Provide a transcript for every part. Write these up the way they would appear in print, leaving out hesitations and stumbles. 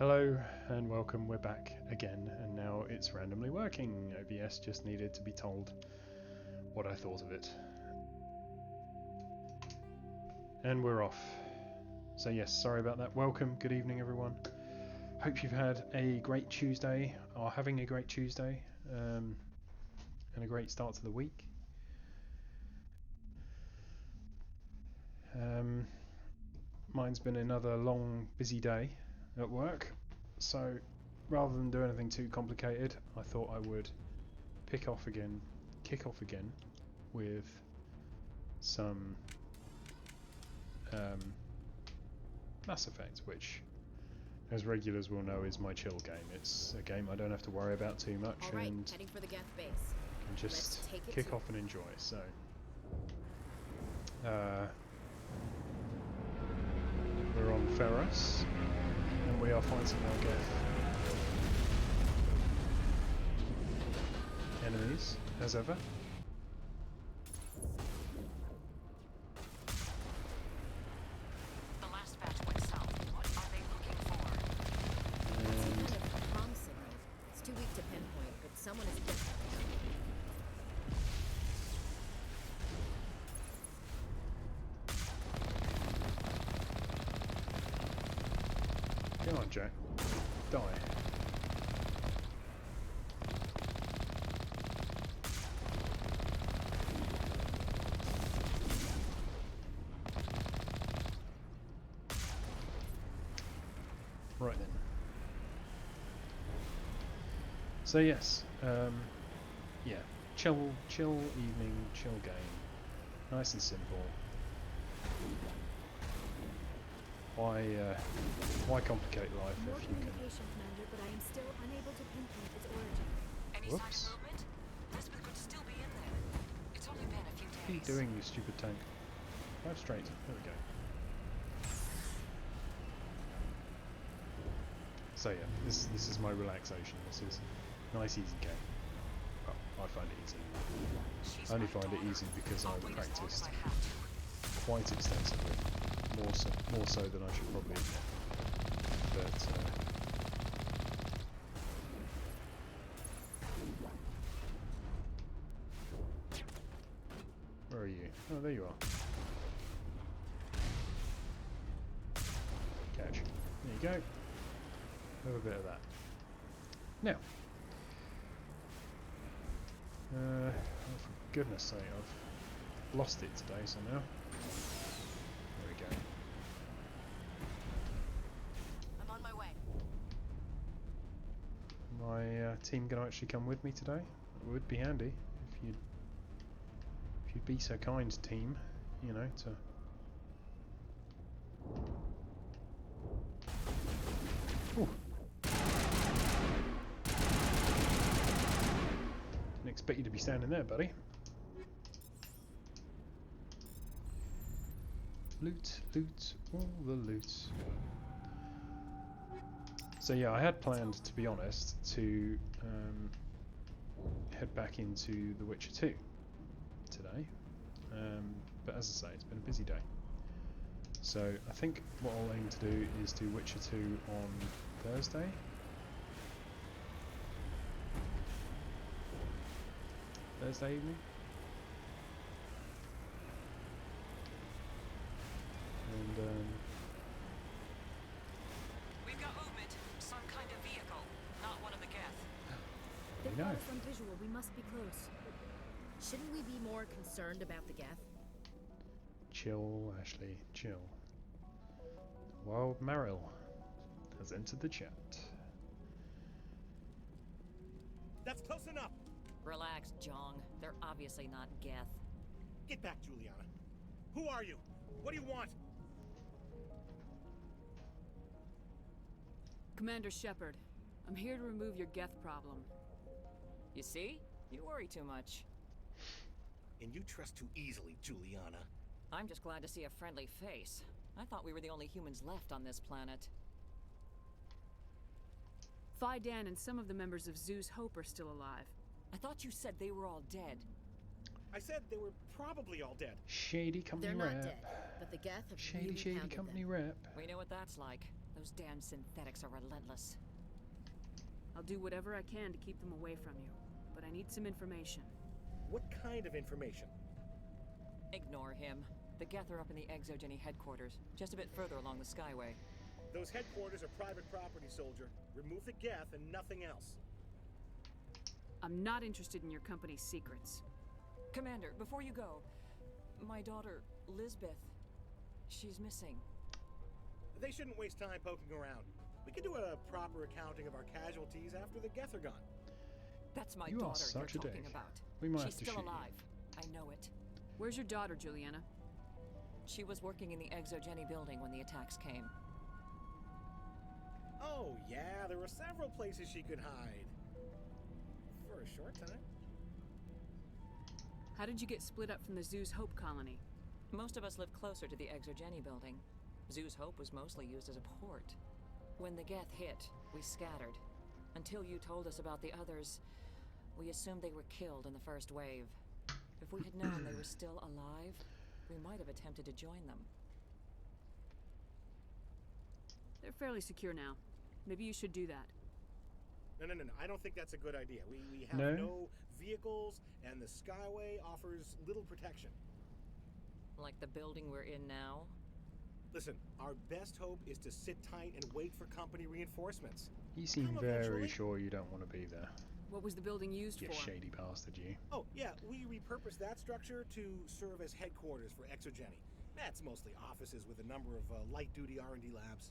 Hello and welcome, we're back again and now it's randomly working. OBS just needed to be told what I thought of it. And we're off. So yes, sorry about that. Welcome, good evening everyone. Hope you've had a great Tuesday, or having a great Tuesday, and a great start to the week. Mine's been another long, busy day at work, so rather than do anything too complicated, I thought I would kick off again with some Mass Effect, which, as regulars will know, is my chill game. It's a game I don't have to worry about too much, All right, and heading for the Geth base. can just kick off and enjoy. So, we're on Feros, and we are fighting our Geth enemies, as ever. The last batch went south. What are they looking for? It's some kind of comm signal. It's too weak to pinpoint, but someone is different. Come on, Jack. Die. Right then. So yes, yeah, chill evening, chill game, nice and simple. Why complicate life More if you can? communication, Commander, but I am still unable to pinpoint its origin. Any Whoops. sign of movement? Lisbeth could still be in there. It's only been a few days. What are you doing, you stupid tank? Drive straight. There we go. So yeah, this is my relaxation. This is a nice, easy game. Well, I find it easy. She's I only my find it daughter. easy because I'll I've wait as long as practiced I have to. quite extensively, more so than I should probably admit. But where are you? Oh, there you are. Catch. There you go. Have a bit of that. Now, oh, for goodness sake, I've lost it today somehow. There we go. I'm on my way. My team going to actually come with me today? It would be handy if you'd be so kind, team. You know, to. Ooh. Didn't expect you to be standing there, buddy. Loot, loot, all the loot. So yeah, I had planned, to be honest, to head back into The Witcher 2 today. But as I say, it's been a busy day. So I think what I'll aim to do is do Witcher 2 on Thursday. Thursday evening. And We've got movement. Some kind of vehicle. Not one of the Geth. They we know. got us on visual. We must be close. Shouldn't we be more concerned about the Geth? Chill, Ashley, chill. Wild Marill has entered the chat. That's close enough. Relax, Jong. They're obviously not Geth. Get back, Juliana. Who are you? What do you want? Commander Shepard, I'm here to remove your Geth problem. You see? You worry too much. And you trust too easily, Juliana. I'm just glad to see a friendly face. I thought we were the only humans left on this planet. Phi Dan and some of the members of Zoo's Hope are still alive. I thought you said they were all dead. I said they were probably all dead. Shady company They're not rep. dead, but the Geth have Shady, really shady pounded company them. rep. We know what that's like. Those damn synthetics are relentless. I'll do whatever I can to keep them away from you, but I need some information. What kind of information? Ignore him. The Geth are up in the Exogeny headquarters, just a bit further along the Skyway. Those headquarters are private property, soldier. Remove the Geth and nothing else. I'm not interested in your company's secrets. Commander, before you go, my daughter, Lisbeth, she's missing. They shouldn't waste time poking around. We can do a proper accounting of our casualties after the Geth are gone. That's my You are daughter such a you're talking dick. about. We might She's have to still shoot you. alive. I know it. Where's your daughter, Juliana? She was working in the Exogeny building when the attacks came. Oh, yeah, there were several places she could hide. For a short time. How did you get split up from the Zoo's Hope colony? Most of us lived closer to the Exogeny building. Zoo's Hope was mostly used as a port. When the Geth hit, we scattered. Until you told us about the others, we assumed they were killed in the first wave. If we had known they were still alive, we might have attempted to join them. They're fairly secure now. Maybe you should do that. No. I don't think that's a good idea. We have No? no vehicles, and the Skyway offers little protection. Like the building we're in now? Listen, our best hope is to sit tight and wait for company reinforcements. You seem Come very eventually. sure you don't want to be there. What was the building used You for? shady bastard, you. Oh, yeah, we repurposed that structure to serve as headquarters for Exogeny. That's mostly offices with a number of light-duty R&D labs.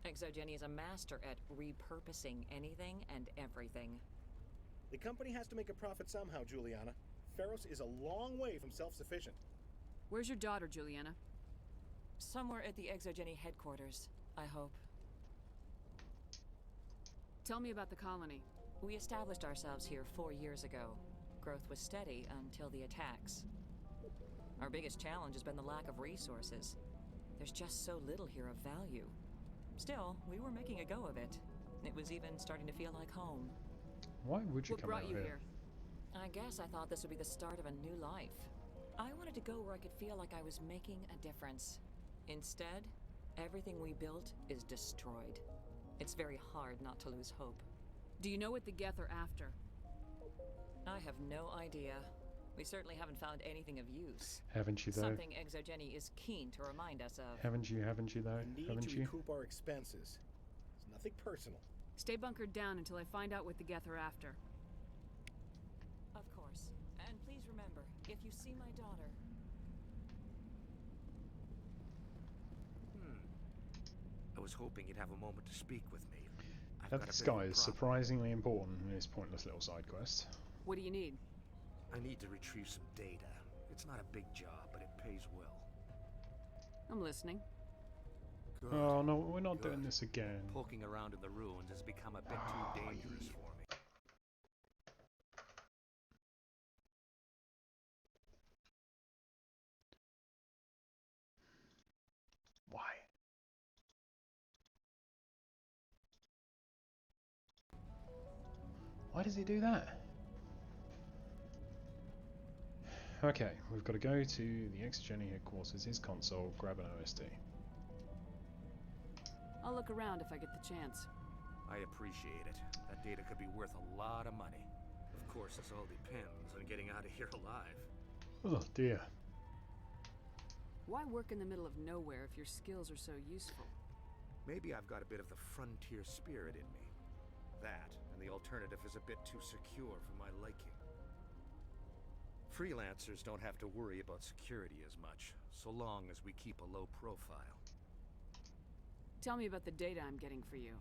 Exogeny is a master at repurposing anything and everything. The company has to make a profit somehow, Juliana. Feros is a long way from self-sufficient. Where's your daughter, Juliana? Somewhere at the Exogeny headquarters, I hope. Tell me about the colony. We established ourselves here 4 years ago. Growth was steady until the attacks. Our biggest challenge has been the lack of resources. There's just so little here of value. Still, we were making a go of it. It was even starting to feel like home. Why would you What come brought out you here? here? I guess I thought this would be the start of a new life. I wanted to go where I could feel like I was making a difference. Instead, everything we built is destroyed. It's very hard not to lose hope. Do you know what the Geth are after? I have no idea. We certainly haven't found anything of use. Haven't you though? Something Exogeny is keen to remind us of. Haven't you though? We need Haven't to you? recoup our expenses. It's nothing personal. Stay bunkered down until I find out what the Geth are after. Of course. And please remember, if you see my daughter... I was hoping you'd have a moment to speak with me. I've That got a this bit of guy a is problem. surprisingly important in his pointless little side quest. What do you need? I need to retrieve some data. It's not a big job, but it pays well. I'm listening. Good. Oh no, we're not Good. doing this again. Poking around in the ruins has become a bit too dangerous for me. Why? Why does he do that? Okay, we've got to go to the Exogeny headquarters, his console, grab an OSD. I'll look around if I get the chance. I appreciate it. That data could be worth a lot of money. Of course, this all depends on getting out of here alive. Oh dear. Why work in the middle of nowhere if your skills are so useful? Maybe I've got a bit of the frontier spirit in me. That, and the alternative is a bit too secure for my liking. Freelancers don't have to worry about security as much, so long as we keep a low profile. Tell me about the data I'm getting for you.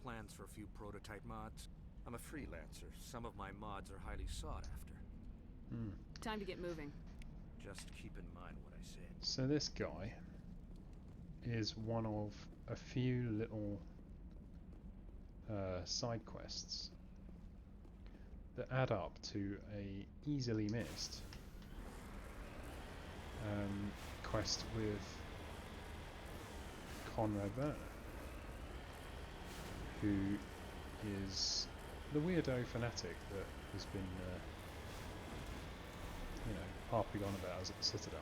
Plans for a few prototype mods? I'm a freelancer. Some of my mods are highly sought after. Time to get moving. Just keep in mind what I said. So this guy is one of a few little side quests that add up to a easily missed quest with Conrad Werner, who is the weirdo fanatic that has been harping on about us at the Citadel.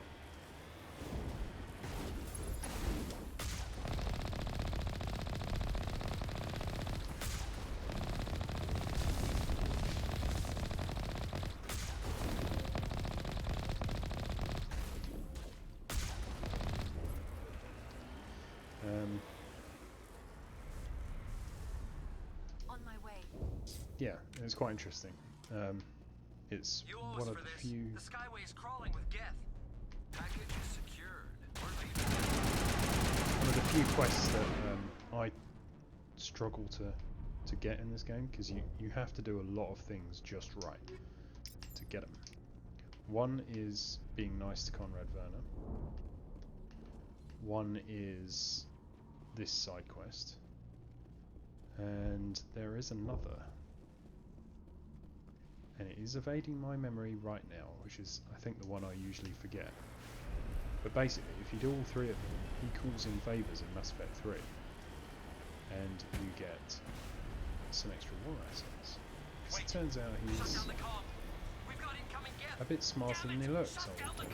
On my way. Yeah, it's quite interesting. It's one of the few. The Skyway is crawling with Geth. Package is secured. One of the few quests that I struggle to get in this game, because you have to do a lot of things just right to get them. One is being nice to Conrad Werner. One is this side quest. And there is another. And it is evading my memory right now, which is, I think, the one I usually forget. But basically, if you do all three of them, he calls in favours in Mass Effect 3. And you get some extra war assets. Because it turns out he's a bit smarter than he looks, I would think.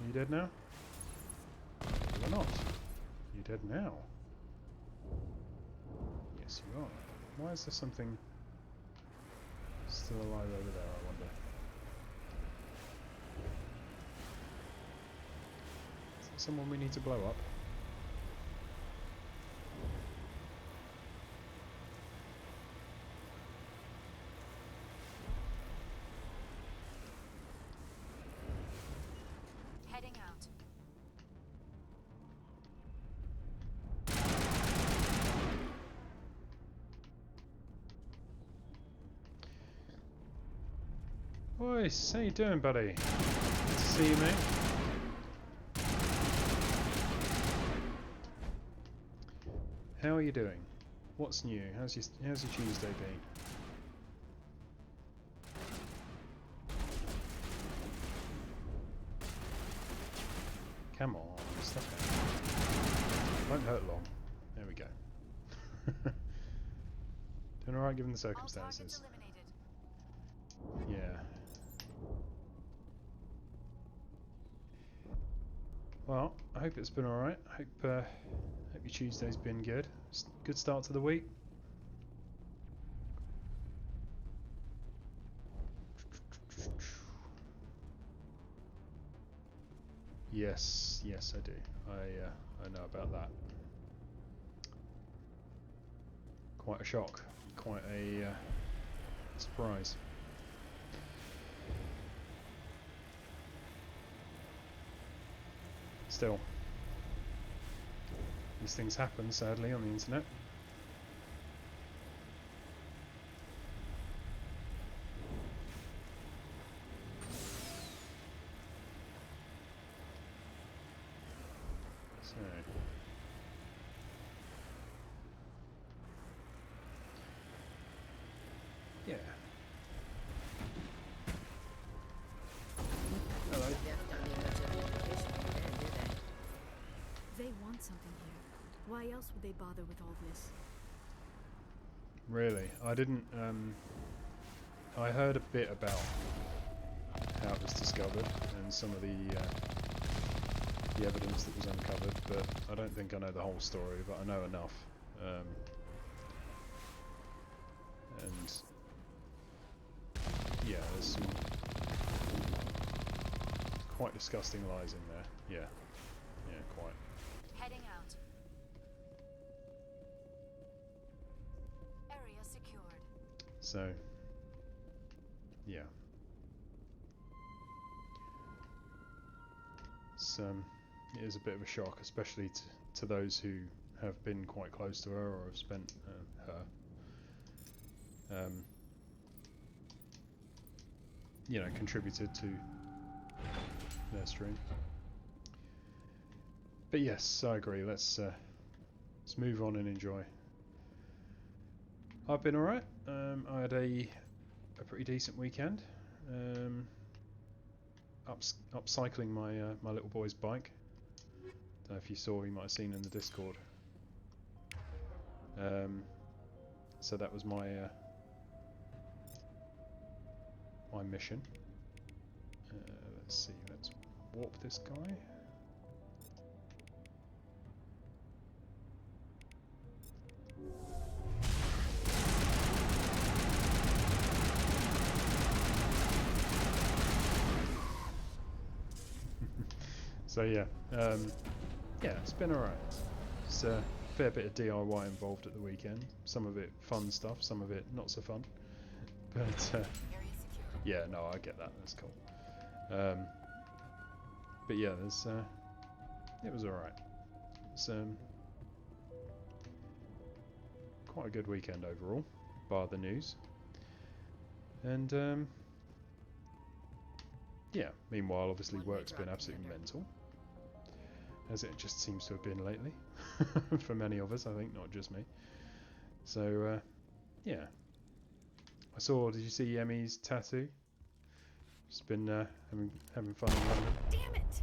You dead now? You're not. You dead now? Yes, you are. Why is there something still alive over there, I wonder? Is there someone we need to blow up? Heading out. Boys, how you doing, buddy? Good to see you, mate. How are you doing? What's new? How's your Tuesday been? Come on, stop it. Won't hurt long. There we go. Doing alright given the circumstances. Yeah. Well, I hope it's been alright. Hope your Tuesday's been good. Good start to the week. Yes, yes, I do. I know about that. Quite a shock. Quite a surprise. Still, these things happen, sadly, on the internet. So, yeah. Hello. Death don't need much of an invitation from them, do they? They want something here. Why else would they bother with all this? Really, I didn't. I heard a bit about how it was discovered and some of the evidence that was uncovered, but I don't think I know the whole story. But I know enough, and yeah, there's some quite disgusting lies in there. Yeah, yeah, quite. Heading out. Area secured. So, yeah. It is a bit of a shock, especially to those who have been quite close to her or have spent her. you know, contributed to their stream. But yes, I agree. Let's move on and enjoy. I've been alright. I had a pretty decent weekend. Upcycling my my little boy's bike. Don't know if you saw, you might have seen in the Discord. So that was my my mission. Let's see. Let's warp this guy. So yeah, yeah, it's been alright. It's a fair bit of DIY involved at the weekend. Some of it fun stuff, some of it not so fun. But yeah, no, I get that. That's cool. But yeah, there's it was alright. It's quite a good weekend overall, bar the news. And yeah, meanwhile, obviously work's been absolutely mental, as it just seems to have been lately, for many of us, I think, not just me. So, yeah. I saw, did you see Emmy's tattoo? She's been having fun in London. Damn it!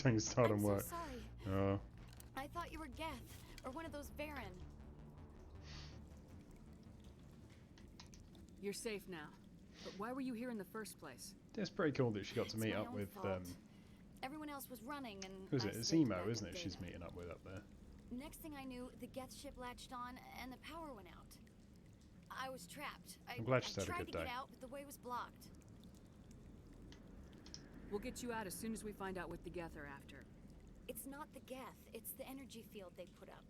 Don't you start on I'm work. so sorry. Oh, I thought you were Geth, or one of those Baron. You're safe now. But why were you here in the first place? it's pretty cool that she got to It's meet my up own with, fault. Everyone else was running, and who is I it? It's stayed Emo, back isn't in it? She's Data. meeting up with up there. Next thing I knew, the Geth ship latched on, and the power went out. I was trapped. I'm glad she's I had a tried good to day. get out, but the way was blocked. We'll get you out as soon as we find out what the Geth are after. It's not the Geth, it's the energy field they put up.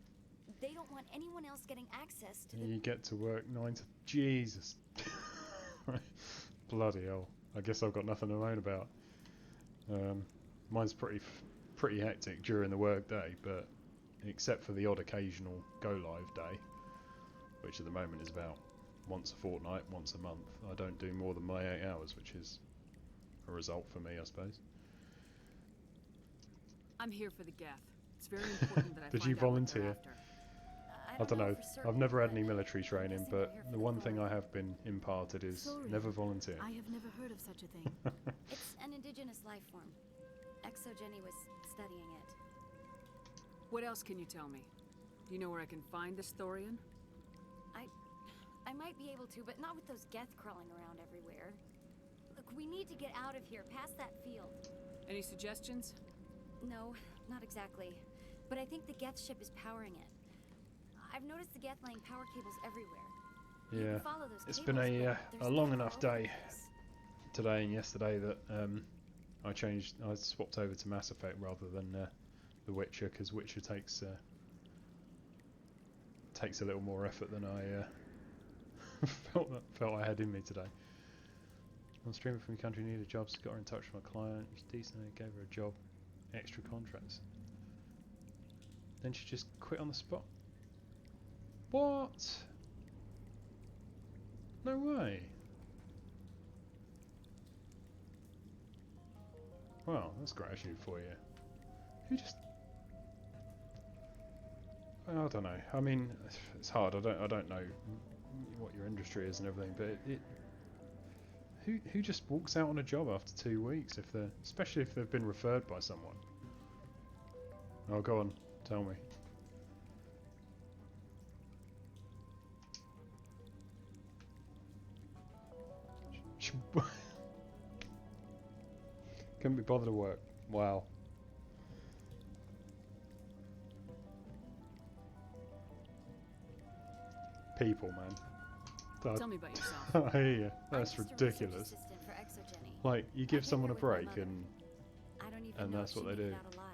They don't want anyone else getting access to the... You get to work 9 to... Jesus. Bloody hell. I guess I've got nothing to moan about. Mine's pretty hectic during the work day, but except for the odd occasional go live day, which at the moment is about once a fortnight, once a month, I don't do more than my 8 hours, which is a result for me, I suppose. I'm here for the Geth. It's very important that I Did find you out what they're volunteer? after. I don't know. for certain, I've never had but any military training, guessing but they're here for the the one thing I glory. have been imparted is Sorry. never volunteer. I have never heard of such a thing. It's an indigenous life form. Exogeny was studying it. What else can you tell me? Do you know where I can find this Thorian? I might be able to, but not with those Geth crawling around everywhere. Look, we need to get out of here, past that field. Any suggestions? No, not exactly. But I think the Geth ship is powering it. I've noticed the Geth laying power cables everywhere. You Yeah, can follow those it's cables, been but a there's long Geth all enough over the day place. today and yesterday that I swapped over to Mass Effect rather than The Witcher, because Witcher takes a little more effort than I felt I had in me today. One streamer from the country needed jobs, got her in touch with my client, it was decent, and gave her a job, extra contracts. Then she just quit on the spot. What? No way. Well, that's gratitude for you. Who just... I don't know. I mean, it's hard. I don't know what your industry is and everything, but who just walks out on a job after 2 weeks, especially if they've been referred by someone? Oh, go on, tell me. Couldn't be bothered to work. Wow. People, man. Tell me about yourself. I hear you. I'm That's just a research ridiculous. assistant for Exogeny. Like, you I give came someone here a with my break mother. and I don't even and know that's if what she they made do. it out alive.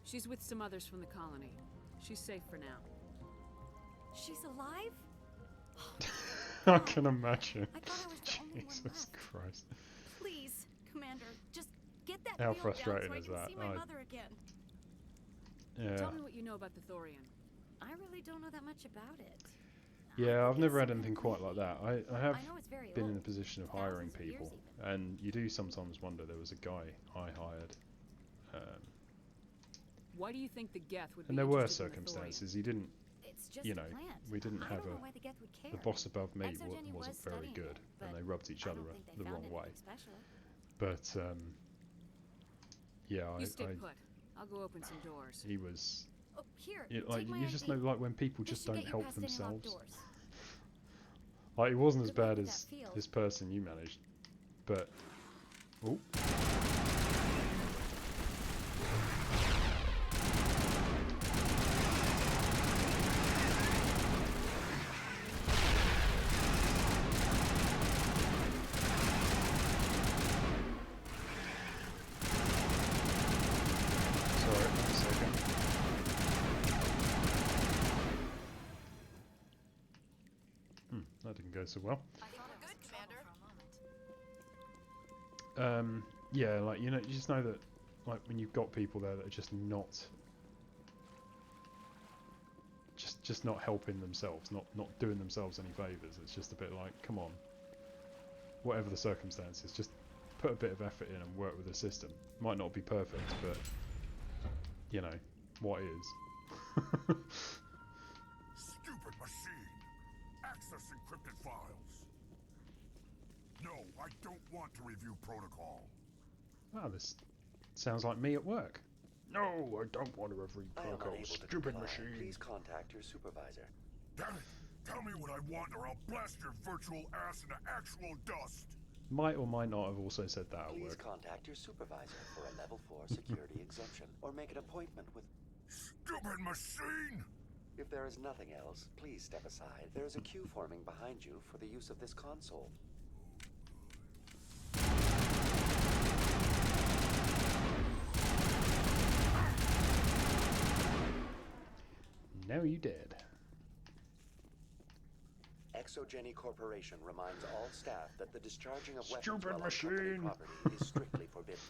She's with some others from the colony. She's safe for now. She's alive? I can imagine. I thought I was the only one Jesus left. Christ. Please, Commander, just get that How field down frustrating so I is can that? see my mother again. Yeah. Tell me what you know about the Thorian. I really don't know that much about it. Yeah, I've think never it's had some anything kind of quite like maybe. that. I have I know it's very been in the old. position of hiring Thousands of years people, even. and you do sometimes wonder. There was a guy I hired, Why do you think the Geth would be and there were interested in the Thorian? circumstances. He didn't, It's just you a know, plant. we didn't I have don't know a. why the Geth would care. The boss above me Exogeny was wasn't very studying good, it, and but they rubbed each I other don't think they the found wrong way. anything special. But yeah, You stay put. I'll go open some doors. he was. Oh, here. Like take my you just ID. know, like when people This just should don't get you help past any locked themselves. doors. Like he wasn't as Good luck bad with as that field. this person you managed, but oh, sorry, 1 second. That didn't go so well. Yeah, like you just know that, like when you've got people there that are just not, just not helping themselves, not doing themselves any favors. It's just a bit like, come on, whatever the circumstances, just put a bit of effort in and work with the system. Might not be perfect, but you know what is. Stupid machine! Access encrypted files! No, I don't want to review protocol. Ah, this sounds like me at work. No, I don't want to review protocol. Stupid machine. Please contact your supervisor. Damn it! Tell me what I want or I'll blast your virtual ass into actual dust! Might or might not have also said that at Please work. contact your supervisor for a level 4 security exemption or make an appointment with... Stupid machine! If there is nothing else, please step aside. There is a queue forming behind you for the use of this console. Now you dead. Exogeny Corporation reminds all staff that the discharging of weapons Stupid while on company machine. property is strictly forbidden.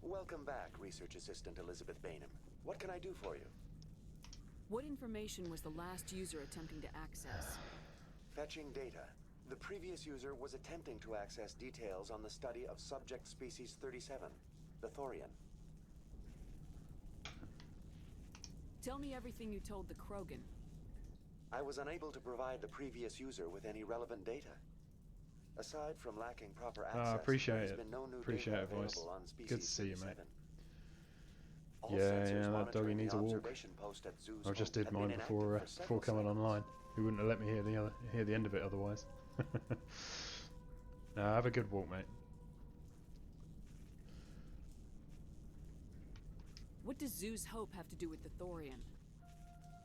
Welcome back, Research Assistant Elizabeth Bainham. What can I do for you? What information was the last user attempting to access? Fetching data. The previous user was attempting to access details on the study of subject species 37, the Thorian. Tell me everything you told the Krogan. I was unable to provide the previous user with any relevant data. Aside from lacking proper access, appreciate there has it. been no new Appreciate data it, voice. available on species Good to see you, mate. 37. All Yeah, sensors that doggy monitoring needs the a walk. observation post at Zoo's I just Hope did have mine been before inactive for before several coming cycles. online. He wouldn't have let me hear the end of it otherwise. Nah, have a good walk, mate. What does Zoo's Hope have to do with the Thorian?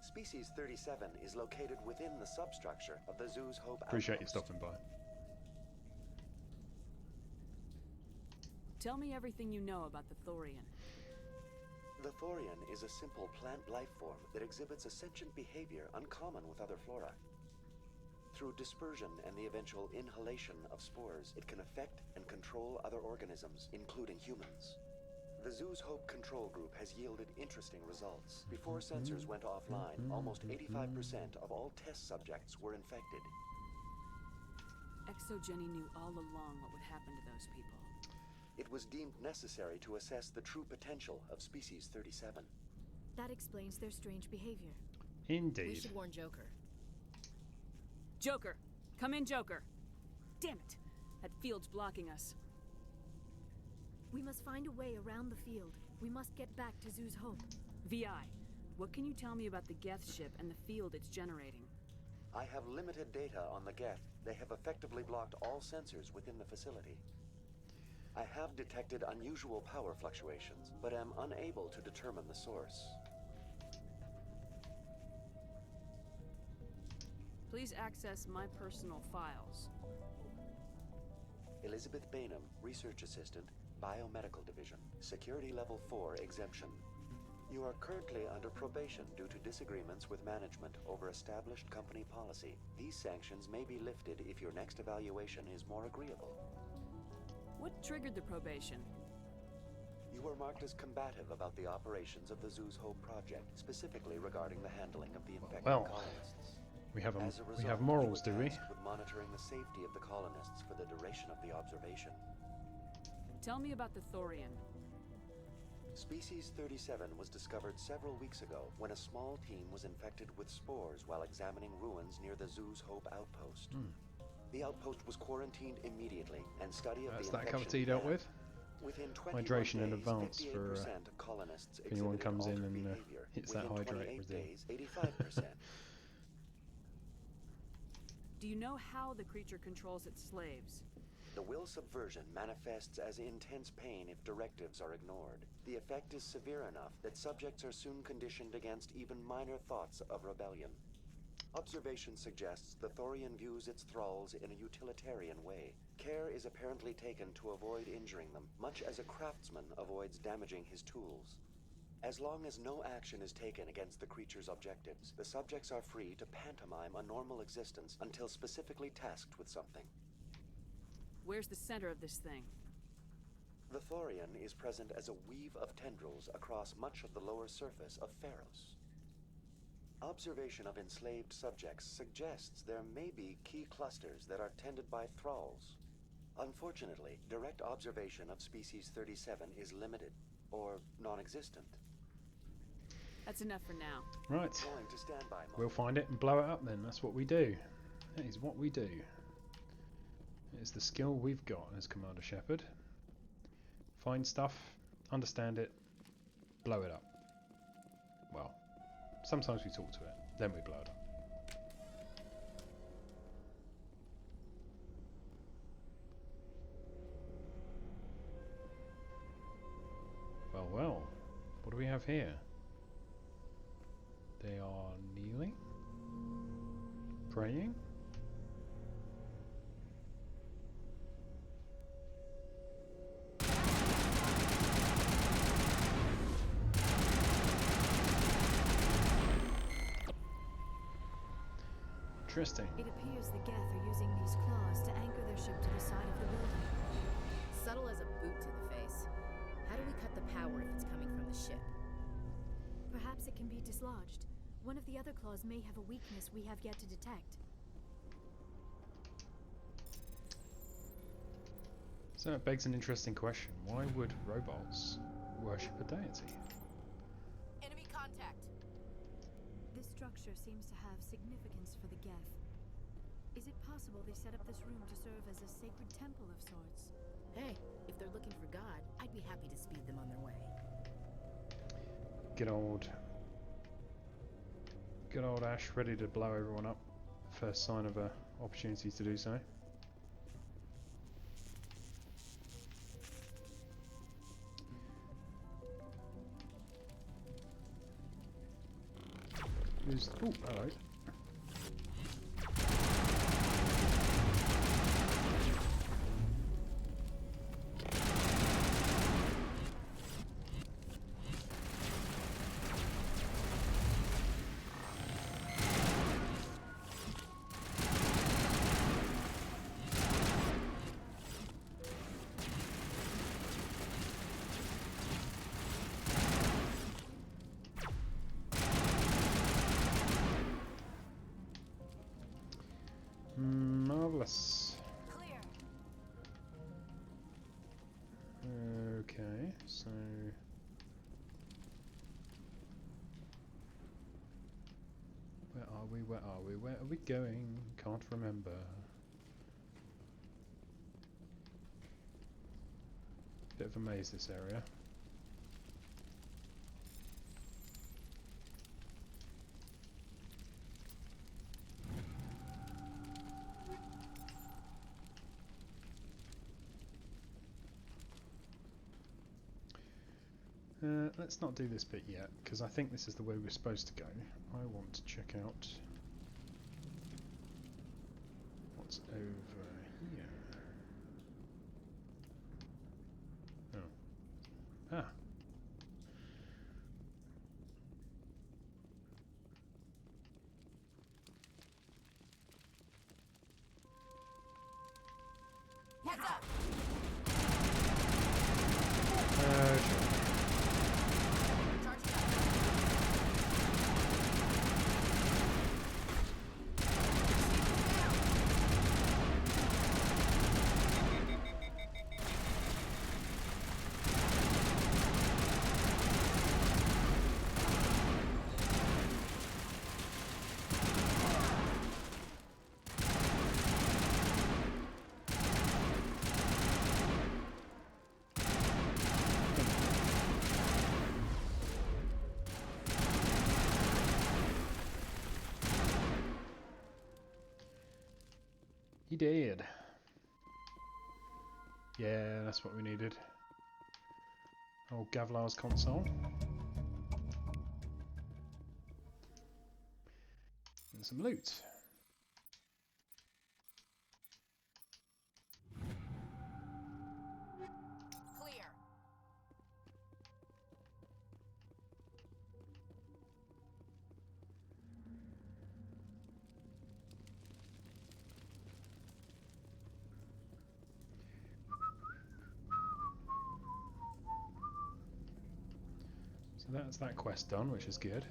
Species 37 is located within the substructure of the Zoo's Hope Appreciate you outpost. stopping by. Tell me everything you know about the Thorian. The Thorian is a simple plant life form that exhibits a sentient behavior uncommon with other flora. Through dispersion and the eventual inhalation of spores, it can affect and control other organisms, including humans. The Zoo's Hope control group has yielded interesting results. Before sensors went offline, almost 85% of all test subjects were infected. Exogeny knew all along what would happen to those people. It was deemed necessary to assess the true potential of species 37. That explains their strange behavior. Indeed. We should warn Joker. Joker! Come in, Joker! Damn it! That field's blocking us. We must find a way around the field. We must get back to Zoo's Hope. VI, what can you tell me about the Geth ship and the field it's generating? I have limited data on the Geth. They have effectively blocked all sensors within the facility. I have detected unusual power fluctuations, but am unable to determine the source. Please access my personal files. Elizabeth Bainham, Research Assistant, Biomedical Division, Security Level 4 exemption. You are currently under probation due to disagreements with management over established company policy. These sanctions may be lifted if your next evaluation is more agreeable. What triggered the probation? You were marked as combative about the operations of the Zeus Hope project, specifically regarding the handling of the infected Well, colonists. we have As a result, we have morals, you do were we? tasked with monitoring the safety of the colonists for the duration of the observation. Tell me about the Thorian. Species 37 was discovered several weeks ago when a small team was infected with spores while examining ruins near the Zeus Hope outpost. The outpost was quarantined immediately, and study of That's the that infection cup of tea dealt began. with. Within 21 Hydration in days, advance for 58% of colonists if anyone exhibited comes in altered and behavior. hits that Within hydrate 28 regime. days, 85%. Do you know how the creature controls its slaves? The will subversion manifests as intense pain if directives are ignored. The effect is severe enough that subjects are soon conditioned against even minor thoughts of rebellion. Observation suggests the Thorian views its thralls in a utilitarian way. Care is apparently taken to avoid injuring them, much as a craftsman avoids damaging his tools. As long as no action is taken against the creature's objectives, the subjects are free to pantomime a normal existence until specifically tasked with something. Where's the center of this thing? The Thorian is present as a weave of tendrils across much of the lower surface of Feros. Observation of enslaved subjects suggests there may be key clusters that are tended by thralls. Unfortunately, direct observation of species 37 is limited, or non-existent. That's enough for now. Right. Going to standby mode. We'll find it and blow it up then. That's what we do. That is what we do. It's the skill we've got as Commander Shepard. Find stuff, understand it, blow it up. Well, sometimes we talk to it, then we blow it up. Well, well. What do we have here? They are kneeling? Praying? Interesting. It appears the Geth are using these claws to anchor their ship to the side of the building. Subtle as a boot to the face. How do we cut the power if it's coming from the ship? Perhaps it can be dislodged. One of the other claws may have a weakness we have yet to detect. So that begs an interesting question. Why would robots worship a deity? Enemy contact! This structure seems to have significance for the Geth. Is it possible they set up this room to serve as a sacred temple of sorts? Hey, if they're looking for God, I'd be happy to speed them on their way. Good old Ash, ready to blow everyone up. First sign of a opportunity to do so. Oh, hello. Marvelous. Clear. Okay, so where are we? Where are we? Where are we going? Can't remember. Bit of a maze, this area. Let's not do this bit yet, because I think this is the way we're supposed to go. I want to check out what's over here. Oh. Ah. Heads up! Sure. He did. Yeah, that's what we needed. Old Gavlar's console. And some loot. Clear. So that's that quest done, which is good.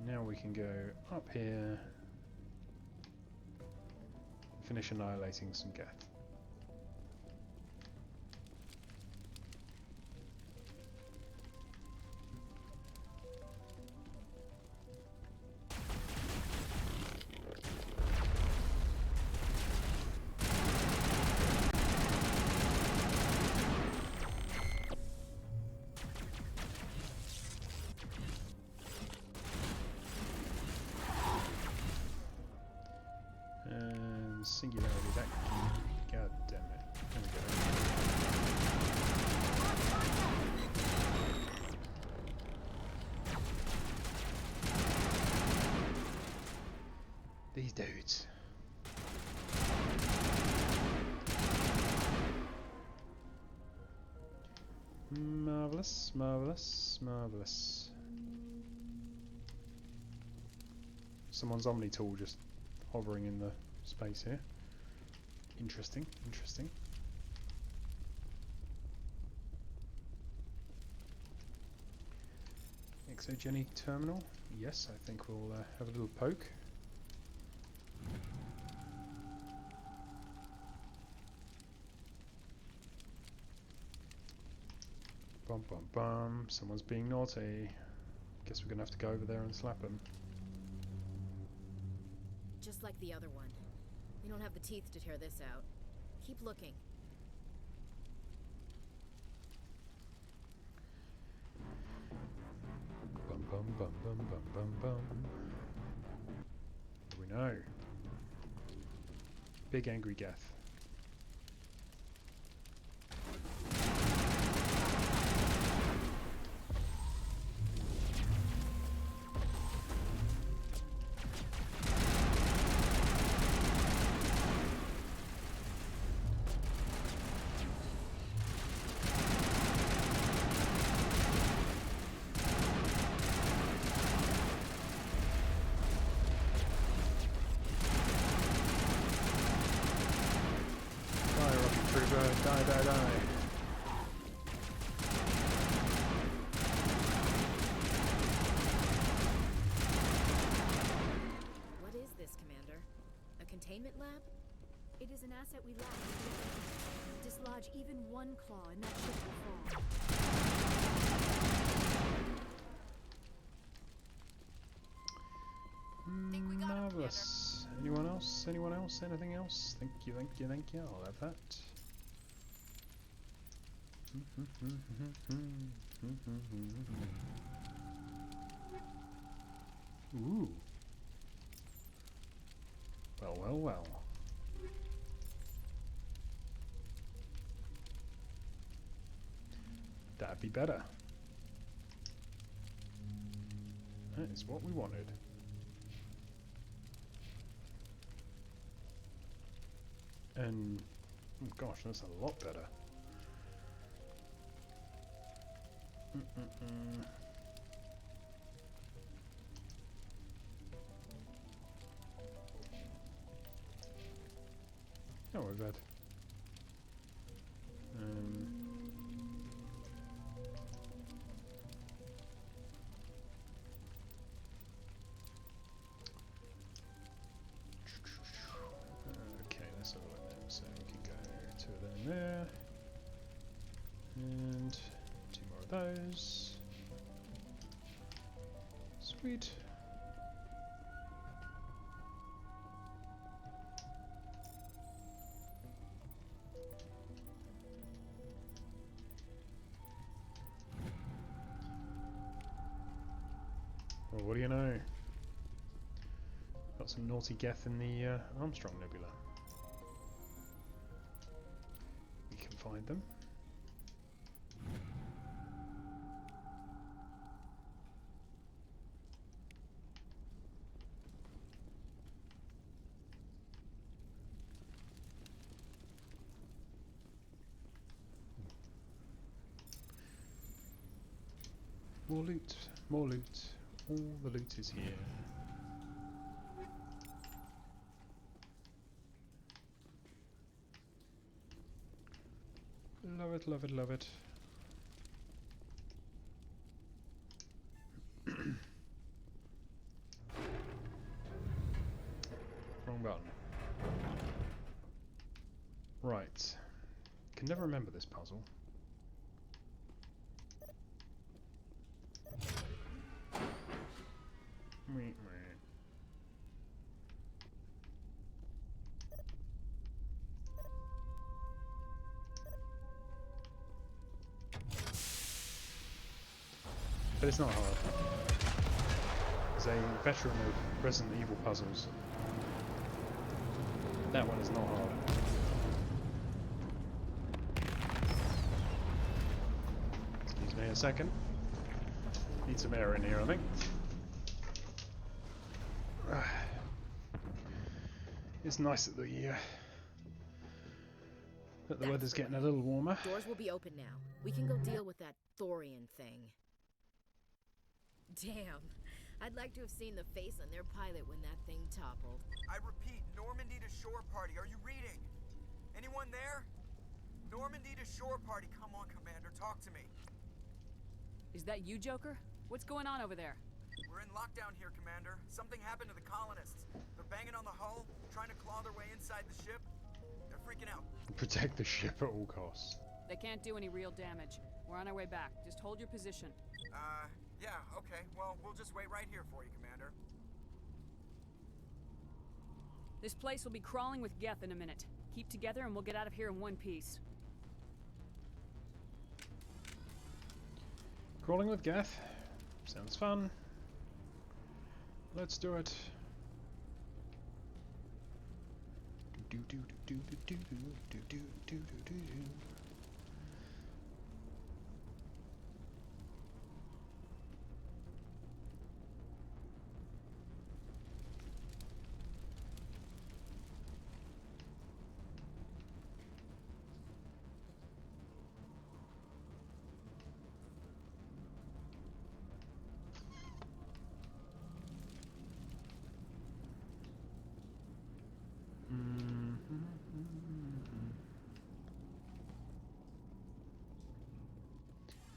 Now we can go up here, finish annihilating some Geth. Singularity, that. God damn it. There we go. These dudes. Marvelous, marvelous, marvelous. Someone's Omni tool just hovering in the space here. Interesting, interesting. Exogeny terminal. Yes, I think we'll have a little poke. Bum bum bum. Someone's being naughty. Guess we're gonna have to go over there and slap him. Just like the other one. We don't have the teeth to tear this out. Keep looking. Bum bum bum bum bum bum bum. What do we know? Big angry Geth. Die, die, die. What is this, Commander? A containment lab? It is an asset we lack. Dislodge even one claw and that ship will fall. Marvelous. Anyone else? Anyone else? Anything else? Thank you, thank you, thank you. I'll have that. Ooh. Well, well, well. That'd be better. That is what we wanted. And, oh gosh, that's a lot better. Oh, we've had okay, let's have a look then. So we can go 2 of them in there, and 2 more of those. Sweet. Well, what do you know? Got some naughty Geth in the Armstrong Nebula. We can find them. More loot, more loot. All the loot is here. Love it, love it, love it. Wrong button. Right. Can never remember this puzzle. But it's not hard. As a veteran of Resident Evil puzzles, that one is not hard. Excuse me a second. Need some air in here, I think. It's nice that the weather's getting a little warmer. Doors will be open now. We can go deal with that thorian thing. Damn. I'd like to have seen the face on their pilot when that thing toppled. I repeat, Normandy to shore party. Are you reading? Anyone there? Normandy to shore party. Come on, Commander. Talk to me. Is that you, Joker? What's going on over there? We're in lockdown here, Commander. Something happened to the colonists. They're banging on the hull, trying to claw their way inside the ship. They're freaking out. Protect the ship at all costs. They can't do any real damage. We're on our way back. Just hold your position. Yeah, okay. Well, we'll just wait right here for you, Commander. This place will be crawling with Geth in a minute. Keep together and we'll get out of here in one piece. Crawling with Geth. Sounds fun. Let's do it. Do do do do do do do do do do.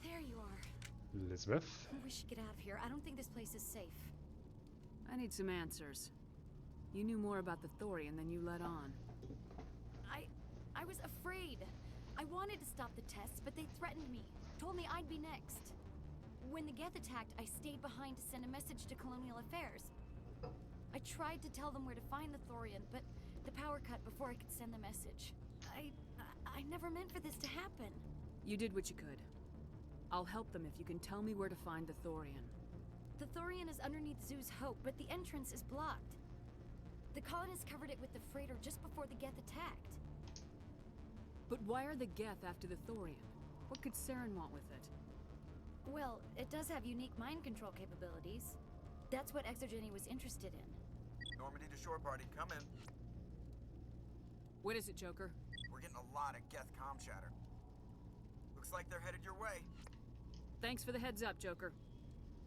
There you are. Elizabeth. We should get out of here. I don't think this place is safe. I need some answers. You knew more about the Thorian than you let on. I was afraid. I wanted to stop the tests, but they threatened me. Told me I'd be next. When the Geth attacked, I stayed behind to send a message to Colonial Affairs. I tried to tell them where to find the Thorian, but the power cut before I could send the message. I never meant for this to happen. You did what you could. I'll help them if you can tell me where to find the Thorian. The Thorian is underneath Zeus Hope, but the entrance is blocked. The colonists covered it with the freighter just before the Geth attacked. But why are the Geth after the Thorian? What could Saren want with it? Well, it does have unique mind control capabilities. That's what Exogeny was interested in. Normandy to shore party, come in. What is it, Joker? We're getting a lot of Geth comm chatter. Looks like they're headed your way. Thanks for the heads up, Joker.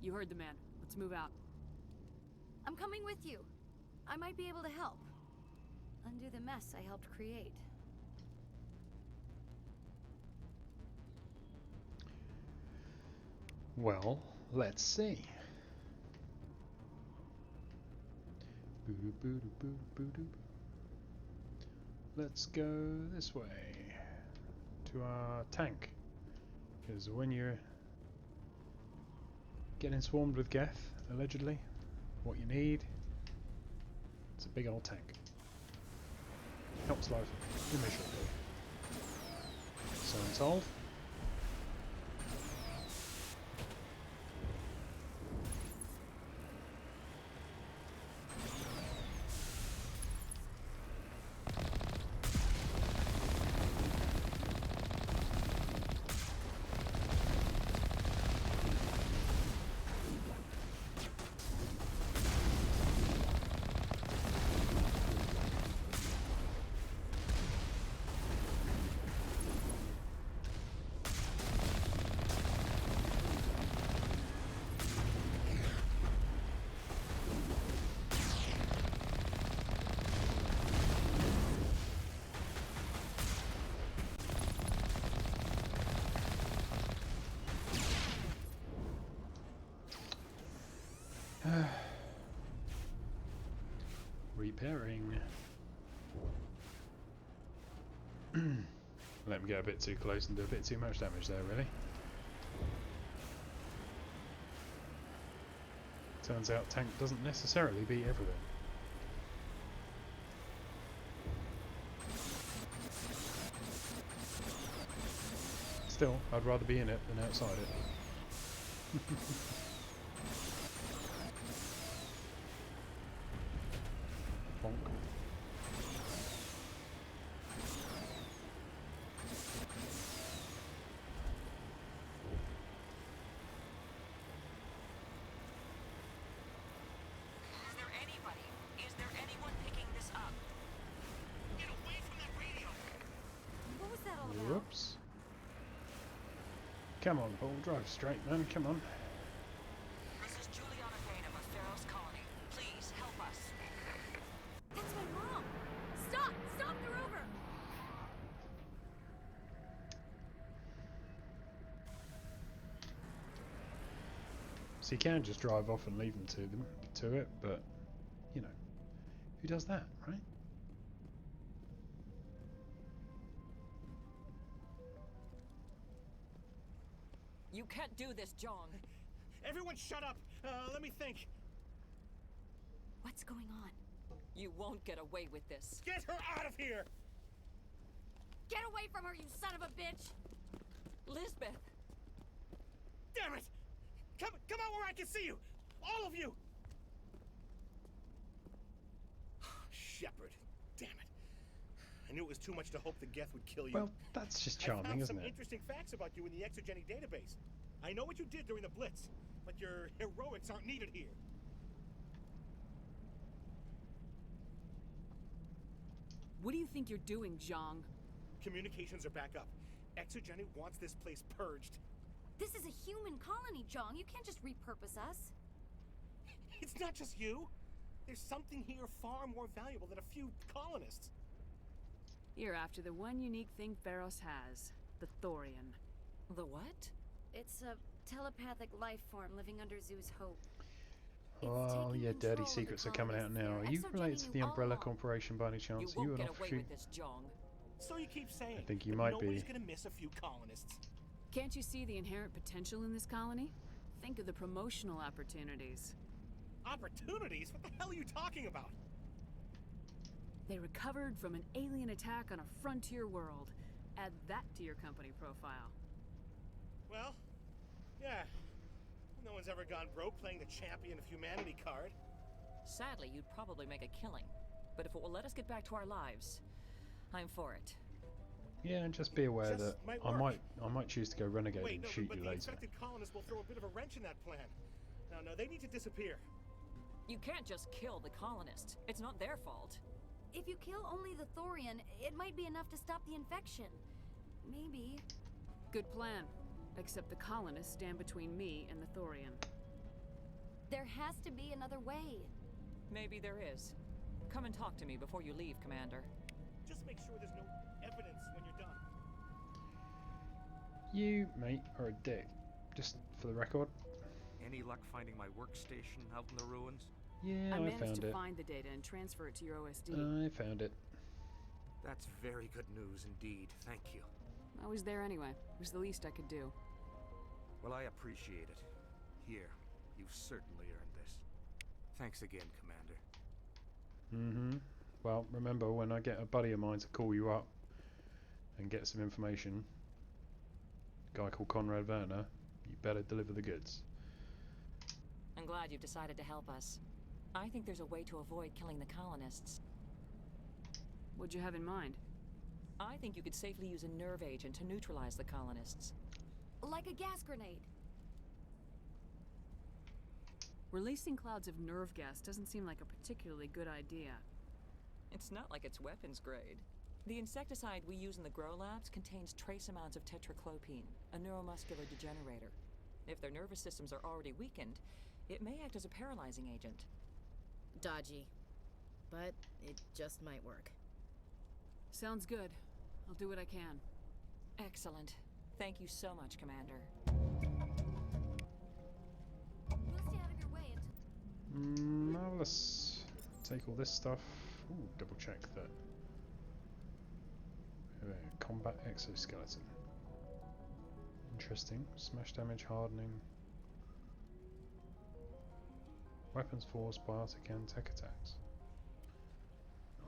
You heard the man. Let's move out. I'm coming with you. I might be able to help. Undo the mess I helped create. Well, let's see. Let's go this way to our tank, because when you're getting swarmed with Geth, allegedly, what you need is a big old tank. Helps life immeasurably. So I'm told. Repairing. Let him get a bit too close and do a bit too much damage there, really. Turns out tank doesn't necessarily beat everything. Still, I'd rather be in it than outside it. Bonk. Is there anyone picking this up? Get away from that radio! What was that all about? Whoops. Come on, Paul, drive straight, man, come on. This is Juliana Bainham of Feros Colony. Please help us. That's my mom! Stop! Stop the rover! So you can just drive off and leave them to it, but you know, who does that, right? You can't do this, Jong. Everyone shut up! Let me think. What's going on? You won't get away with this. Get her out of here! Get away from her, you son of a bitch! Lisbeth! Damn it! Come out where I can see you! All of you! Shepard. Damn it. I knew it was too much to hope the Geth would kill you. Well, that's just I charming, found isn't some it? interesting facts about you in the exogeny database. I know what you did during the Blitz, but your heroics aren't needed here. What do you think you're doing, Zhang? Communications are back up. Exogeny wants this place purged. This is a human colony, Jong. You can't just repurpose us. It's not just you. There's something here far more valuable than a few colonists. You're after the one unique thing Feros has, the Thorian. The what? It's a telepathic life form living under Zeus' Hope. Oh, yeah, dirty secrets are coming out now. Are you related to the Umbrella Corporation by any You chance? Are won't you an get away offshoot? with this, Jong. So you keep saying. I think you but might nobody's be. gonna miss a few colonists. Can't you see the inherent potential in this colony? Think of the promotional opportunities. Opportunities? What the hell are you talking about? They recovered from an alien attack on a frontier world. Add that to your company profile. Well, yeah. No one's ever gone broke playing the champion of humanity card. Sadly, you'd probably make a killing. But if it will let us get back to our lives, I'm for it. Yeah, and just be aware Just that might I work. might choose to go renegade Wait, and no, shoot but you the later. infected colonists will throw a bit of a wrench in that plan. No, they need to disappear. You can't just kill the colonists. It's not their fault. If you kill only the Thorian, it might be enough to stop the infection. Maybe. Good plan. Except the colonists stand between me and the Thorian. There has to be another way. Maybe there is. Come and talk to me before you leave, Commander. Just make sure there's no evidence when you're done. You, mate, are a dick. Just for the record. Any luck finding my workstation out in the ruins? Yeah, I I managed found to it. find the data and transfer it to your OSD. I found it. That's very good news indeed. Thank you. I was there anyway. It was the least I could do. Well, I appreciate it. Here, you've certainly earned this. Thanks again, Commander. Mm-hmm. Well, remember, when I get a buddy of mine to call you up and get some information, a guy called Conrad Werner, you better deliver the goods. I'm glad you've decided to help us. I think there's a way to avoid killing the colonists. What'd you have in mind? I think you could safely use a nerve agent to neutralize the colonists. Like a gas grenade. Releasing clouds of nerve gas doesn't seem like a particularly good idea. It's not like it's weapons grade. The insecticide we use in the grow labs contains trace amounts of tetraclopine, a neuromuscular degenerator. If their nervous systems are already weakened, it may act as a paralyzing agent. Dodgy. But it just might work. Sounds good. I'll do what I can. Excellent. Thank you so much, Commander. We'll stay out of your way until... let's take all this stuff. Ooh, double check that. Combat exoskeleton. Interesting. Smash damage, hardening. Weapons force, biotic and tech attacks.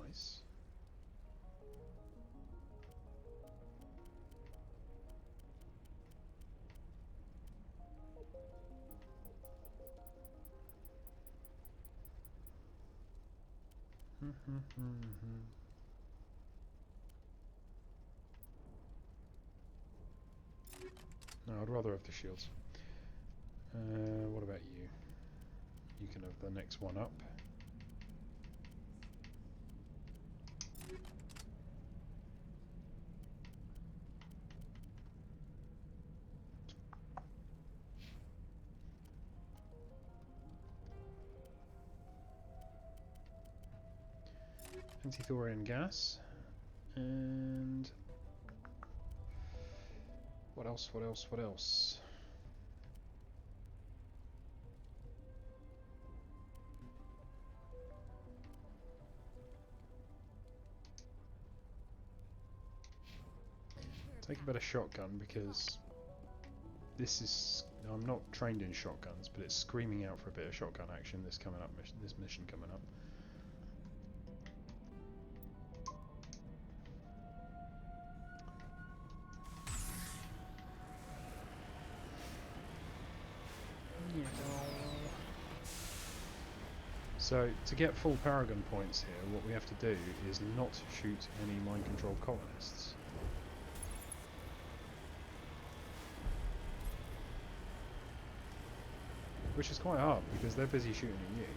Nice. No, I'd rather have the shields. What about you? You can have the next one up. Anti-thorium gas. And what else? What else? What else? Take a better shotgun because this is. I'm not trained in shotguns, but it's screaming out for a bit of shotgun action. This coming up, this mission coming up. So, to get full Paragon points here, what we have to do is not shoot any mind-controlled colonists. Which is quite hard, because they're busy shooting at you.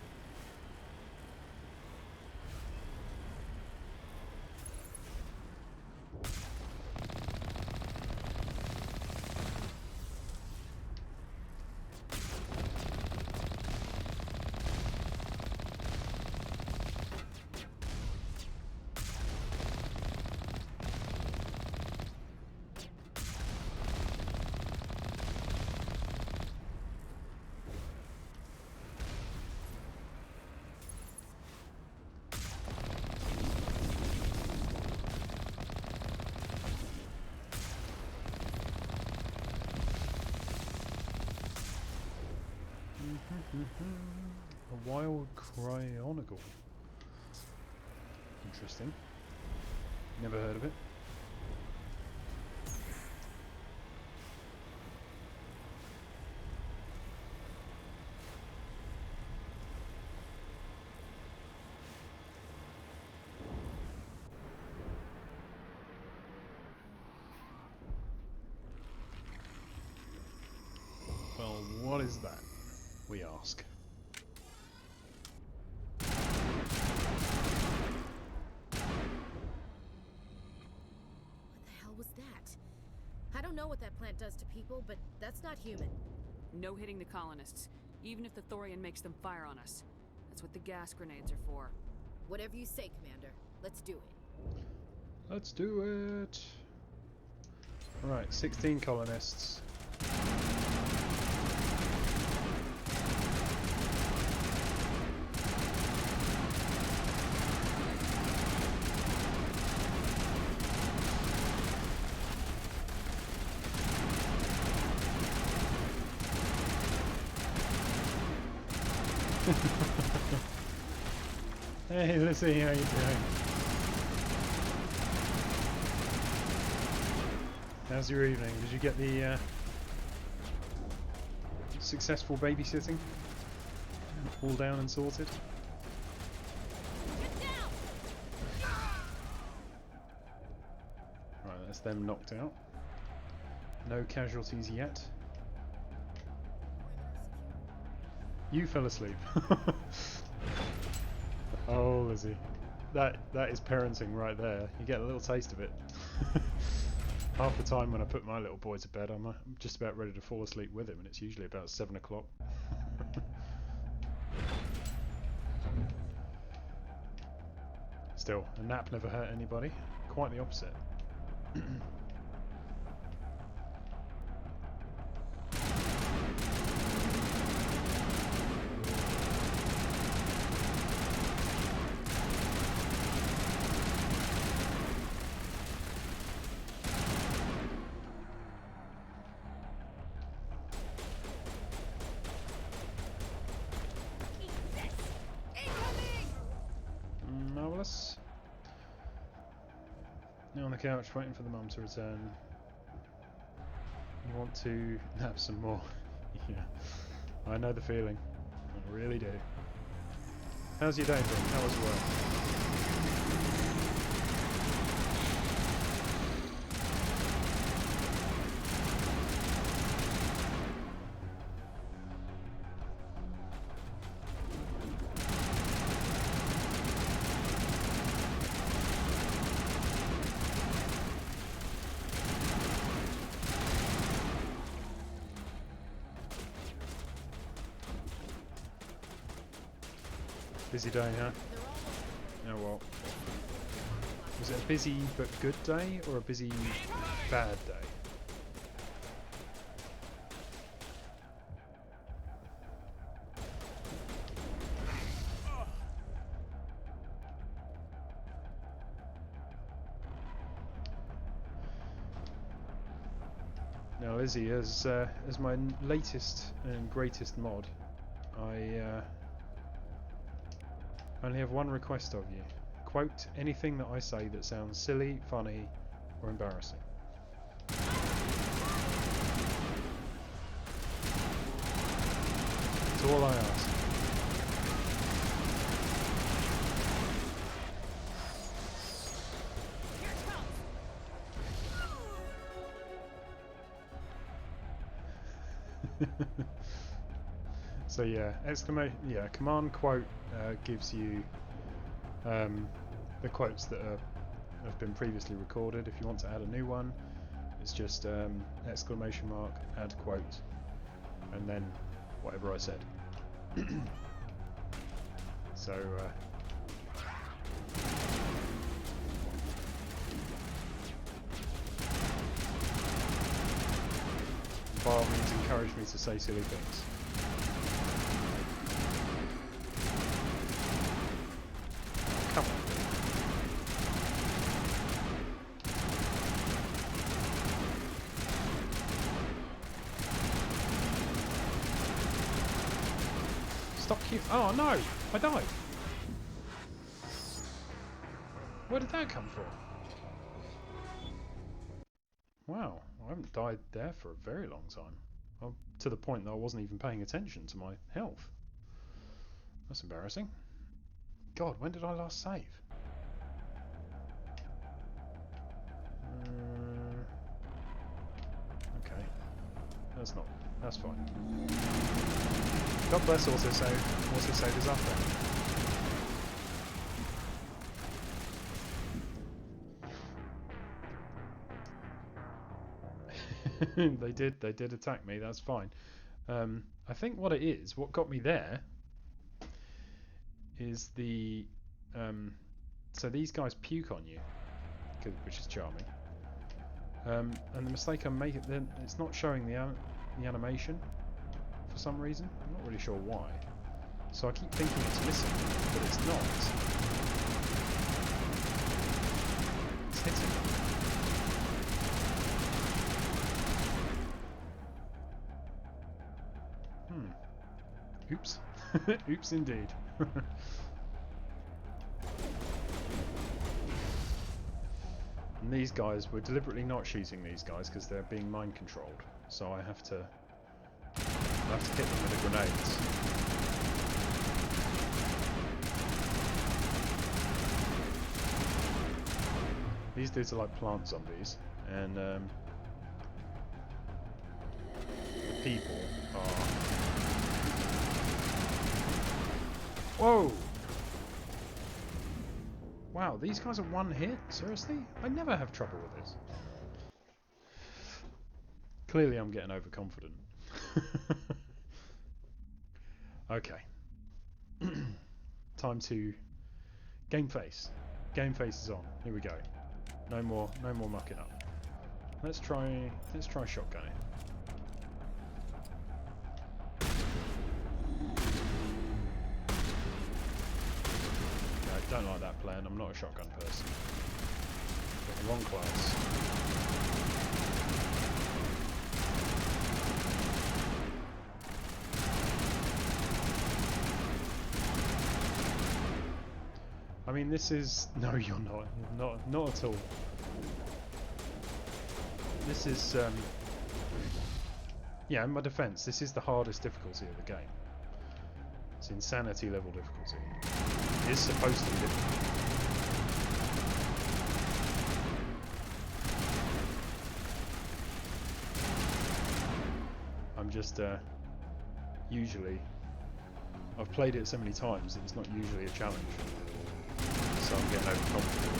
A wild cryonicle. Interesting. Never heard of it. Well, what is that? We ask. Was that? I don't know what that plant does to people, but that's not human. No hitting the colonists, even if the Thorian makes them fire on us. That's what the gas grenades are for. Whatever you say, Commander. Let's do it. Let's do it! Right, 16 colonists. Hey Lizzie, how you doing? How's your evening? Did you get the successful babysitting? All down and sorted? Get down! Right, that's them knocked out. No casualties yet. You fell asleep. Oh, Lizzie. That is parenting right there. You get a little taste of it. Half the time when I put my little boy to bed, I'm just about ready to fall asleep with him, and it's usually about 7 o'clock. Still, a nap never hurt anybody. Quite the opposite. Now on the couch waiting for the mum to return. You want to nap some more? Yeah, I know the feeling. I really do. How's your day been? How was work? Busy day, huh? Oh well. Was it a busy but good day, or a busy bad day? Now, Lizzie, as my latest and greatest mod, I only have one request of you. Quote anything that I say that sounds silly, funny, or embarrassing. That's all I ask. So yeah, command quote gives you the quotes that have been previously recorded. If you want to add a new one, it's just exclamation mark add quote and then whatever I said. So by all means encourage me to say silly things. Come on. Stop you! Oh no! I died! Where did that come from? Wow, I haven't died there for a very long time. Well, to the point that I wasn't even paying attention to my health. That's embarrassing. God, when did I last save? Okay. That's fine. God bless autosave. Autosave is up there. They did attack me, that's fine. I think what it is, what got me there is the so these guys puke on you, which is charming. And the mistake I'm making, then it's not showing the animation for some reason. I'm not really sure why. So I keep thinking it's missing, but it's not. It's hitting. Oops. Oops indeed. And these guys, we're deliberately not shooting these guys because they're being mind controlled. So I have to hit them with the grenades. These dudes are like plant zombies, and the people are... Whoa! Wow, these guys are one hit? Seriously? I never have trouble with this. Clearly I'm getting overconfident. Okay. Time to game face. Game face is on. Here we go. No more mucking up. Let's try shotgunning. I don't like that plan. I'm not a shotgun person. Got the wrong class. I mean, this is... No, you're not. Not at all. This is... yeah, in my defence, this is the hardest difficulty of the game. It's insanity level difficulty. It is supposed to be difficult. I'm just... usually... I've played it so many times that it's not usually a challenge. So I'm getting overconfident.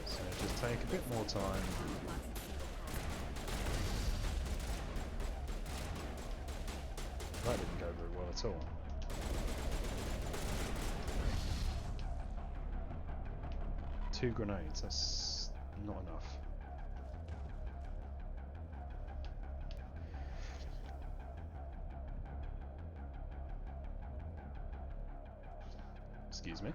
So just take a bit more time. That didn't go very well at all. Two grenades, that's not enough. Excuse me.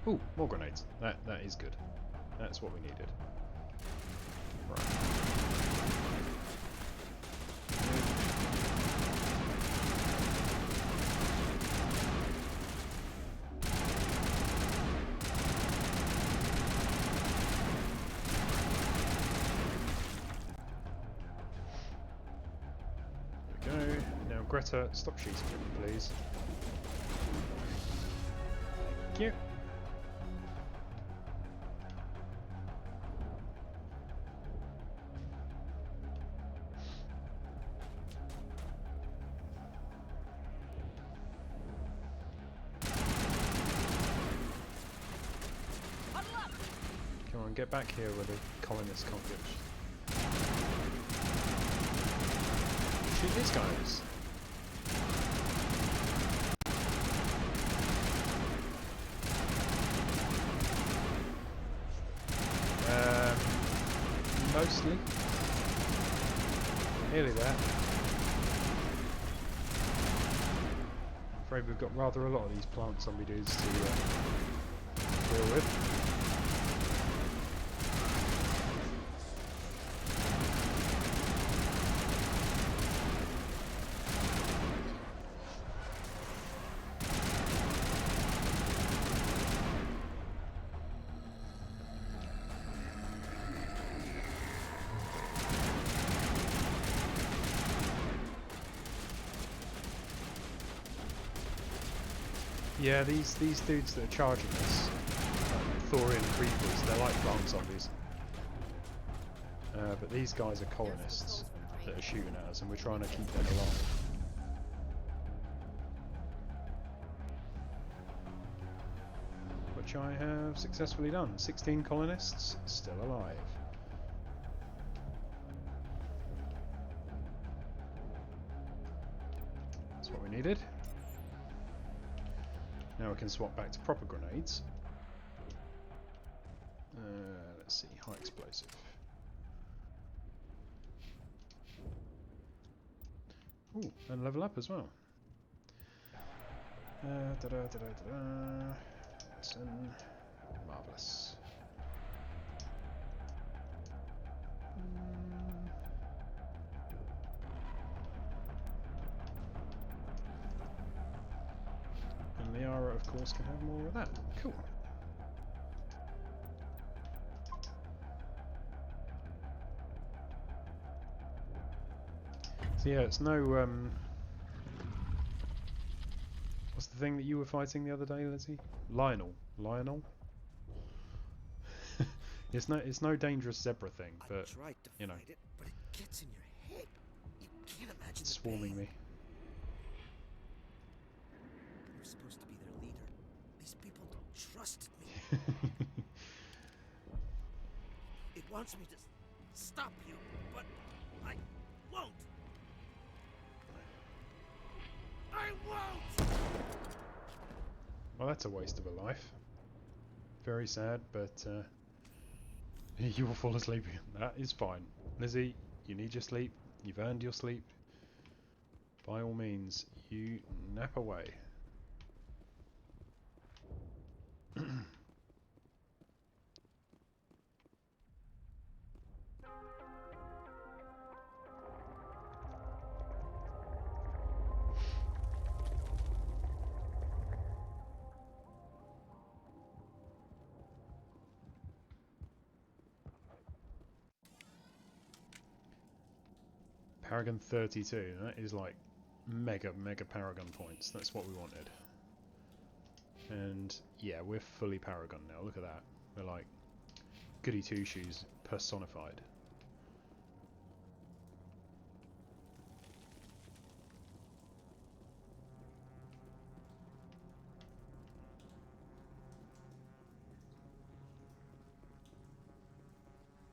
Ooh, more grenades. That is good. That's what we needed. Right. There we go. Now Greta, stop shooting at me, please. Thank you. Come on, get back here where the colonists can't get. Shoot these guys. Mostly. Nearly there. I'm afraid we've got rather a lot of these plant zombie dudes to deal with. Yeah, these dudes that are charging us, Thorian creepers, they're like plant zombies. But these guys are colonists that are shooting at us, and we're trying to keep them alive. Which I have successfully done. 16 colonists still alive. That's what we needed. Now we can swap back to proper grenades. Let's see, high explosive. Ooh, and level up as well. Listen, marvelous. And Liara, of course, can have more of that. Cool. So yeah, it's no what's the thing that you were fighting the other day, Lizzie? Lionel. It's no dangerous zebra thing, but you know, it, but it gets in your head. You can't imagine it's swarming me. You're supposed to be their leader. These people don't trust me. It wants me to stop you, but I won't. I won't! Well, that's a waste of a life. very sad, but you will fall asleep. That is fine. Lizzie, you need your sleep. You've earned your sleep. By all means, you nap away. Paragon 32, that is like mega Paragon points. That's what we wanted. And yeah, we're fully Paragon now. Look at that. We're like goody two shoes personified.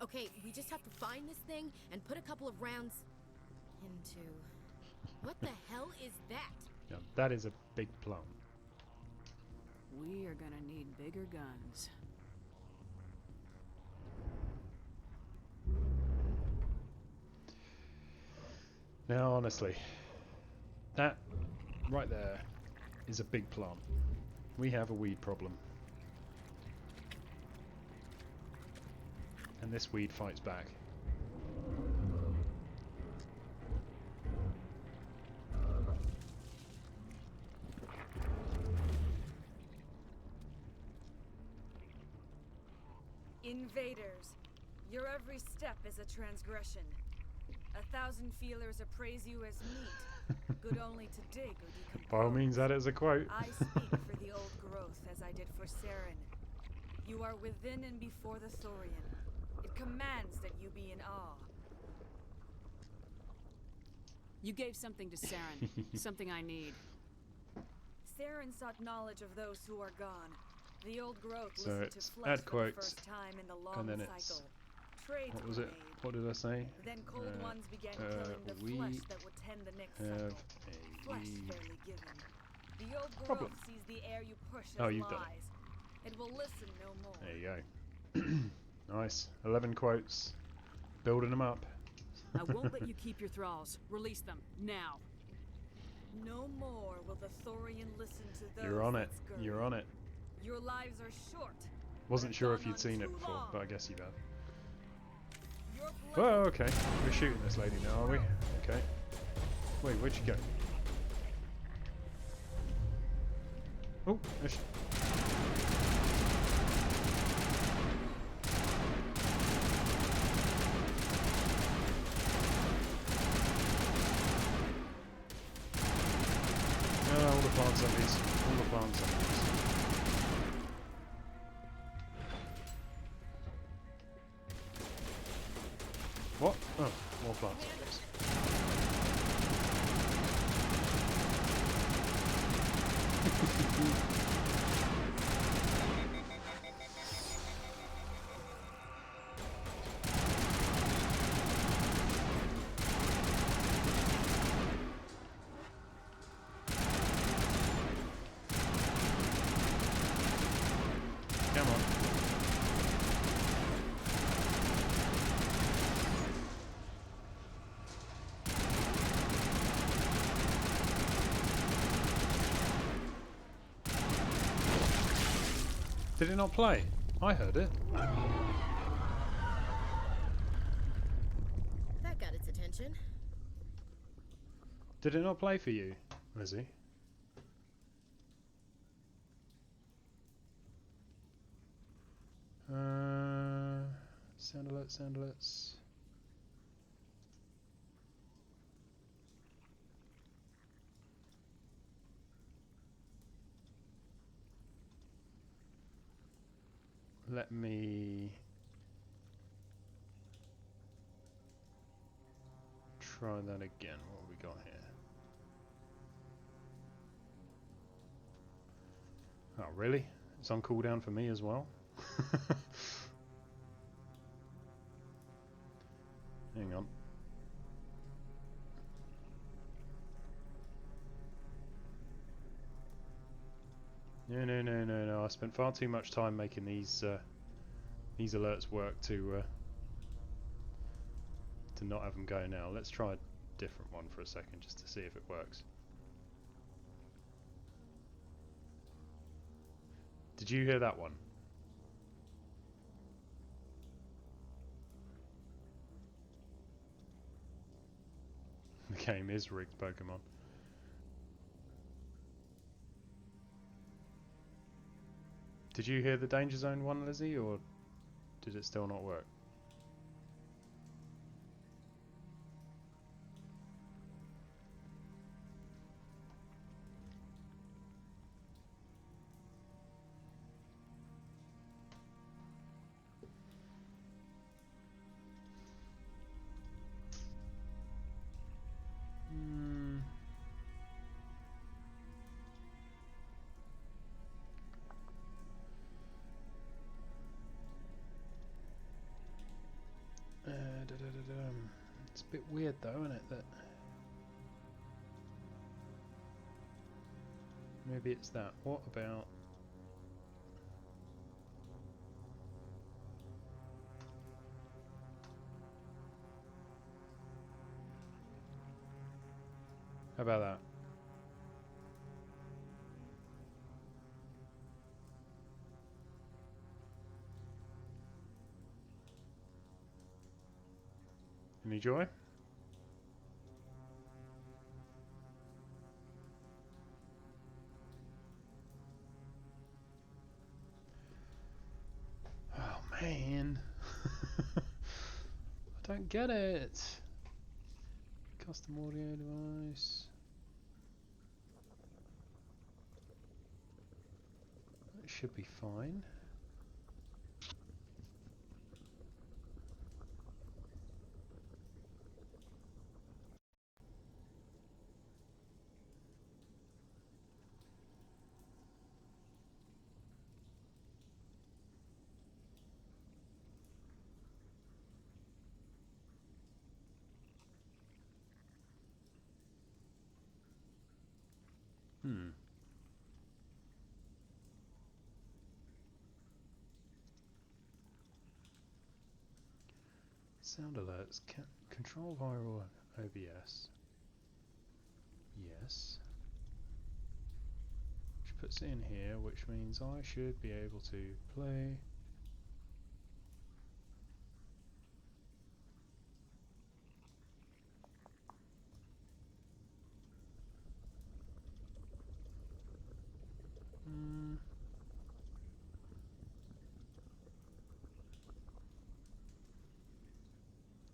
Okay, we just have to find this thing and put a couple of rounds into... What the hell is that? Yeah, that is a big plant. We are gonna need bigger guns. Now, honestly, that right there is a big plant. We have a weed problem. And this weed fights back. Invaders, your every step is a transgression. 1,000 feelers appraise you as meat, good only to dig or decompose. By all means, that is a quote. I speak for the old growth as I did for Saren. You are within and before the Thorian. It commands that you be in awe. You gave something to Saren, something I need. Saren sought knowledge of those who are gone. The old growth So listened it's to flesh add for the quotes, first time in the long and then it's cycle. Trades what was were it? made. What did I say? Then cold ones began killing the we flesh that would tend the next have cycle. a Flesh weed fairly given. The old growth problem. sees the air you push as Oh, you've lies. done it. It will listen no more. There you go. Nice. 11 quotes. Building them up. I won't let you keep your thralls. Release them, now. No more will the Thorian listen to those You're on it. that scurry. You're on it. Your lives are short. Wasn't They've sure gone if you'd on seen too it before, long. but I guess you have. Your blood Oh, okay. We're shooting this lady now, are we? Okay. Wait, where'd you go? Oh, there she... all the plant zombies. All the plant zombies. What? Oh, more plant zombies. Come on. Did it not play? I heard it. That got its attention. Did it not play for you, Lizzie? Sound alerts, sound alerts. Let me try that again. What have we got here? Oh, really? It's on cooldown for me as well? Hang on. No. I spent far too much time making these alerts work to not have them go now. Let's try a different one for a second just to see if it works. Did you hear that one? The game is rigged, Pokemon. Did you hear the Danger Zone one, Lizzie, or did it still not work? It's a bit weird though, isn't it, that maybe it's that. What about how about that? Any joy? Oh man. I don't get it. Custom audio device. That should be fine. Sound alerts. Control viral OBS. Yes. Which puts it in here, which means I should be able to play.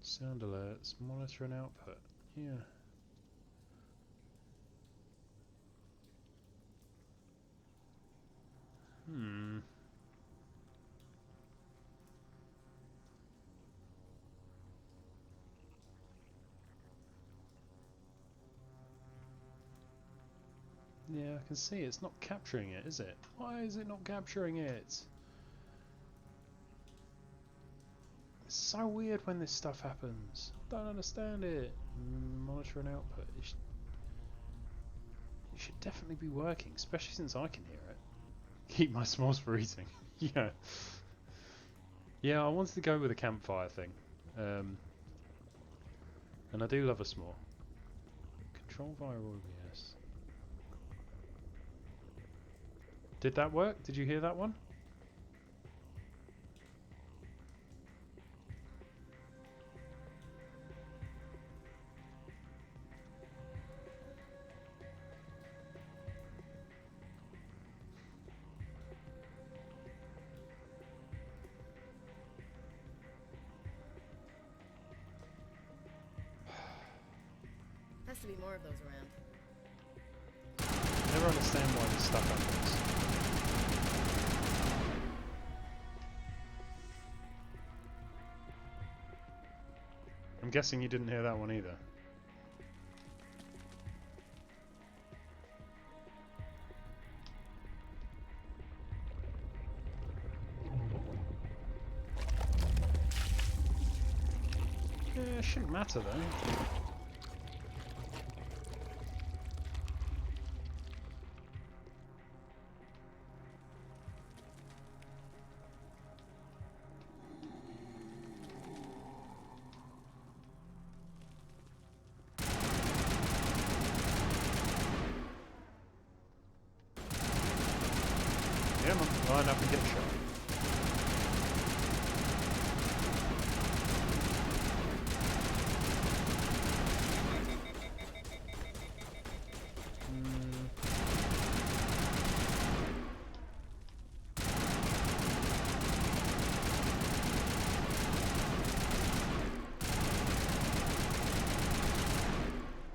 Sound alerts, monitor and output. Yeah. Yeah, I can see it's not capturing it, is it? Why is it not capturing it? It's so weird when this stuff happens. I don't understand it. Monitor and output. It should definitely be working, especially since I can hear it. Keep my s'mores for eating. Yeah. Yeah, I wanted to go with a campfire thing. And I do love a s'more. Control via OBS. Did that work? Did you hear that one? Has to be more of those around. I never understand why this stuff happens. I'm guessing you didn't hear that one either. Yeah, it shouldn't matter though. up and get shot.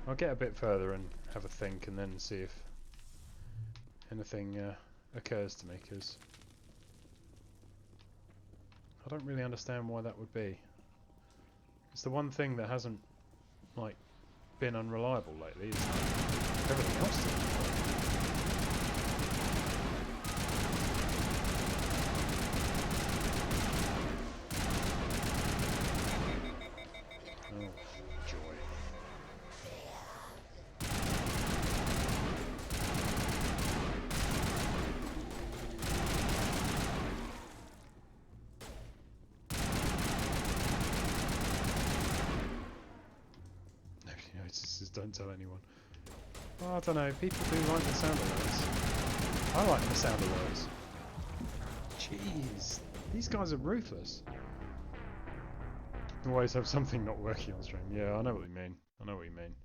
I'll get a bit further and have a think and then see if anything occurs to me, because I don't really understand why that would be. It's the one thing that hasn't like been unreliable lately, isn't it? Everything else seems to work. Oh, joy. Nobody notices, don't tell anyone. Oh, I don't know, people do like the sound alerts. I like the sound alerts. Jeez, these guys are ruthless. Always have something not working on stream. Yeah, I know what you mean. I know what you mean.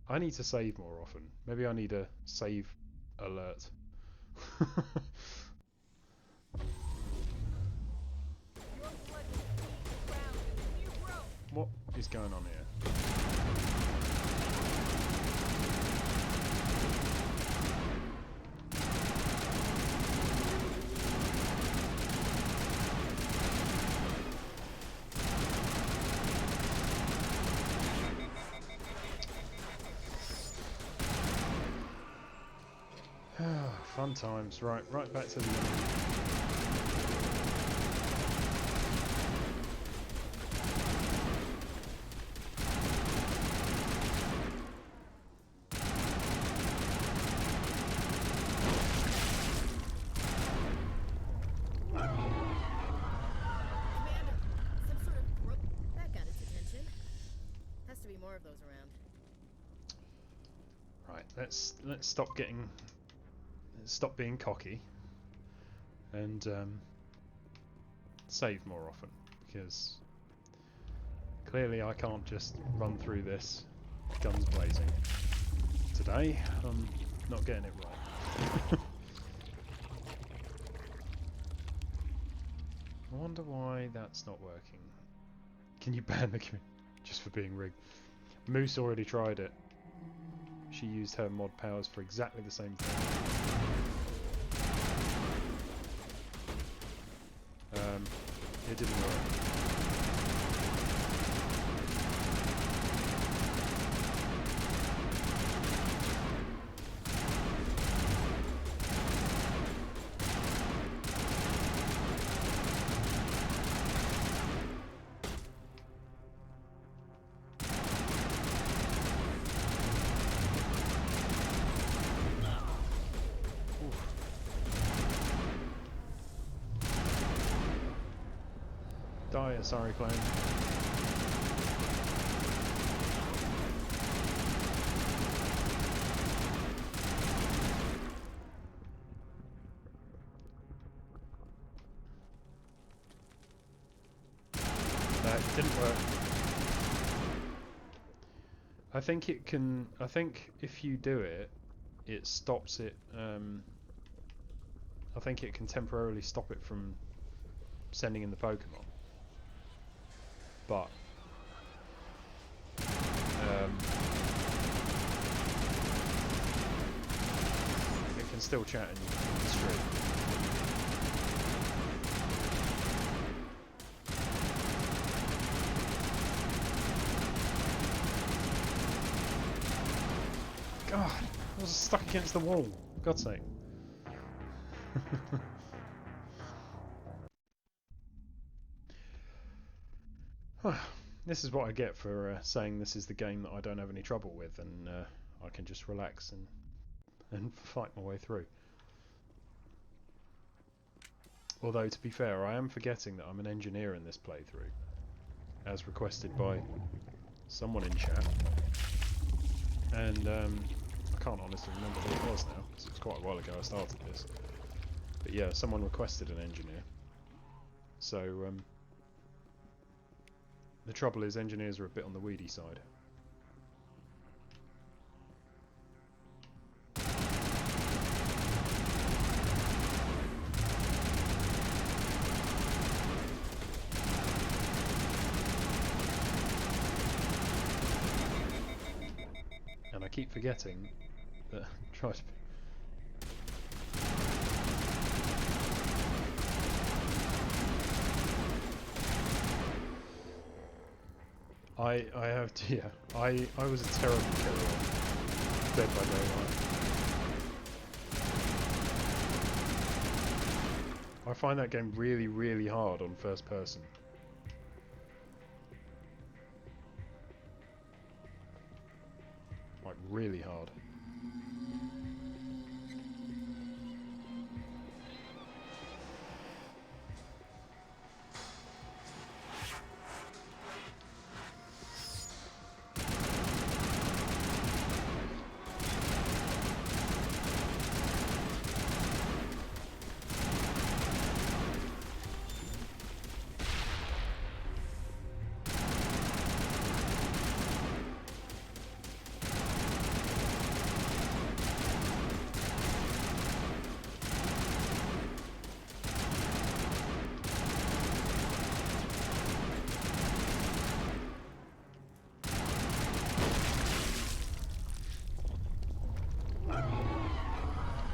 I need to save more often. Maybe I need a save alert. What is going on here? Fun times. Right back to the let's stop being cocky and save more often, because clearly I can't just run through this guns blazing. Today I'm not getting it right. I wonder why that's not working. Can you ban the community just for being rigged? Moose already tried it. She used her mod powers for exactly the same thing. It didn't work. Die, sorry, clone. No, it didn't work. I think it can. I think if you do it, it stops it. I think it can temporarily stop it from sending in the Pokemon. But it can still chat in the stream. God, I was stuck against the wall. For God's sake. This is what I get for saying this is the game that I don't have any trouble with, and I can just relax and fight my way through. Although, to be fair, I am forgetting that I'm an engineer in this playthrough, as requested by someone in chat. And I can't honestly remember who it was now, because it was quite a while ago I started this. But yeah, someone requested an engineer. So the trouble is engineers are a bit on the weedy side. And I keep forgetting that try to I have to, yeah. I was a terrible killer on Dead by Daylight. I find that game really, really hard on first person. Like really hard.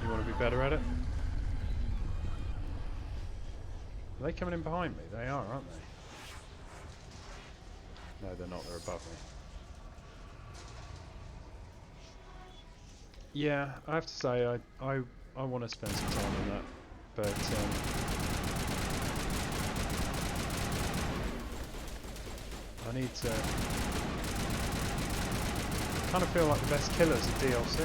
You want to be better at it? Are they coming in behind me? They are, aren't they? No, they're not. They're above me. Yeah, I have to say, I want to spend some time on that, but I need to. I kind of feel like the best killers are DLC.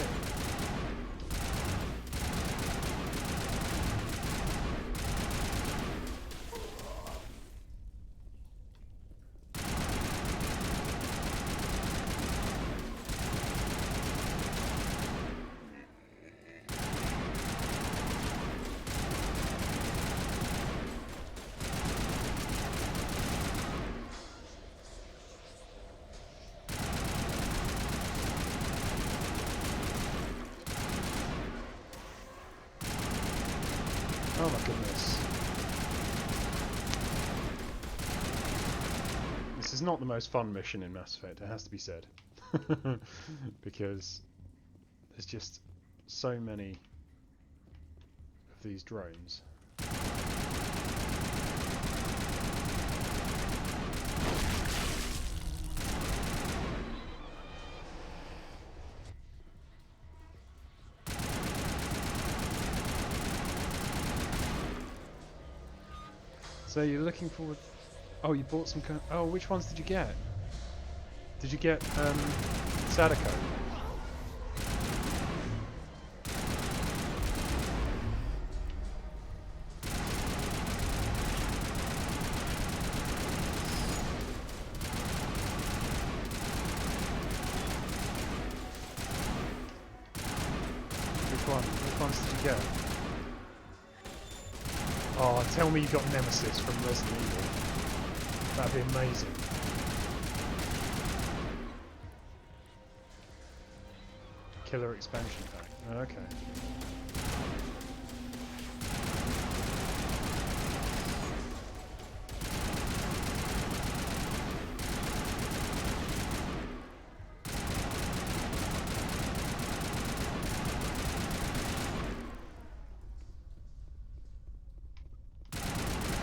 Oh my goodness. This is not the most fun mission in Mass Effect, it has to be said. Because there's just so many of these drones. So you're looking forward... Oh, you bought some... Oh, which ones did you get? Did you get, Sadako? Which one? Which ones did you get? Oh, tell me you got Nemesis from Resident Evil. That'd be amazing. Killer expansion pack. Oh, okay.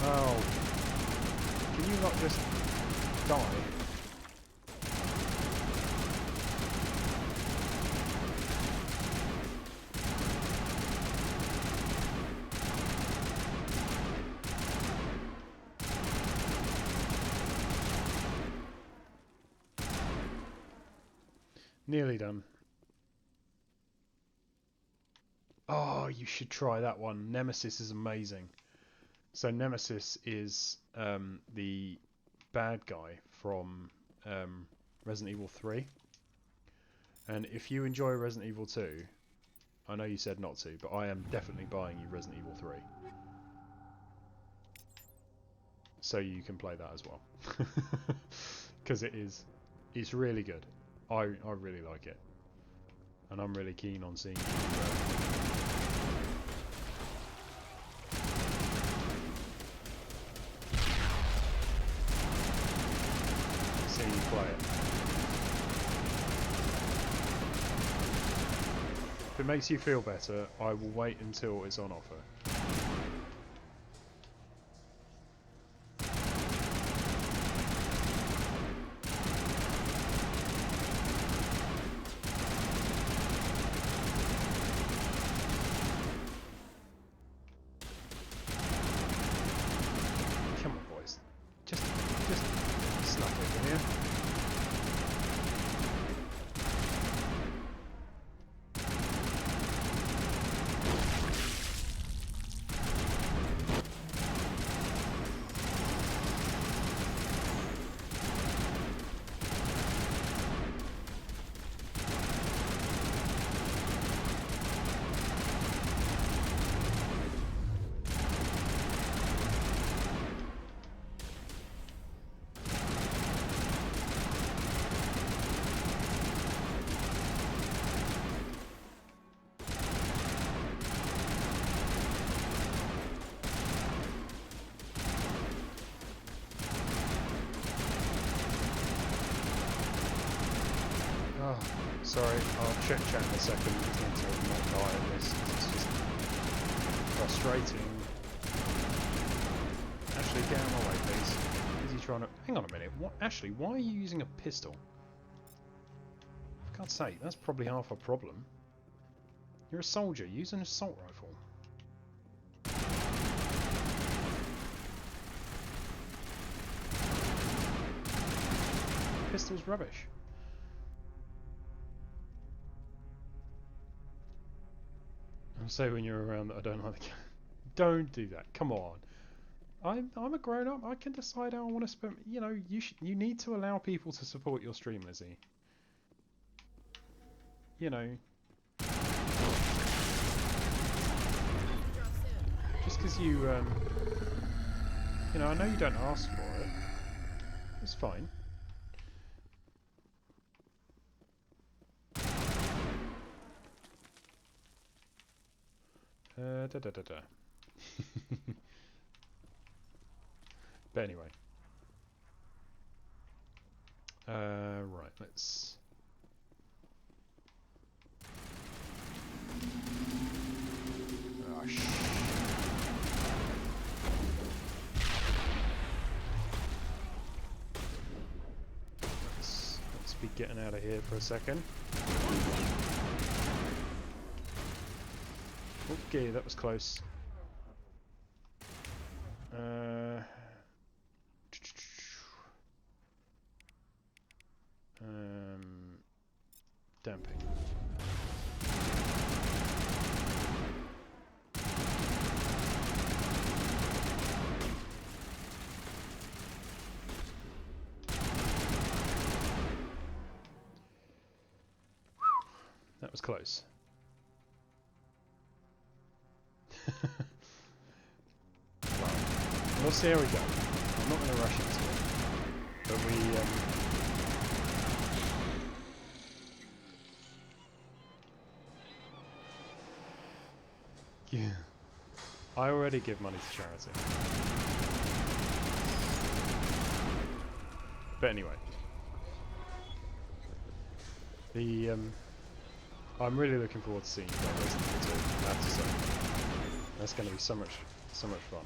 Oh. Can you not just die? Nearly done. Oh, you should try that one. Nemesis is amazing. So Nemesis is the bad guy from Resident Evil 3. And if you enjoy Resident Evil 2, I know you said not to, but I am definitely buying you Resident Evil 3. So you can play that as well. Because it's really good. I really like it. And I'm really keen on seeing you play it. If it makes you feel better, I will wait until it's on offer. Come on, boys. Just snap it, will you? Sorry, I'll check chat in a second. I just need to not die at this. It's just frustrating. Ashley, get out of my way, please. Is he trying to... Hang on a minute. What? Ashley, why are you using a pistol? For God's sake, that's probably half a problem. You're a soldier. Use an assault rifle. Pistol's rubbish. I'll say when you're around that I don't like the game. Don't do that. Come on. I'm a grown up. I can decide how I want to spend. You know, you need to allow people to support your stream, Lizzie. You know. Just because you know, I know you don't ask for it. It's fine. But anyway. Right, let's... Oh, let's be getting out of here for a second. Okay, that was close. Damping. That was close. Well, we'll see how we go. I'm not going to rush into it, but yeah. I already give money to charity. But anyway, I'm really looking forward to seeing you play Resident Evil 2. I have to say, that's going to be so much fun.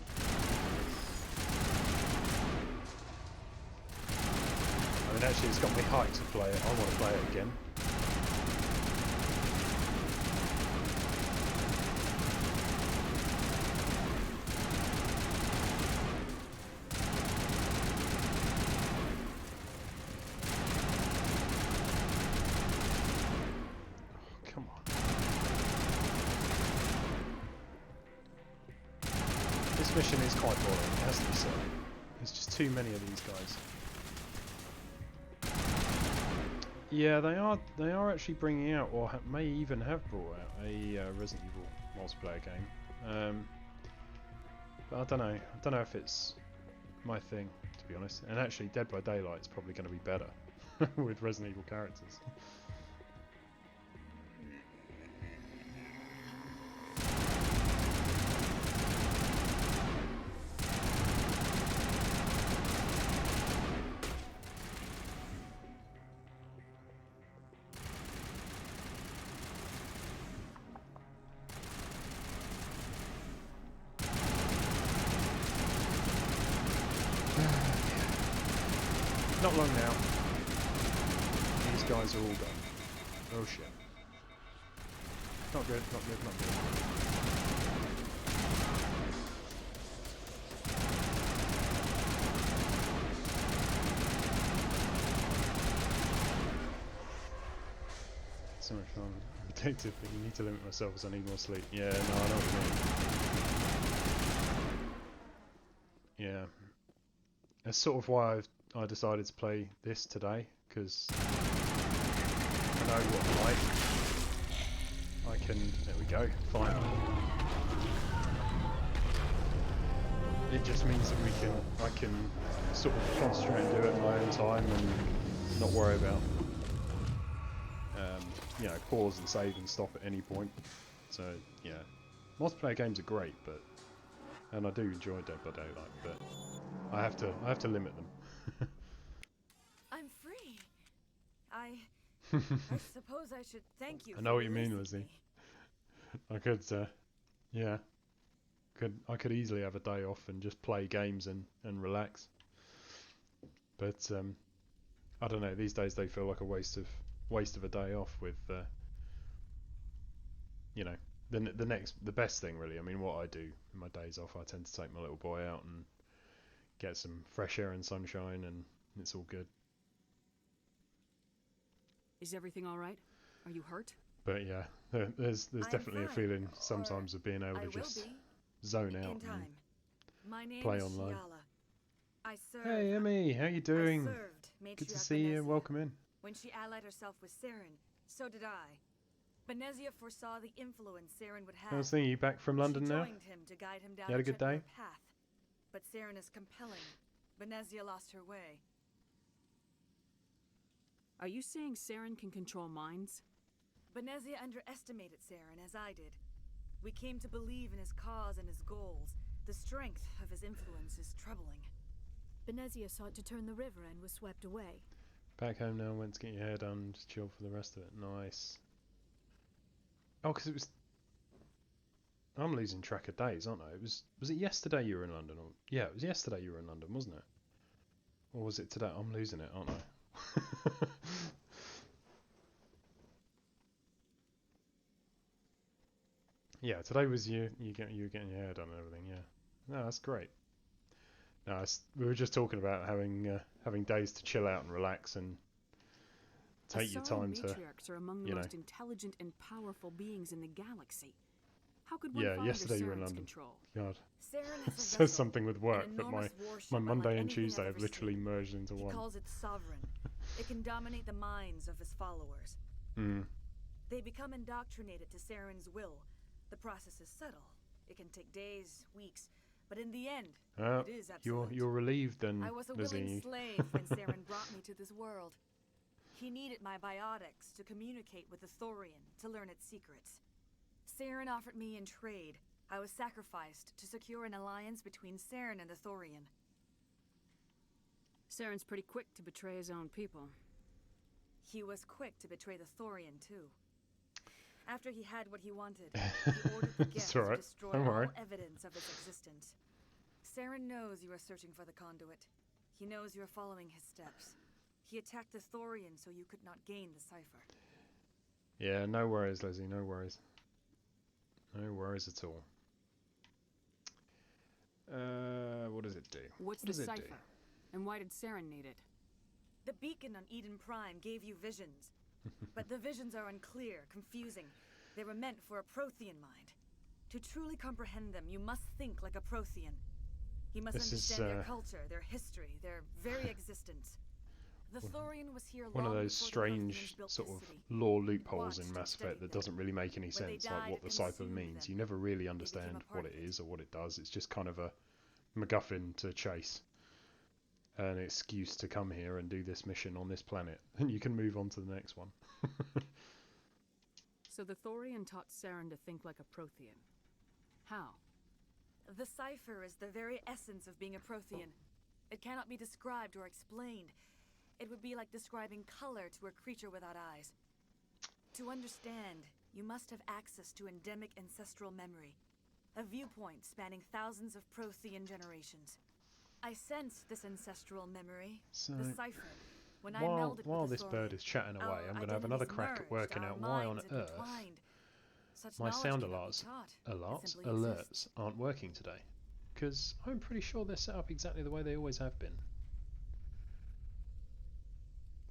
I mean, actually, it's got me hyped to play it. I want to play it again. This mission is quite boring, it has to be said. There's just too many of these guys. Yeah, they are. They are actually bringing out, or may even have brought out a Resident Evil multiplayer game. But I don't know. I don't know if it's my thing, to be honest. And actually, Dead by Daylight is probably going to be better with Resident Evil characters. Not long now. These guys are all gone. Oh shit. Not good, not good, not good. So much fun. Addictive, but you need to limit myself as I need more sleep. Yeah, no, I know what you mean. Yeah. That's sort of why I decided to play this today, because I know what I like. I can, there we go, fine. It just means that I can sort of concentrate and do it at my own time and not worry about, you know, pause and save and stop at any point. So yeah, multiplayer games are great, and I do enjoy Dead by Daylight, but I have to limit them. I'm free. I suppose I should thank you. I know what you mean, Lizzie. I could, yeah, I could easily have a day off and just play games and relax. But I don't know. These days they feel like a waste of a day off. With you know, the best thing really. I mean, what I do in my days off, I tend to take my little boy out and get some fresh air and sunshine, and it's all good. Is everything all right? Are you hurt? But yeah, there's definitely a feeling sometimes of being able to just zone out and My name play is online. Shiala. I served, Hey Emmy, how you doing? Good to see you. Welcome in. When she allied herself with Saren, so did I. Benezia foresaw the influence Saren would have. I was thinking, you back from London now? Joined him to guide him down You had a good day? path. But Saren is compelling. Benezia lost her way. Are you saying Saren can control minds? Benezia underestimated Saren, as I did. We came to believe in his cause and his goals. The strength of his influence is troubling. Benezia sought to turn the river and was swept away. Back home now, went to get your hair done, just chill for the rest of it. Nice. Oh, because it was... I'm losing track of days, aren't I? Was it yesterday you were in London? Or... Yeah, it was yesterday you were in London, wasn't it? Or was it today? I'm losing it, aren't I? Yeah, today was you getting your hair done and everything. Yeah, no, that's great. No, we were just talking about having days to chill out and relax and take your time to. Matriarchs are among the most intelligent and powerful beings in the galaxy. How could one fall yesterday under you were in Saren's London. control? God, Says something with work, but my Monday and Tuesday have literally merged into one. He calls it sovereign. It can dominate the minds of his followers. They become indoctrinated to Saren's will. The process is subtle. It can take days, weeks, but in the end, it is absolute. You're relieved then, I was a Lizzie. willing slave when Saren brought me to this world. He needed my biotics to communicate with the Thorian, to learn its secrets. Saren offered me in trade. I was sacrificed to secure an alliance between Saren and the Thorian. Saren's pretty quick to betray his own people. He was quick to betray the Thorian, too. After he had what he wanted, he ordered the Geth to destroy all evidence of its existence. Saren knows you are searching for the conduit. He knows you are following his steps. He attacked the Thorian so you could not gain the cipher. Yeah, no worries, Lizzie, no worries. No worries at all. What does it do? What's the cipher? And why did Saren need it? The beacon on Eden Prime gave you visions. But the visions are unclear, confusing. They were meant for a Prothean mind. To truly comprehend them, you must think like a Prothean. You must understand their culture, their history, their very existence. The Thorian was here one of long those before the Protheans strange built sort this of city. lore loopholes Watched in and Mass Effect studied that them. doesn't really make any When they sense, like died, what it the cipher consumed means. them. You never really They became understand a part what it of it. is or what it does. It's just kind of a MacGuffin to chase, an excuse to come here and do this mission on this planet, and you can move on to the next one. So the Thorian taught Saren to think like a Prothean. How? The cipher is the very essence of being a Prothean. It cannot be described or explained. It would be like describing color to a creature without eyes. To understand, you must have access to endemic ancestral memory, a viewpoint spanning thousands of Prothean generations. I sensed this ancestral memory, So, the cipher, when I melded while with the this Thorian. bird is chatting away, Our I'm going to have another identities crack at merged, working our out why on minds earth intertwined. Such my knowledge sound cannot be alerts, taught. It simply exists. aren't working today. Because I'm pretty sure they're set up exactly the way they always have been.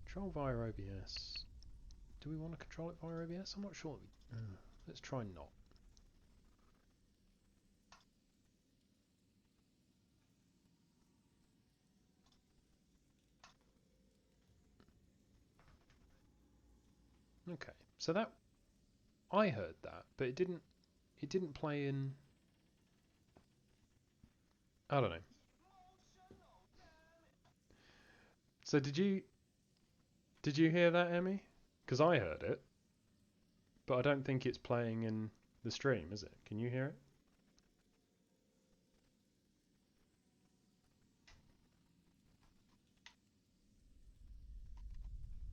Control via OBS. Do we want to control it via OBS? I'm not sure. Let's try not. Okay, so that I heard that, but it didn't play in. I don't know. So did you hear that, Emmy? Because I heard it, but I don't think it's playing in the stream, is it? Can you hear it?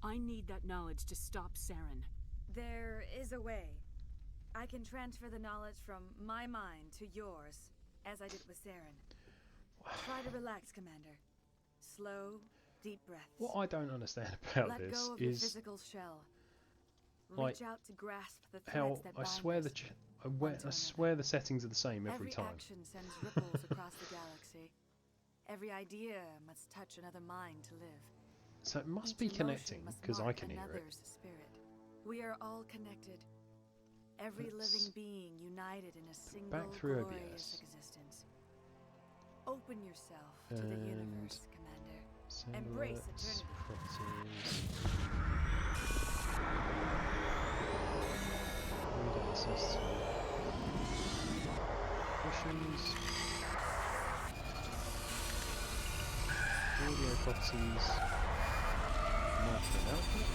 I need that knowledge to stop Saren. There is a way. I can transfer the knowledge from my mind to yours, as I did with Saren. Try to relax, Commander. Slow, deep breaths. What I don't understand about Let this go of your is physical shell. like Reach out to grasp the how threads that I bind swear us I swear the settings are the same every time. action sends ripples across the galaxy. Every idea must touch another mind to live. So it must Each be emotion connecting must because I mark can hear it. another's spirit. We are all connected. Every Let's living being united in a single back through glorious OBS. existence. Open yourself to the And universe, Commander. sound Embrace alerts, eternity. properties. Read access to missions. Audio properties. Master and output.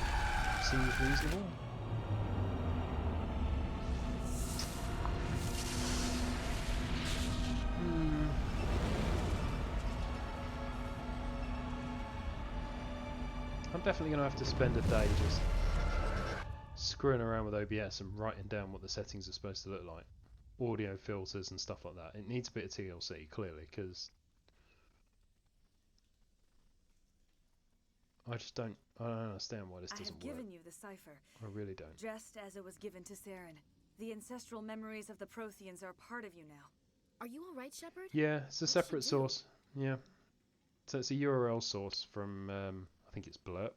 Seems reasonable. I'm definitely going to have to spend a day just screwing around with OBS and writing down what the settings are supposed to look like. Audio filters and stuff like that. It needs a bit of TLC, clearly, because I don't understand why this doesn't I have work. given you the cipher, I really don't. just as it was given to Saren. The ancestral memories of the Protheans are part of you now. Are you all right, Shepard? Yeah, it's a What did separate she do? source. Yeah. So it's a URL source from, I think it's Blurp.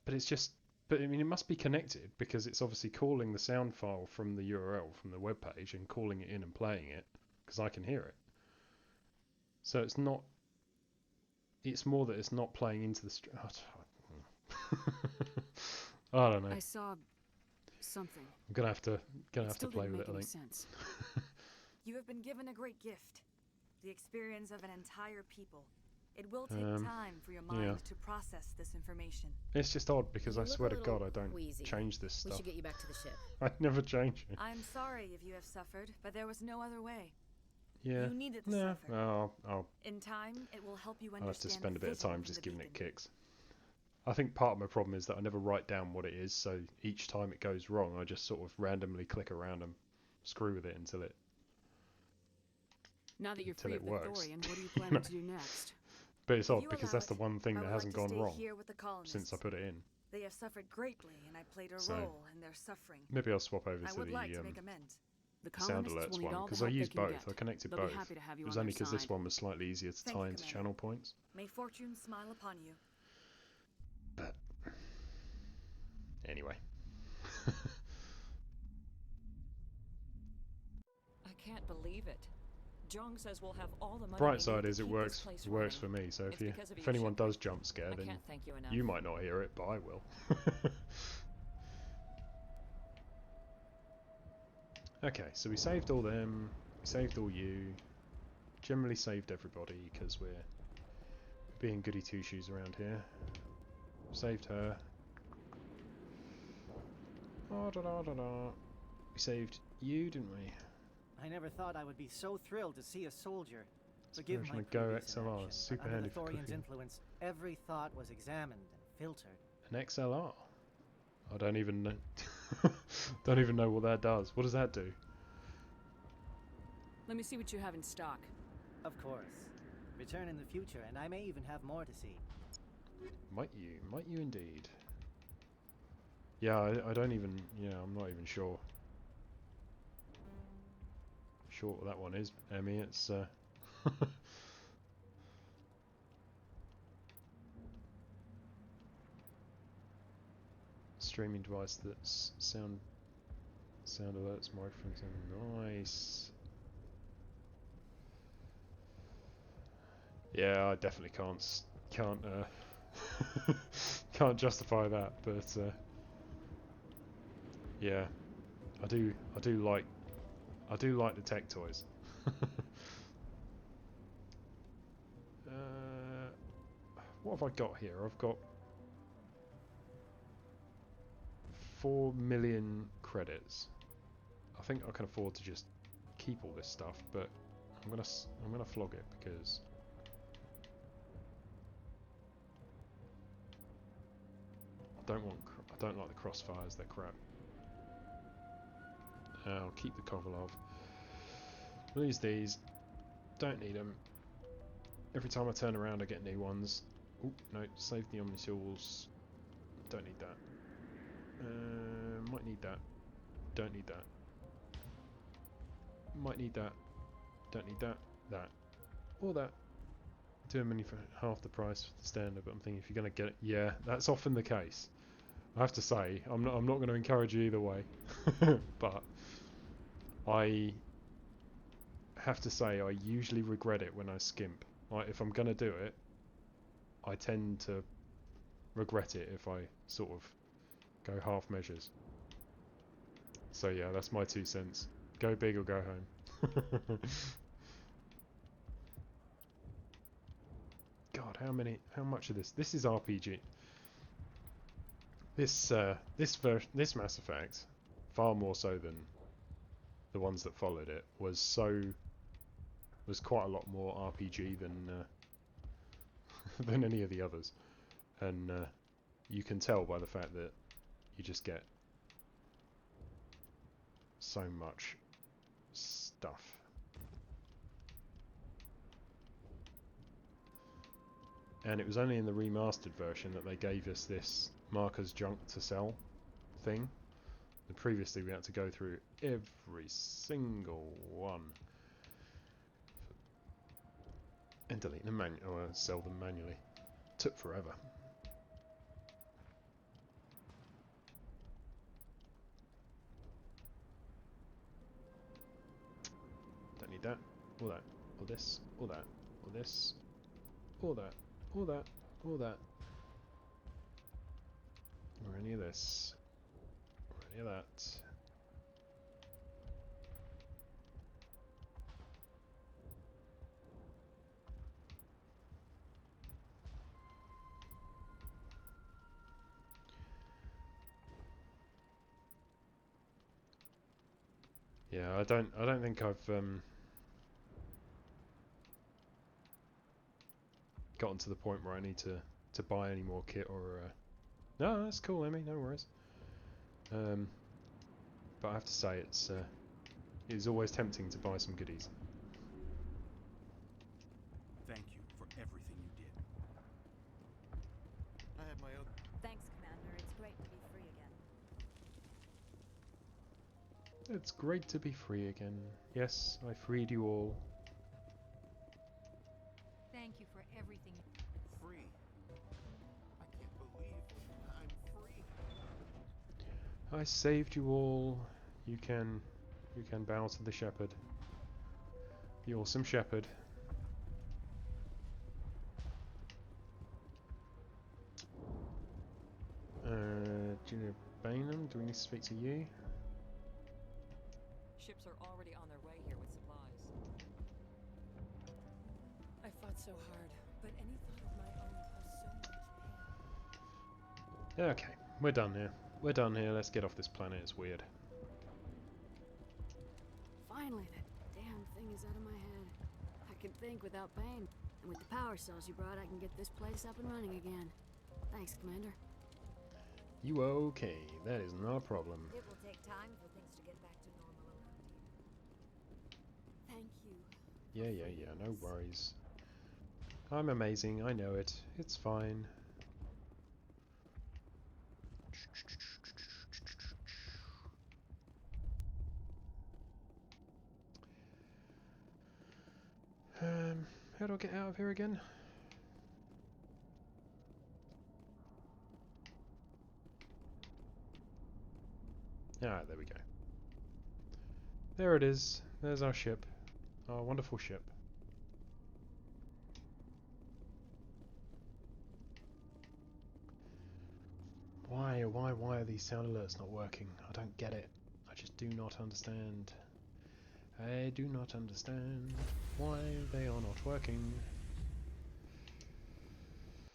But it's just, but I mean, it must be connected because it's obviously calling the sound file from the URL from the web page and calling it in and playing it because I can hear it. So it's not. It's more that it's not playing into the stream. I don't know. I saw something. I'm gonna have to Still play didn't with it. make I any think. sense. You have been given a great gift. The experience of an entire people. It will take time for your mind to process this information. It's just odd because You I look swear a to God little I don't queasy. change this We stuff. should get you back to the ship. I never change it. I'm sorry if you have suffered, but there was no other way. Yeah. You needed the No. cipher. I'll In time, it will help you I'll have understand to spend the a bit of vision time from just the giving it beacon. kicks. I think part of my problem is that I never write down what it is, so each time it goes wrong, I just sort of randomly click around and screw with it until it. Now that you're Until free it of the works. Thorian, what are you planning to do next? But it's If odd you because allow that's the it, one thing I that would hasn't like to gone stay wrong here with the colonists. since I put it in. They have suffered greatly, and I played a So, role in their suffering. Maybe I'll swap over I to would like to the make amends. The sound colonists alerts will need one all the because I help they used can both. get. I connected They'll both. be happy to have you It was on only their because this side. one was slightly easier to Thank you, times Commander. channel points. May fortune smile upon you. But anyway. I can't believe it. Jong says we'll have all the money Bright we need side to is it keep this place works for running. me. So It's because of if you, anyone Shepard. does jump scare, I then can't thank you enough. you might not hear it, but I will. Okay, so we saved all them. We saved all you. Generally saved everybody because we're being goody two shoes around here. Saved her. Oh, da, da, da, da. We saved you, didn't we? I never thought I would be so thrilled to see a soldier. Forgive Version my of Go previous XLR, inaction, super but under handy the for Thorian's cooking. influence, every thought was examined and filtered. An XLR. I don't even know. Don't even know what that does. What does that do? Let me see what you have in stock. Of course. Return in the future, and I may even have more to see. Might you? Might you indeed? Yeah, I don't even. Yeah, I'm not even sure. Sure what that one is, Emmy. It's streaming device that's sound alerts, microphones, and nice. Yeah, I definitely can't can't justify that, but yeah, I do like the tech toys. What have I got here? I've got 4 million credits. I think I can afford to just keep all this stuff, but I'm gonna flog it because I don't like the crossfires. They're crap. I'll keep the Kovalov. Lose these. Don't need them. Every time I turn around, I get new ones. Oh no! Save the Omnitools. Don't need that. Might need that. Don't need that. Might need that. Don't need that. That. Or that. 2 many for half the price for the standard, but I'm thinking if you're going to get it, yeah, that's often the case. I have to say, I'm not going to encourage you either way, but I have to say I usually regret it when I skimp. Like if I'm going to do it, I tend to regret it if I sort of go half measures. So yeah, that's my 2 cents. Go big or go home. God, how much of this? This is RPG. This Mass Effect, far more so than the ones that followed it, was quite a lot more RPG than than any of the others, and you can tell by the fact that you just get so much stuff. And it was only in the remastered version that they gave us this markers junk to sell thing. And previously we had to go through every single one and delete them or sell them manually. Took forever. Don't need that, or that, or this, or that, or this, or that, or that, or that, or any of this, or any of that. Yeah, I don't think I've gotten to the point where I need to buy any more kit or no, that's cool, Emmy, no worries. But I have to say it's always tempting to buy some goodies. Thank you for everything you did. I have my own. Thanks, Commander. It's great to be free again. It's great to be free again. Yes, I freed you all. Thank you for everything. Free. I can't believe I'm free. I saved you all. You can bow to the shepherd. The awesome shepherd. Junior Bainham, do we need to speak to you? Ships are already on their way here with supplies. I fought so hard, but any thought of my own caused so much pain. Okay, we're done here. We're done here. Let's get off this planet. It's weird. Finally, that damn thing is out of my head. I can think without pain. And with the power cells you brought, I can get this place up and running again. Thanks, Commander. You okay? That is not a problem. It will take time for things to get back to normal around here. Thank you. Yeah, no worries. I'm amazing, I know it. It's fine. How do I get out of here again? Ah, there we go. There it is. There's our ship. Our wonderful ship. Why are these sound alerts not working? I don't get it. I just do not understand. I do not understand why they are not working.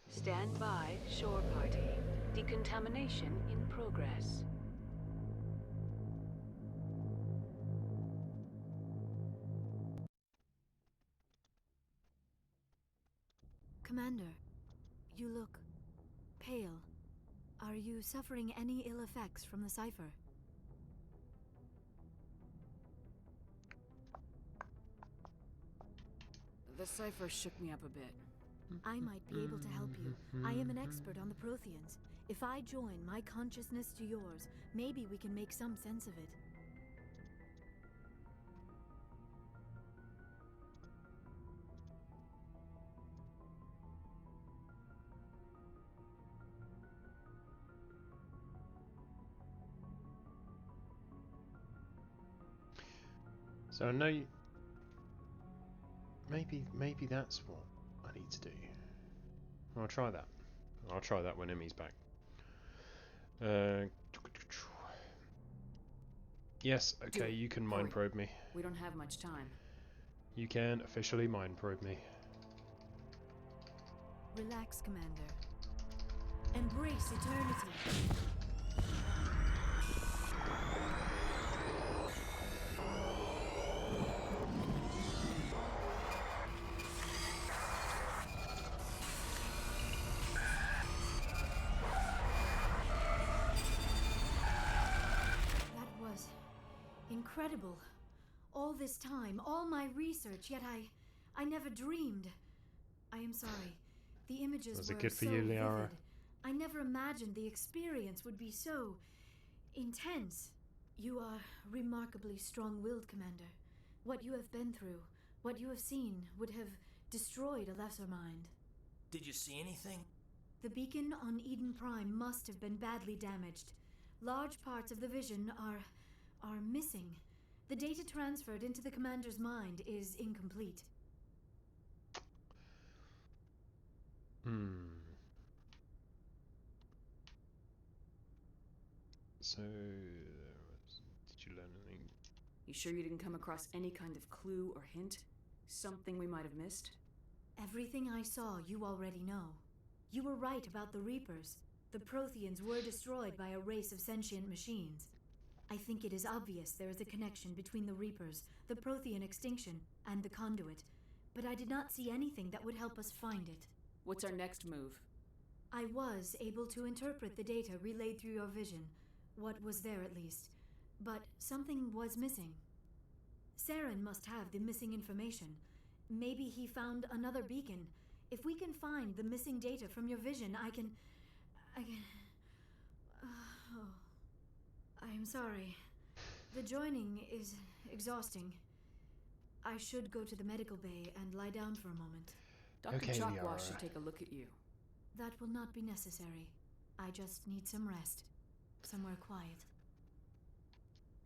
Stand by, shore party. Decontamination in progress. Commander, you look pale. Are you suffering any ill effects from the cipher? The cipher shook me up a bit. I might be able to help you. I am an expert on the Protheans. If I join my consciousness to yours, maybe we can make some sense of it. So I know you... Maybe that's what I need to do. I'll try that. I'll try that when Emmy's back. Yes, okay, you can mind probe me. We don't have much time. You can officially mind probe me. Relax, Commander. Embrace eternity. Incredible. All this time, all my research, yet I never dreamed. I am sorry. The images Was were it good for so you, Liara? vivid. I never imagined the experience would be so intense. You are remarkably strong-willed, Commander. What you have been through, what you have seen, would have destroyed a lesser mind. Did you see anything? The beacon on Eden Prime must have been badly damaged. Large parts of the vision are missing. The data transferred into the commander's mind is incomplete. So, did you learn anything? You sure you didn't come across any kind of clue or hint? Something we might have missed? Everything I saw you already know. You were right about the Reapers. The Protheans were destroyed by a race of sentient machines. I think it is obvious there is a connection between the Reapers, the Prothean extinction, and the Conduit, but I did not see anything that would help us find it. What's our next move? I was able to interpret the data relayed through your vision, what was there at least, but something was missing. Saren must have the missing information. Maybe he found another beacon. If we can find the missing data from your vision, I can... I am sorry. The joining is exhausting. I should go to the medical bay and lie down for a moment. Dr. Chakwa should take a look at you. That will not be necessary. I just need some rest. Somewhere quiet.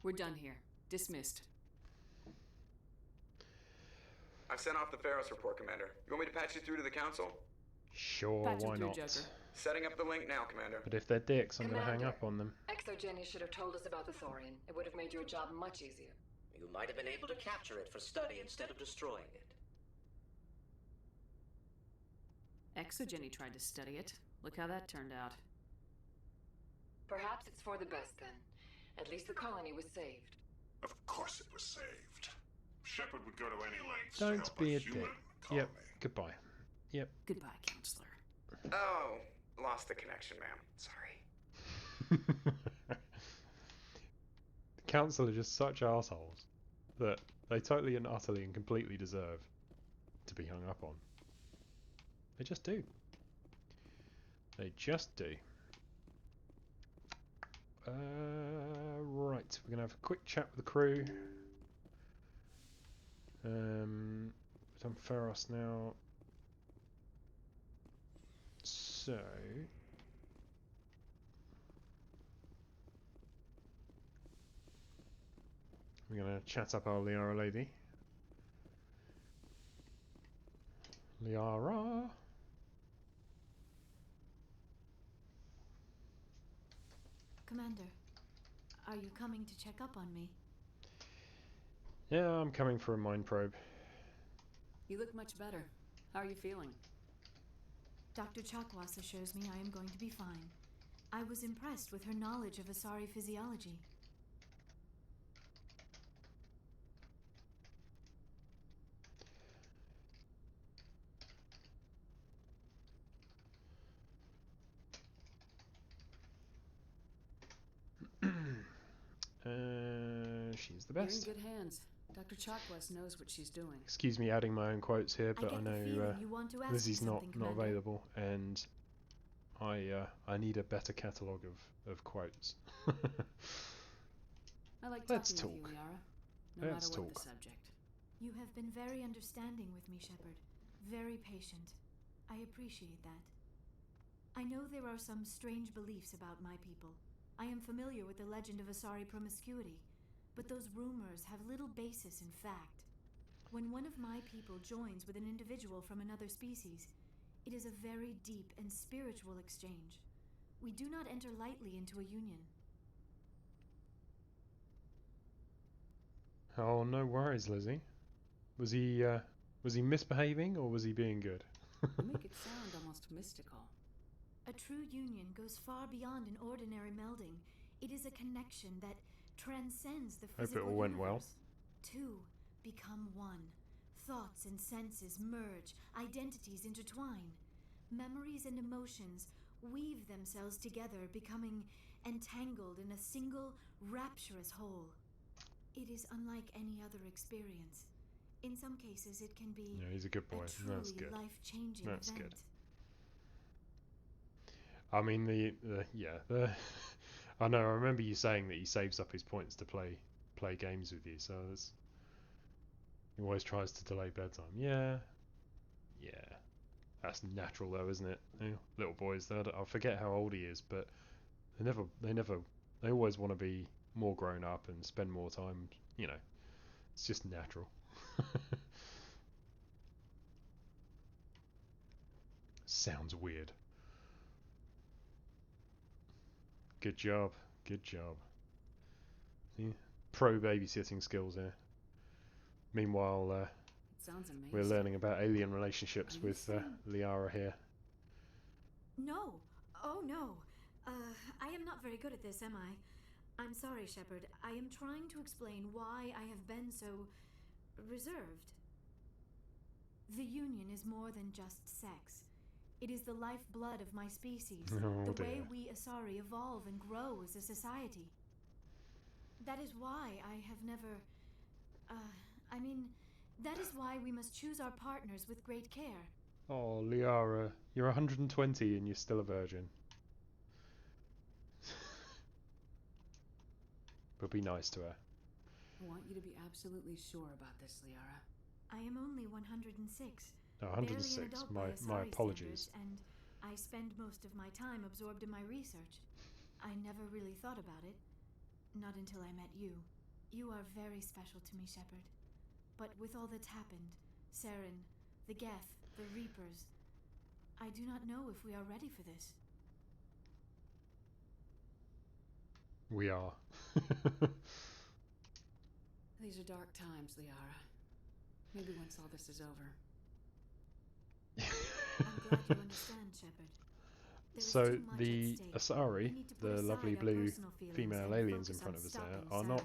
We're done here. Dismissed. I've sent off the Feros report, Commander. You want me to patch you through to the Council? Sure, Patch why him through, not? Joker. Setting up the link now, Commander. But if they're dicks, I'm going to hang Commander, up on them. ExoGenny should have told us about the Thorian. It would have made your job much easier. You might have been able to capture it for study instead of destroying it. ExoGenny tried to study it. Look how that turned out. Perhaps it's for the best then. At least the colony was saved. Of course it was saved. Shepard would go to any lengths Don't to help be a a human dick. colony. Yep, goodbye. Yep. Goodbye, Counselor. Oh, lost the connection, ma'am. Sorry. The council are just such assholes that they totally and utterly and completely deserve to be hung up on. They just do. They just do. Right, we're going to have a quick chat with the crew. We've done Feros now. So... we're going to chat up our Liara lady. Liara! Commander, are you coming to check up on me? Yeah, I'm coming for a mind probe. You look much better. How are you feeling? Dr. Chakwas assures me I am going to be fine. I was impressed with her knowledge of Asari physiology. She's the best. You're in good hands. Dr. Chakwas knows what she's doing. Excuse me adding my own quotes here, but I know Lizzie's not available, and I need a better catalogue of quotes. I like Let's talking talk. with you, Liara. No Let's matter what talk. the subject. You have been very understanding with me, Shepard. Very patient. I appreciate that. I know there are some strange beliefs about my people. I am familiar with the legend of Asari promiscuity, but those rumors have little basis in fact. When one of my people joins with an individual from another species, it is a very deep and spiritual exchange. We do not enter lightly into a union. Oh, no worries, Lizzie. Was he misbehaving or was he being good? You make it sound almost mystical. A true union goes far beyond an ordinary melding. It is a connection that transcends the physical Hope it all went well. universe. Two become one. Thoughts and senses merge, identities intertwine. Memories and emotions weave themselves together, becoming entangled in a single rapturous whole. It is unlike any other experience. In some cases, it can be Yeah, he's a good boy. a truly That's good. life-changing That's event. good. I mean, I know. I remember you saying that he saves up his points to play games with you. So he always tries to delay bedtime. Yeah. That's natural, though, isn't it? You know, little boys. I forget how old he is, but they always want to be more grown up and spend more time. You know, it's just natural. Sounds weird. Good job. Good job. See? Pro babysitting skills here. Meanwhile, It sounds amazing. we're learning about alien relationships with Liara here. No. Oh, no. I am not very good at this, am I? I'm sorry, Shepard. I am trying to explain why I have been so reserved. The Union is more than just sex. It is the lifeblood of my species, Oh, the dear. way we Asari evolve and grow as a society. That is why I have never... that is why we must choose our partners with great care. Oh, Liara, you're 120 and you're still a virgin. But be nice to her. I want you to be absolutely sure about this, Liara. I am only 106. No, Barely an 106. adult by My Asari apologies. standards, and I spend most of my time absorbed in my research. I never really thought about it. Not until I met you. You are very special to me, Shepard. But with all that's happened, Saren, the Geth, the Reapers. I do not know if we are ready for this. We are. These are dark times, Liara. Maybe once all this is over. I'm glad you understand, Shepard. So the Asari, the lovely blue female aliens in front of us there, are not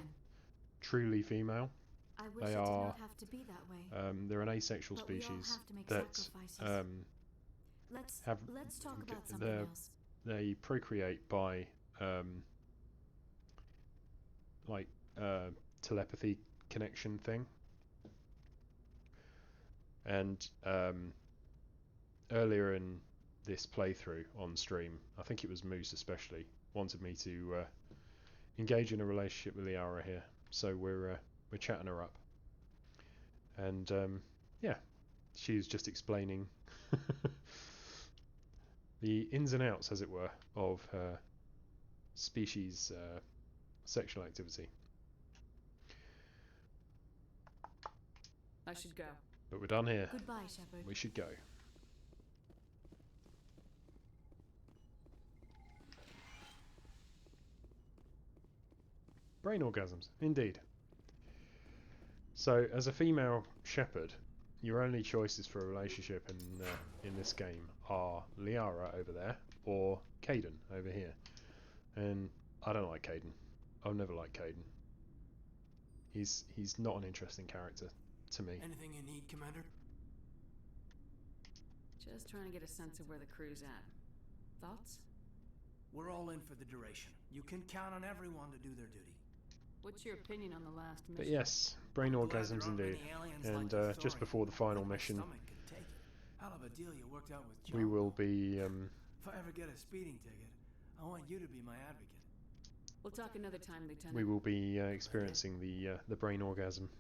truly female. They are. They're an asexual species that let's talk about something else. They procreate by like telepathy connection thing, and earlier in this playthrough on stream, I think it was Moose especially wanted me to engage in a relationship with Liara here, so we're chatting her up, and yeah, she was just explaining the ins and outs, as it were, of her species' sexual activity. I should go. But we're done here. Goodbye, Shepard. We should go. Brain orgasms, indeed. So, as a female shepherd, your only choices for a relationship in this game are Liara over there or Caden over here. And I don't like Caden. I've never liked Caden. He's not an interesting character to me. Anything you need, Commander? Just trying to get a sense of where the crew's at. Thoughts? We're all in for the duration. You can count on everyone to do their duty. What's your opinion on the last mission? But yes, brain orgasms indeed. And just before the final mission, hell of a deal you worked out with we will be. If I ever get a speeding ticket, I want you to be my advocate. We'll talk another time, Lieutenant. We will be experiencing the brain orgasm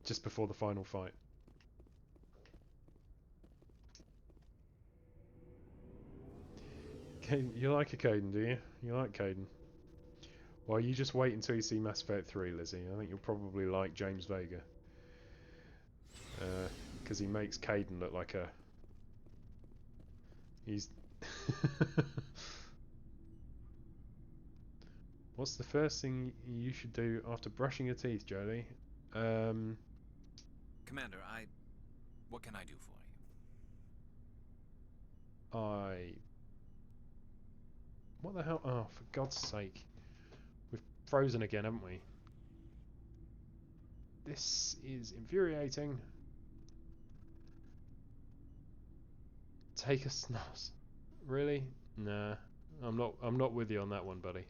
just before the final fight. Caden, you like a Caden, do you? You like Caden? Well, you just wait until you see Mass Effect 3, Lizzie. I think you'll probably like James Vega. Because he makes Caden look like a... He's... What's the first thing you should do after brushing your teeth, Jolie? Commander, what can I do for you? What the hell? Oh, for God's sake. We've frozen again, haven't we? This is infuriating. Take a snooze. Really? Nah. I'm not with you on that one, buddy.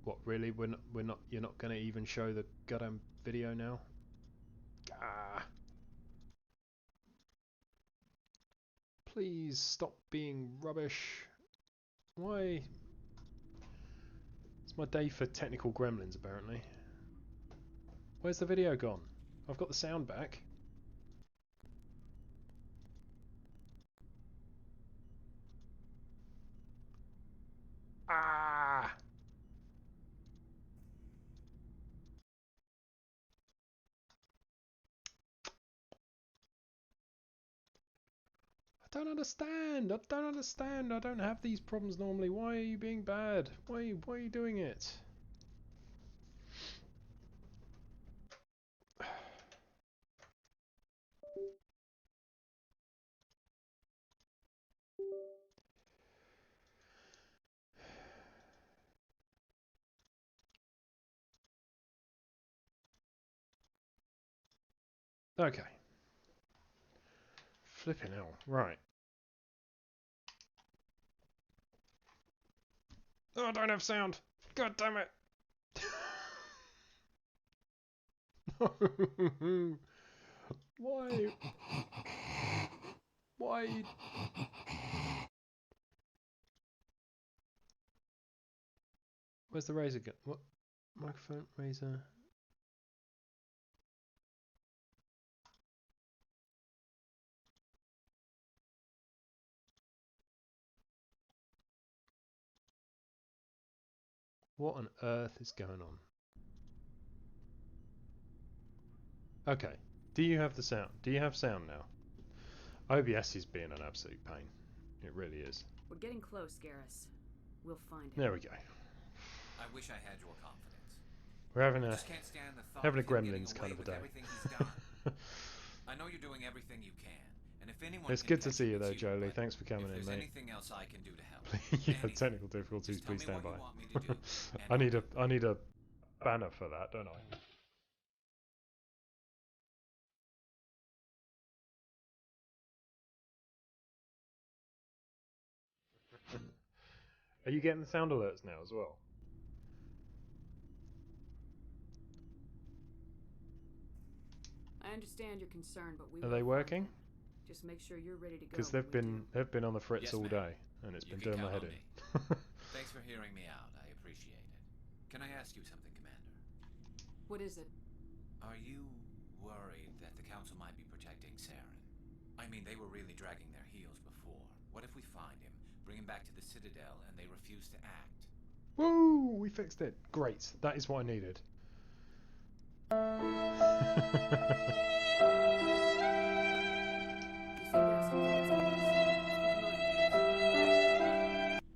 What, really? We're not you're not gonna even show the goddamn video now? Ah. Please stop being rubbish. Why? It's my day for technical gremlins, apparently. Where's the video gone? I've got the sound back. Ah! I don't understand. I don't understand. I don't have these problems normally. Why are you being bad? Why are you doing it? Okay. Flipping hell. Right. Oh, I don't have sound. God damn it. Why? Why? Where's the razor gun? What? Microphone, razor. What on earth is going on? Okay. Do you have the sound? Do you have sound now? OBS is being an absolute pain. It really is. We're getting close, Garrus. We'll find him. There we go. I wish I had your confidence. We're having a Gremlins kind of a day. I know you're doing everything you can, and if anyone it's good to see you though, Jolie. Thanks for coming in, mate. Anything else I can do to help? Yeah, technical difficulties. Please stand by. I need a banner for that, don't I? Are you getting the sound alerts now as well? I understand your concern, but Are they working? Just make sure you're ready to go. Because they've been on the fritz all day, and it's been doing my head in. Thanks for hearing me out. I appreciate it. Can I ask you something, Commander? What is it? Are you worried that the Council might be protecting Saren? I mean, they were really dragging their heels before. What if we find him, bring him back to the Citadel, and they refuse to act? Woo! We fixed it. Great. That is what I needed.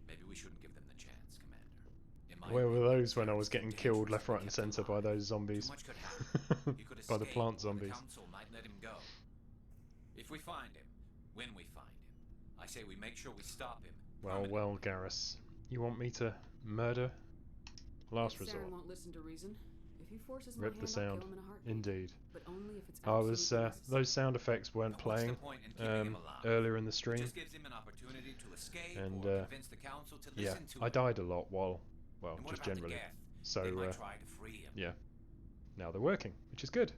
Maybe we shouldn't give them the chance, Commander. Where were those when I was getting killed left, right, and centre by those zombies? By the plant zombies. The Council might let him go. If we find him, when we find him, I say we make sure we stop him. Well, Garrus, you want me to murder? Last resort. Saren won't listen to reason. If he forces my Rip hand, the sound. I'll kill him in a heartbeat. Indeed. But only if it's I was those sound effects weren't playing earlier in the stream, and yeah, I died a lot while, well, just generally. So yeah, now they're working, which is good.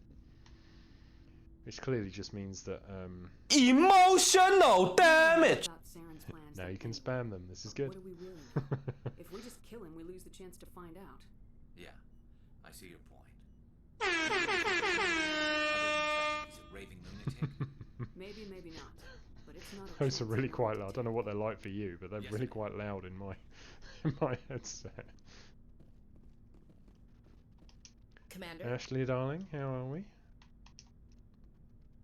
Which clearly just means that emotional damage. Now you can spam them. This is good. What are we really? If we just kill him, we lose the chance to find out. Yeah, I see your point. He's a raving lunatic. Maybe, maybe not. But it's not. Those are really quite loud. I don't know what they're like for you, but they're really quite loud in my headset. Commander. Ashley, darling, how are we?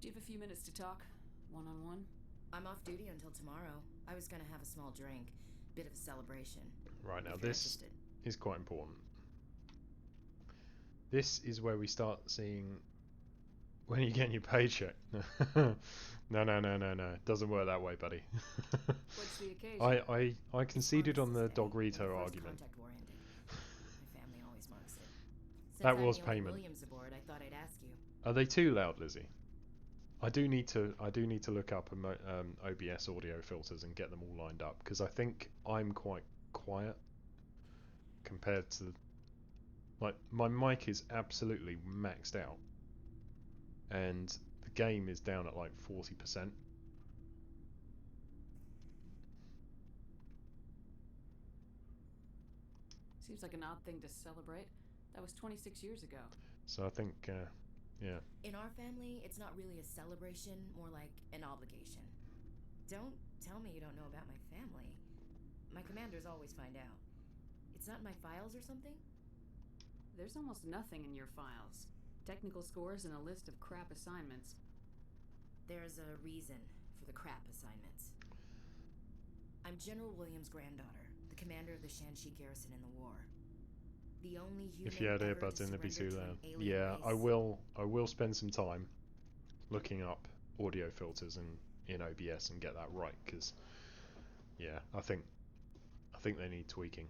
Do you have a few minutes to talk, one-on-one? I'm off duty until tomorrow. I was gonna have a small drink, bit of a celebration. Right, now this is quite important. This is where we start seeing when you get your paycheck. No. It doesn't work that way, buddy. What's the occasion? I conceded on the Dogrito argument. My family always marks it. That was payment. Williams aboard, I thought I'd ask you. Are they too loud, Lizzie? I do need to look up OBS audio filters and get them all lined up, because I think I'm quite quiet compared to, like, my mic is absolutely maxed out and the game is down at like 40%. Seems like an odd thing to celebrate. That was 26 years ago. So I think yeah. In our family, it's not really a celebration, more like an obligation. Don't tell me you don't know about my family. My commanders always find out. It's not in my files or something? There's almost nothing in your files. Technical scores and a list of crap assignments. There's a reason for the crap assignments. I'm General Williams' granddaughter, the commander of the Shanxi garrison in the war. The only human if you had ever earbuds to in, it'd be too surrender loud. to an alien Yeah, race. I will spend some time looking up audio filters in OBS and get that right, because yeah, I think they need tweaking.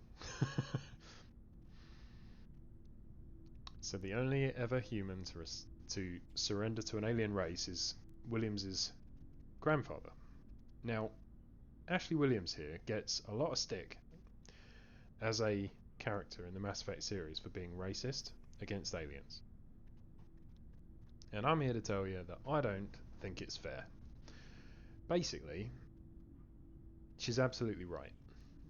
So the only ever human to surrender to an alien race is Williams's grandfather. Now, Ashley Williams here gets a lot of stick as a character in the Mass Effect series for being racist against aliens. And I'm here to tell you that I don't think it's fair. Basically, she's absolutely right.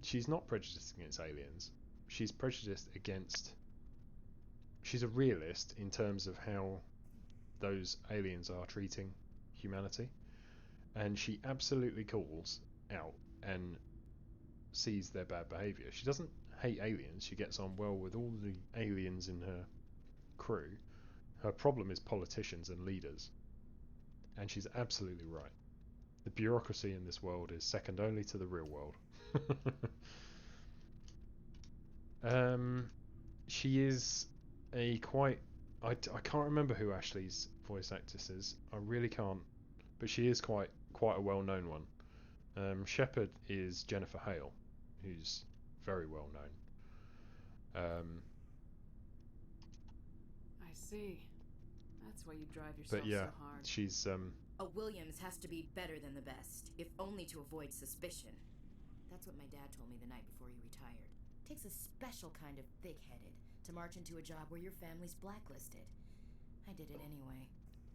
She's not prejudiced against aliens. She's prejudiced against... She's a realist in terms of how those aliens are treating humanity. And she absolutely calls out and sees their bad behaviour. She doesn't hate aliens. She gets on well with all the aliens in her crew. Her problem is politicians and leaders. And she's absolutely right. The bureaucracy in this world is second only to the real world. She is a quite... I can't remember who Ashley's voice actress is. I really can't. But she is quite a well-known one. Shepard is Jennifer Hale, who's very well known. I see. That's why you drive yourself But yeah, so hard. she's A Williams has to be better than the best, if only to avoid suspicion. That's what my dad told me the night before he retired. Takes a special kind of thick-headed to march into a job where your family's blacklisted. I did it anyway.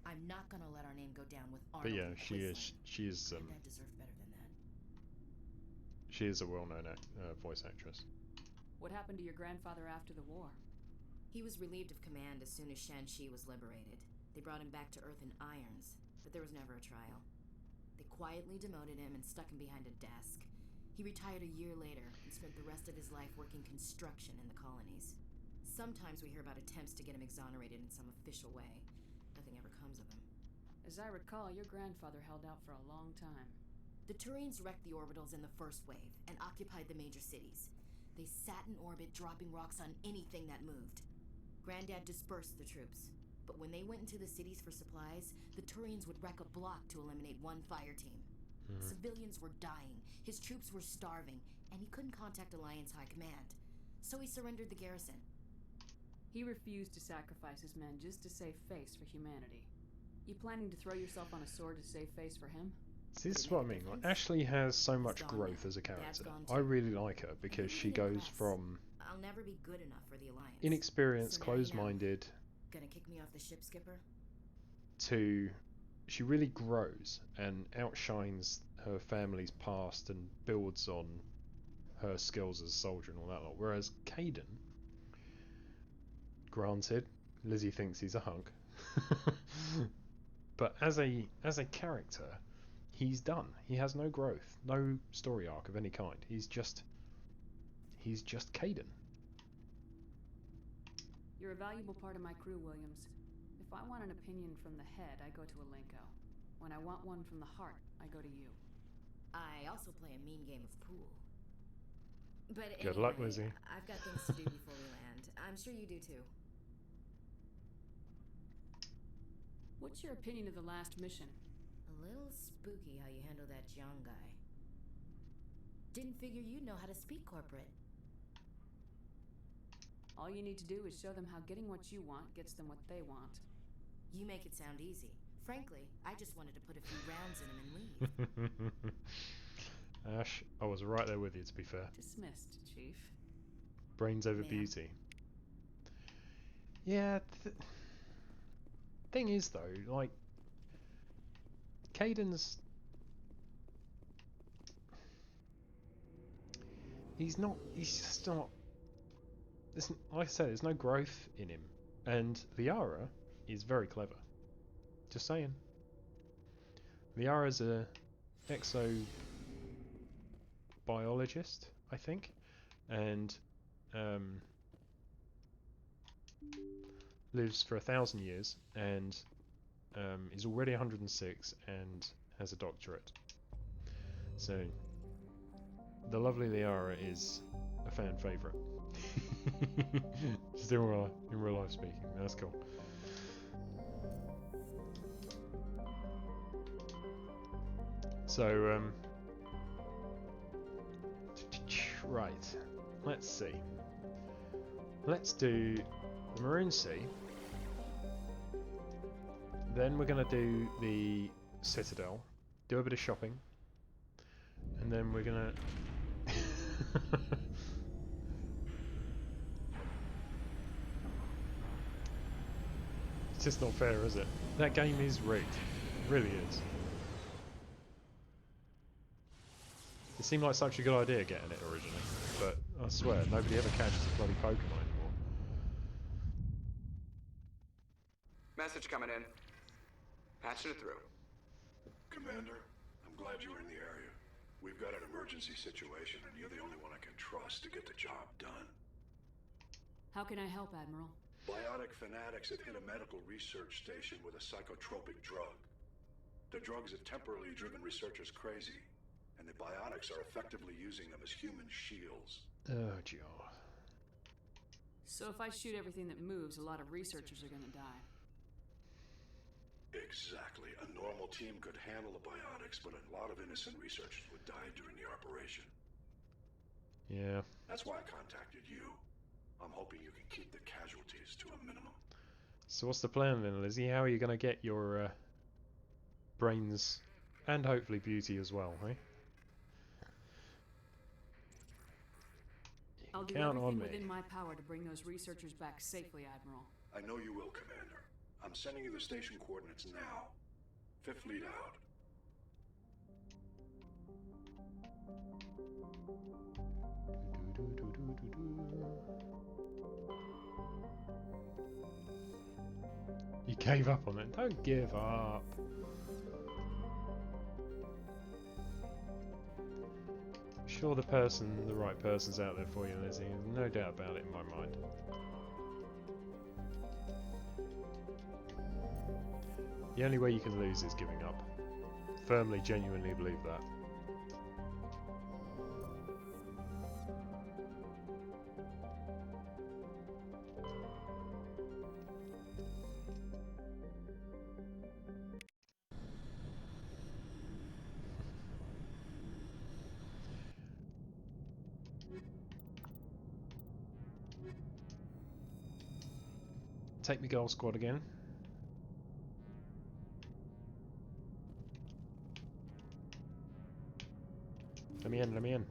I'm not gonna let our name go down with Arnold. But yeah, and she is Dad deserved better than that. she is a well-known voice actress. What happened to your grandfather after the war? He was relieved of command as soon as Shanxi was liberated. They brought him back to Earth in irons, but there was never a trial. They quietly demoted him and stuck him behind a desk. He retired a year later and spent the rest of his life working construction in the colonies. Sometimes we hear about attempts to get him exonerated in some official way. Nothing ever comes of him. As I recall, your grandfather held out for a long time. The Turians wrecked the orbitals in the first wave and occupied the major cities. They sat in orbit, dropping rocks on anything that moved. Granddad dispersed the troops. But when they went into the cities for supplies, the Turians would wreck a block to eliminate one fire team. Civilians were dying, his troops were starving, and he couldn't contact Alliance High Command. So he surrendered the garrison. He refused to sacrifice his men just to save face for humanity. You planning to throw yourself on a sword to save face for him? See, this is what I mean. Like, Ashley has so much growth as a character. I really like her because she goes from I'll never be good enough for the Alliance. inexperienced, closed-minded, gonna kick me off the ship, Skipper? to she really grows and outshines her family's past and builds on her skills as a soldier and all that lot. Whereas Caden, granted, Lizzie thinks he's a hunk, but as a character, he's done. He has no growth, no story arc of any kind. He's just Caden. You're a valuable part of my crew, Williams. If I want an opinion from the head, I go to Alenko. When I want one from the heart, I go to you. I also play a mean game of pool. But Good anyway, luck, Lizzie. I've got things to do before we land. I'm sure you do too. What's your opinion of the last mission? A little spooky how you handle that Jiang guy. Didn't figure you'd know how to speak corporate. All you need to do is show them how getting what you want gets them what they want. You make it sound easy. Frankly, I just wanted to put a few rounds in him and leave. Ash, I was right there with you, to be fair. Dismissed, Chief. Brains over beauty. Yeah, thing is, though, like, Caden's... He's just not... Like I said, there's no growth in him. And Liara is very clever. Just saying. Liara's a exobiologist, I think, and lives for 1,000 years, and is already 106 and has a doctorate. So the lovely Liara is a fan favourite. Just in real life speaking. That's cool. So, right, let's see. Let's do the Maroon Sea. Then we're going to do the Citadel, do a bit of shopping, and then we're going to... It's just not fair, is it? That game is rigged. It really is. It seemed like such a good idea getting it originally, but I swear, nobody ever catches a bloody Pokemon anymore. Message coming in. Patching it through. Commander, I'm glad you're in the area. We've got an emergency situation, and you're the only one I can trust to get the job done. How can I help, Admiral? Biotic fanatics have hit a medical research station with a psychotropic drug. The drugs have temporarily driven researchers crazy, and the biotics are effectively using them as human shields. Oh, Joe. So if I shoot everything that moves, a lot of researchers are gonna die. Exactly. A normal team could handle the biotics, but a lot of innocent researchers would die during the operation. Yeah. That's why I contacted you. I'm hoping you can keep the casualties to a minimum. So what's the plan then, Lizzie? How are you going to get your brains and hopefully beauty as well, eh? I'll do everything within my power to bring those researchers back safely, Admiral. I know you will, Commander. I'm sending you the station coordinates now. 5th lead out. You gave up on it. Don't give up. I'm sure the right person's out there for you, Lizzie. There's no doubt about it in my mind. The only way you can lose is giving up. Firmly, genuinely believe that. Take me goal squad again. Let me in, let me in.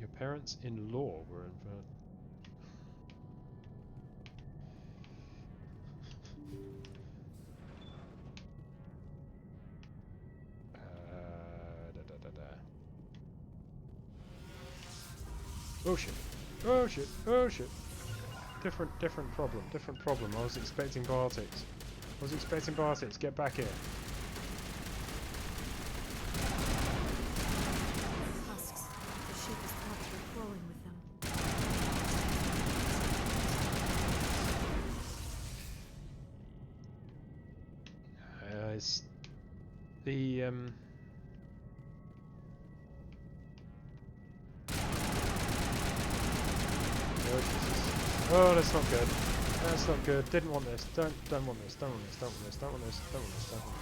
Your parents-in-law were involved. Oh shit! Oh shit! Oh shit! Different problem. I was expecting Bartics. Get back here. Husks. The ship is probably flowing with them. It's the Oh, that's not good. That's not good. Didn't want this. Don't want this. Don't want this. Don't want this. Don't want this. Don't want this. Don't want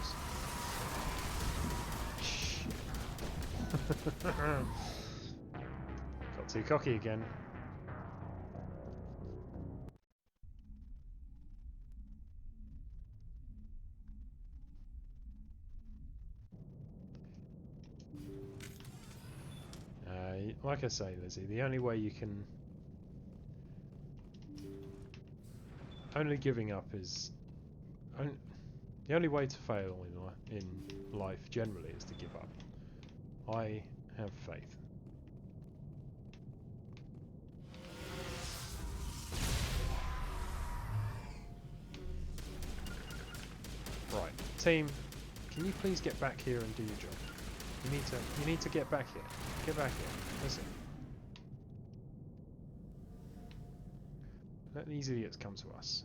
this. Got too cocky again. Like I say, Lizzie, the only way you can... Only giving up is... the only way to fail in life generally is to give up. I have faith. Right, team, can you please get back here and do your job? You need to get back here. Get back here. Listen. Let these idiots come to us.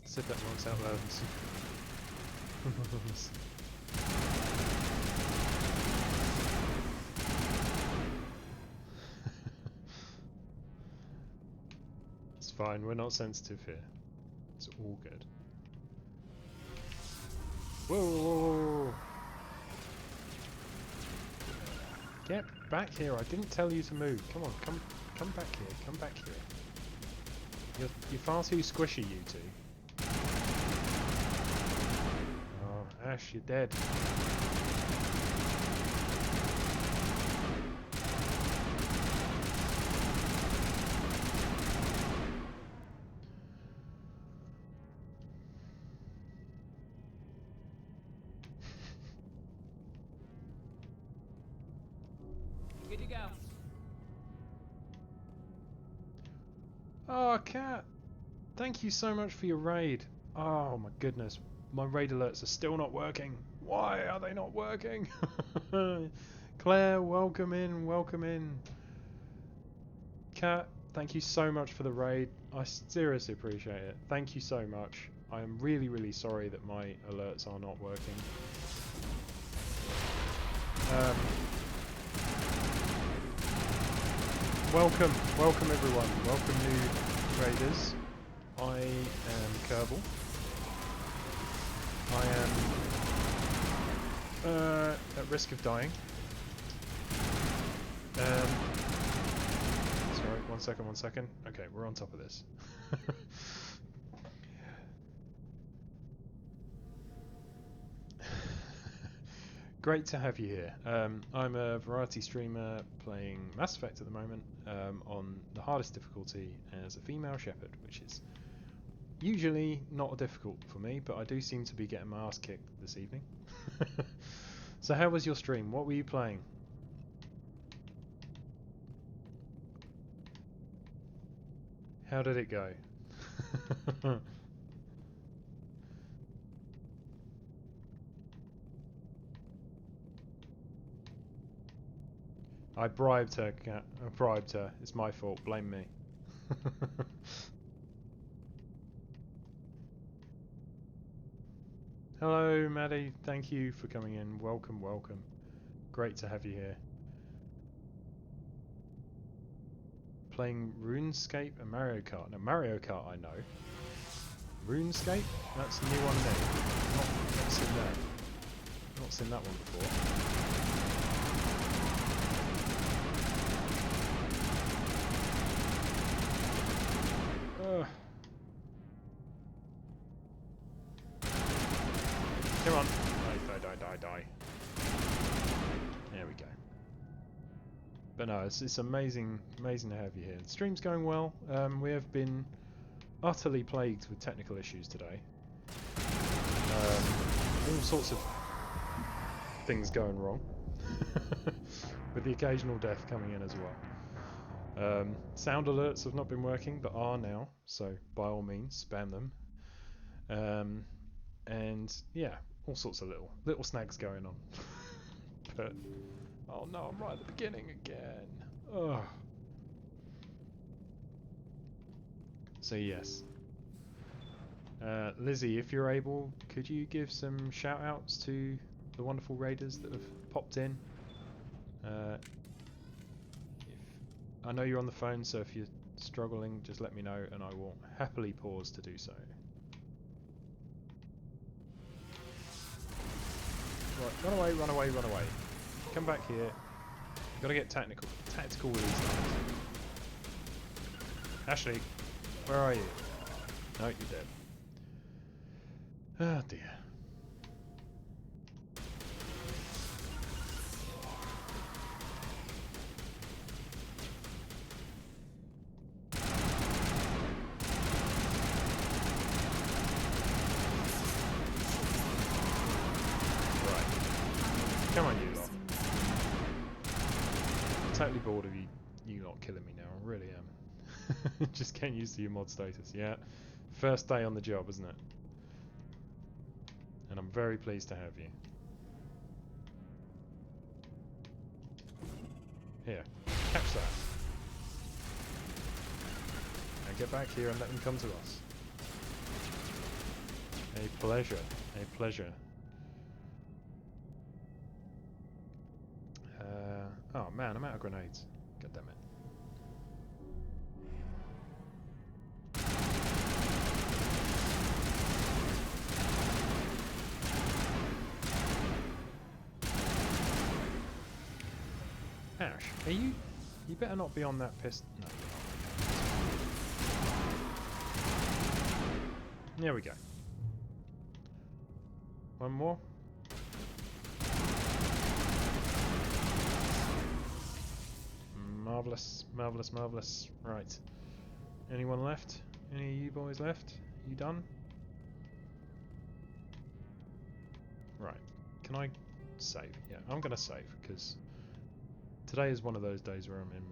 Said that once out loud. It's fine, we're not sensitive here. It's all good. Whoa, whoa, whoa, whoa. Get back here, I didn't tell you to move. Come on, come back here, come back here. You're far too squishy, you two. Oh, Ash, you're dead. Oh, Cat! Thank you so much for your raid. Oh my goodness. My raid alerts are still not working. Why are they not working? Claire, welcome in, welcome in. Cat, thank you so much for the raid. I seriously appreciate it. Thank you so much. I am really, really sorry that my alerts are not working. Welcome everyone. Welcome new raiders. I am Kerbal. I am at risk of dying. Sorry, one second. Okay, we're on top of this. Great to have you here. I'm a variety streamer playing Mass Effect at the moment on the hardest difficulty as a female shepherd, which is usually not difficult for me, but I do seem to be getting my ass kicked this evening. So how was your stream? What were you playing? How did it go? I bribed her, Cat. I bribed her. It's my fault. Blame me. Hello, Maddie. Thank you for coming in. Welcome, welcome. Great to have you here. Playing RuneScape and Mario Kart. Now, Mario Kart I know. RuneScape? That's a new one there. Not seen that. Not seen that one before. Come on. Die. There we go. But no, it's amazing to have you here. The stream's going well. We have been utterly plagued with technical issues today. All sorts of things going wrong. With the occasional death coming in as well. Sound alerts have not been working, but are now, so by all means, spam them. And yeah, all sorts of little snags going on. But oh no, I'm right at the beginning again. Ugh. So yes. Lizzie, if you're able, could you give some shout outs to the wonderful raiders that have popped in? I know you're on the phone, so if you're struggling, just let me know and I will happily pause to do so. Right, run away. Come back here. You've got to get tactical with these things. Ashley, where are you? No, you're dead. Oh dear. Come on, you lot. I'm totally bored of you lot killing me now. I really am. Just getting used to your mod status. Yeah. First day on the job, isn't it? And I'm very pleased to have you. Here. Catch that. Now get back here and let them come to us. A pleasure. A pleasure. Oh man, I'm out of grenades. God damn it. Ash, are you... You better not be on that pistol. No, you're not. There we go. One more. Marvellous. Right. Anyone left? Any of you boys left? You done? Right. Can I save? Yeah, I'm gonna save, because today is one of those days where I'm in...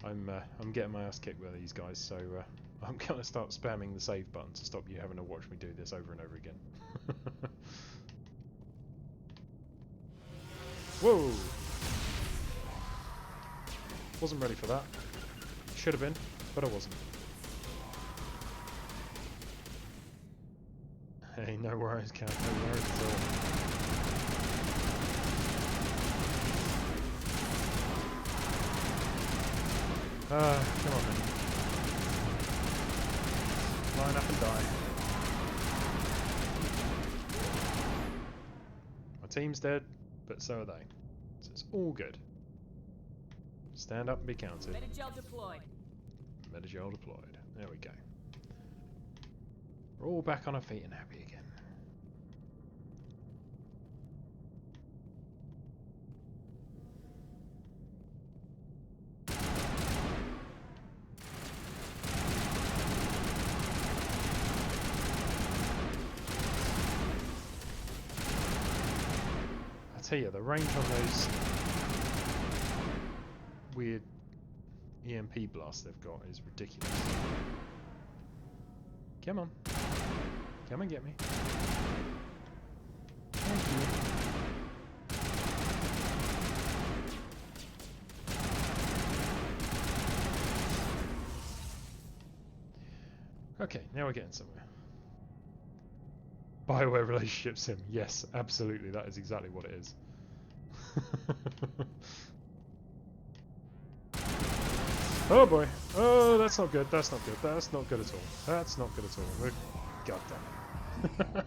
I'm getting my ass kicked by these guys, so I'm gonna start spamming the save button to stop you having to watch me do this over and over again. Whoa! Wasn't ready for that. Should have been, but I wasn't. Hey, no worries, Cat. No worries at all. Come on then. Line up and die. My team's dead, but so are they. So it's all good. Stand up and be counted. Metagel deployed. Metagel deployed. There we go. We're all back on our feet and happy again. I tell you, the range on those weird EMP blasts they've got is ridiculous. Come on. Come and get me. Thank you. Okay, now we're getting somewhere. BioWare relationship sim. Yes, absolutely. That is exactly what it is. Oh boy. Oh, that's not good. That's not good. That's not good at all. That's not good at all. We're... God damn it.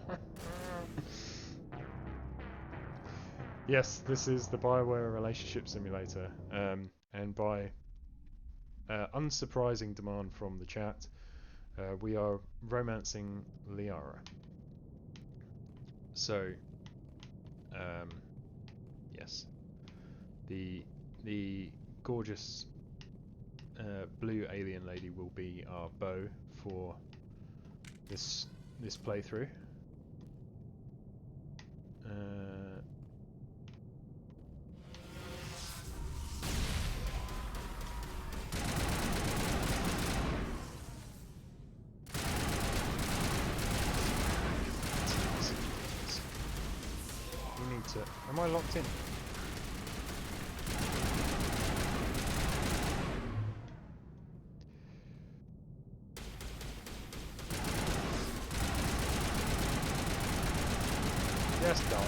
Yes, this is the BioWare relationship simulator. And by unsurprising demand from the chat, we are romancing Liara. So, yes, the gorgeous blue alien lady will be our beau for this playthrough. We need to... Am I locked in? Just die.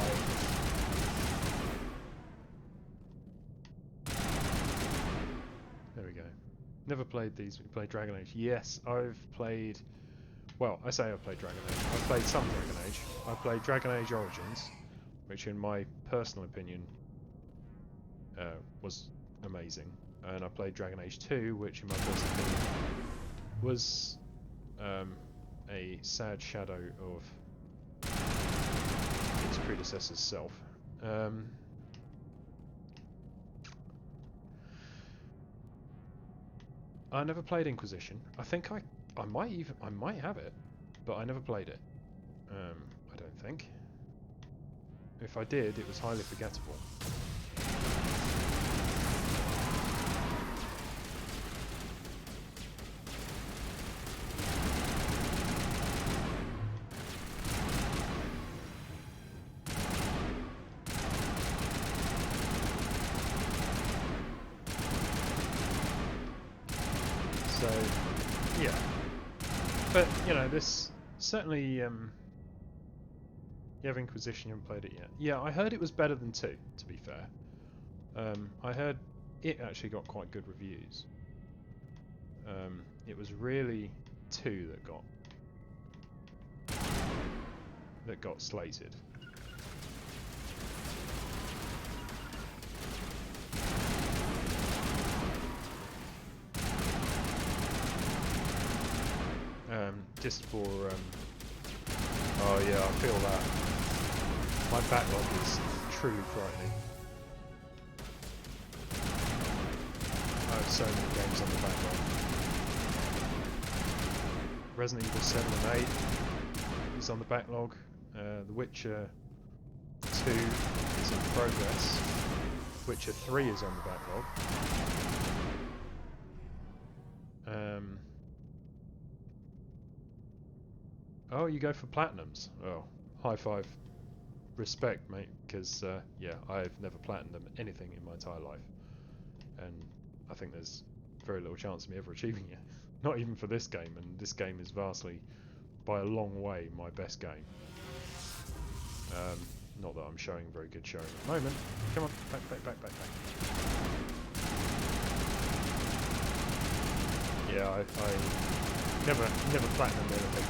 There we go. Never played these. We played Dragon Age. Yes, I've played... Well, I say I've played Dragon Age. I've played some Dragon Age. I played Dragon Age Origins, which in my personal opinion was amazing. And I played Dragon Age 2, which in my personal opinion was a sad shadow of its predecessor's self. I never played Inquisition. I think I might have it, but I never played it. I don't think. If I did, it was highly forgettable. So, yeah. But, you know, this certainly, you have Inquisition, you haven't played it yet. Yeah, I heard it was better than 2, to be fair. I heard it actually got quite good reviews. It was really 2 that got slated. Just for, oh yeah, I feel that. My backlog is truly frightening. I have so many games on the backlog. Resident Evil 7 and 8 is on the backlog. The Witcher 2 is in progress. Witcher 3 is on the backlog. Oh, you go for platinums. Oh, high five. Respect, mate, because, yeah, I've never platinumed anything in my entire life. And I think there's very little chance of me ever achieving it. Not even for this game, and this game is vastly, by a long way, my best game. Not that I'm showing very good showing at the moment. Come on, back. Yeah, I never platinumed anything.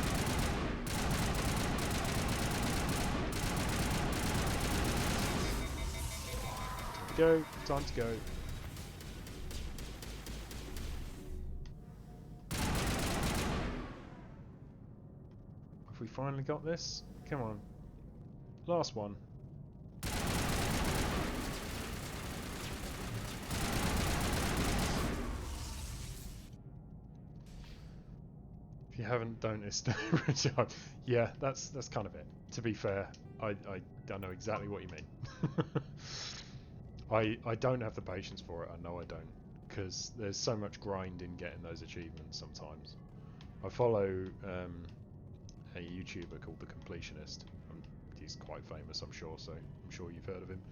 Go, time to go. Have we finally got this? Come on. Last one. If you haven't noticed, Richard, yeah, that's kind of it. To be fair, I don't know exactly what you mean. I don't have the patience for it. I know I don't, because there's so much grind in getting those achievements sometimes. I follow a YouTuber called The Completionist. He's quite famous, I'm sure, so I'm sure you've heard of him.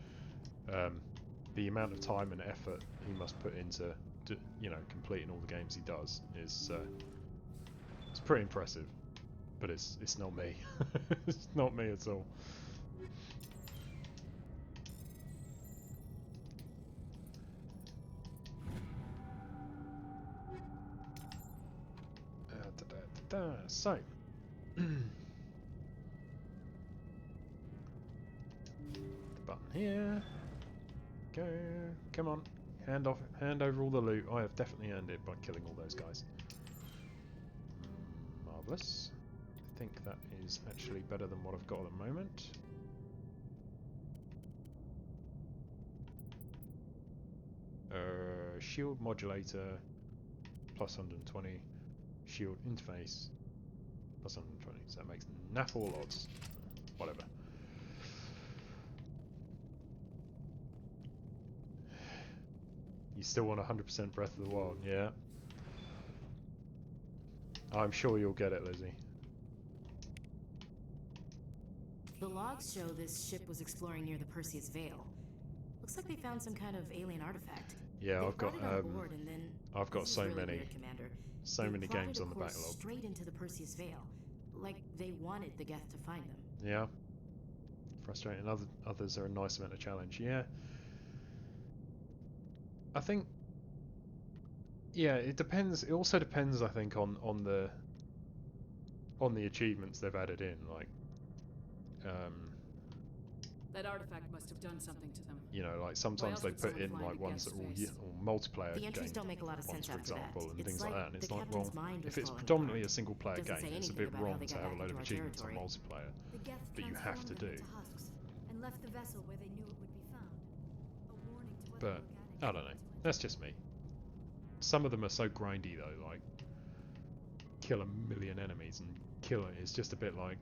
The amount of time and effort he must put into, completing all the games he does is it's pretty impressive. But it's not me. It's not me at all. So, the button here. Go. Come on. Hand over all the loot. I have definitely earned it by killing all those guys. Marvellous. I think that is actually better than what I've got at the moment. Shield modulator plus 120. Shield interface plus 120. So that makes naff all odds. Whatever. You still want 100% Breath of the Wild, yeah? I'm sure you'll get it, Lizzie. The logs show this ship was exploring near the Perseus Veil. Looks like they found some kind of alien artifact. Yeah, I've got so really many, weird, Commander. so many games on the backlog. Straight into the Perseus Veil, like they wanted the Geth to find them. Yeah, frustrating. Others are a nice amount of challenge. Yeah, I think. Yeah, it depends. It also depends, I think, on the achievements they've added in, like. That artifact must have done something to them. You know, like sometimes they put in like ones that are all multiplayer the entries game don't make a lot of ones, sense for after example, that. and it's things like that. And it's the like, captain's well, mind was if it's falling predominantly apart. a single player Doesn't game, say it's a anything bit about how wrong they to got have a back load into of our achievements on territory. multiplayer The Geth that you have to transformed do. them into husks and left the vessel where they knew it would be found. A warning to other But organics I don't know. That's just me. Some of them are so grindy though, like kill a million enemies and kill it is just a bit like.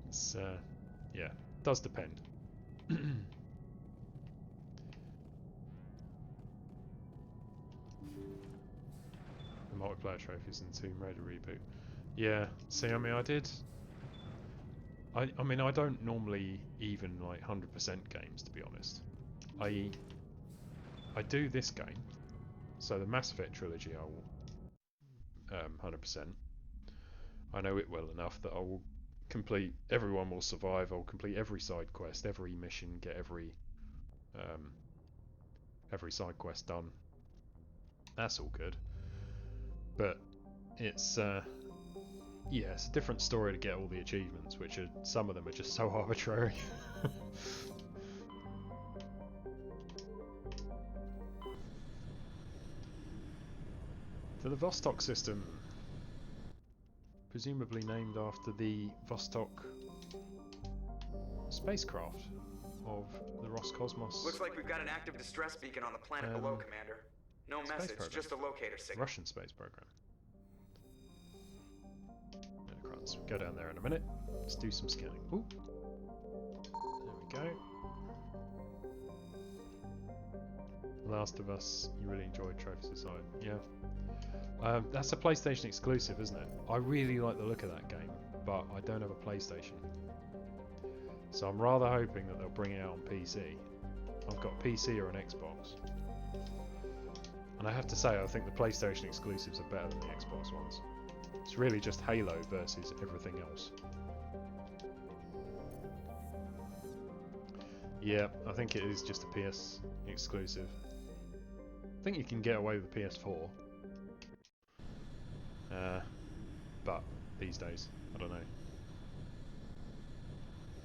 It's yeah, does depend. The multiplayer trophies in Tomb Raider reboot. Yeah, see, I mean, I mean, I don't normally even like 100% games, to be honest. I do this game, so the Mass Effect trilogy I will 100%. I know it well enough that I will complete. Everyone will survive. I'll complete every side quest, every mission, get every side quest done. That's all good. But it's yeah, it's a different story to get all the achievements, which are some of them are just so arbitrary. To the Vostok system, presumably named after the Vostok spacecraft of the Roscosmos. Looks like we've got an active distress beacon on the planet below, Commander. No message, program. just a locator signal. Russian space program. Go down there in a minute. Let's do some scanning. Ooh. There we go. Last of Us, you really enjoyed Trophy Society. Yeah. That's a PlayStation exclusive, isn't it? I really like the look of that game, but I don't have a PlayStation. So I'm rather hoping that they'll bring it out on PC. I've got a PC or an Xbox. And I have to say, I think the PlayStation exclusives are better than the Xbox ones. It's really just Halo versus everything else. Yeah, I think it is just a PS exclusive. I think you can get away with the PS4. But these days, I don't know.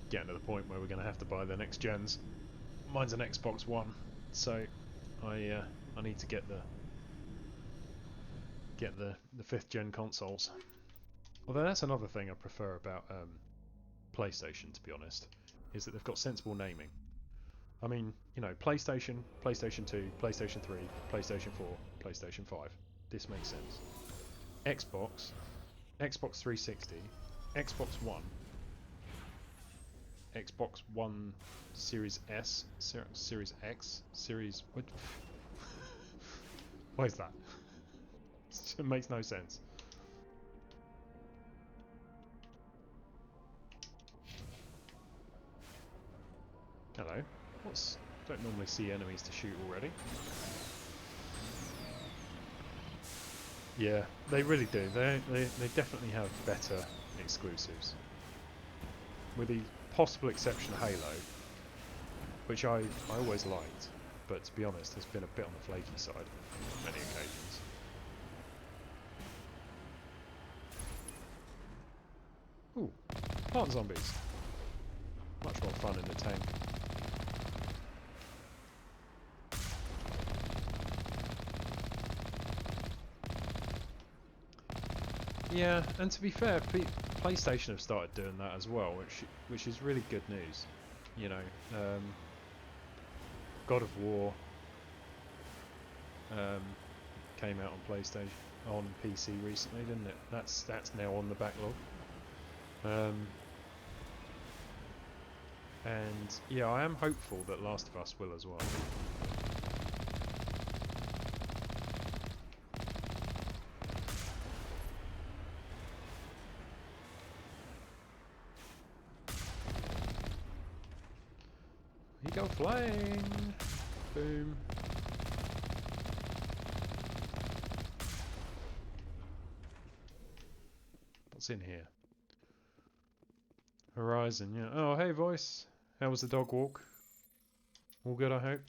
Getting to the point where we're going to have to buy the next gens. Mine's an Xbox One, so I need to get the 5th gen consoles. Although that's another thing I prefer about PlayStation, to be honest, is that they've got sensible naming. I mean, you know, PlayStation, PlayStation 2, PlayStation 3, PlayStation 4, PlayStation 5. This makes sense. Xbox, Xbox 360, Xbox One, Xbox One Series S, Series X, Series... What is that? It makes no sense. Hello. Don't normally see enemies to shoot already. Yeah, they really do. They definitely have better exclusives. With the possible exception of Halo, which I always liked, but to be honest has been a bit on the flaky side on many occasions. Ooh, plant zombies. Much more fun in the tank. Yeah, and to be fair, PlayStation have started doing that as well, which is really good news. You know, God of War came out on PlayStation, on PC recently, didn't it? That's now on the backlog. And yeah, I am hopeful that Last of Us will as well. You go flying! Boom. What's in here? Horizon, yeah. Oh, hey, voice. How was the dog walk? All good, I hope?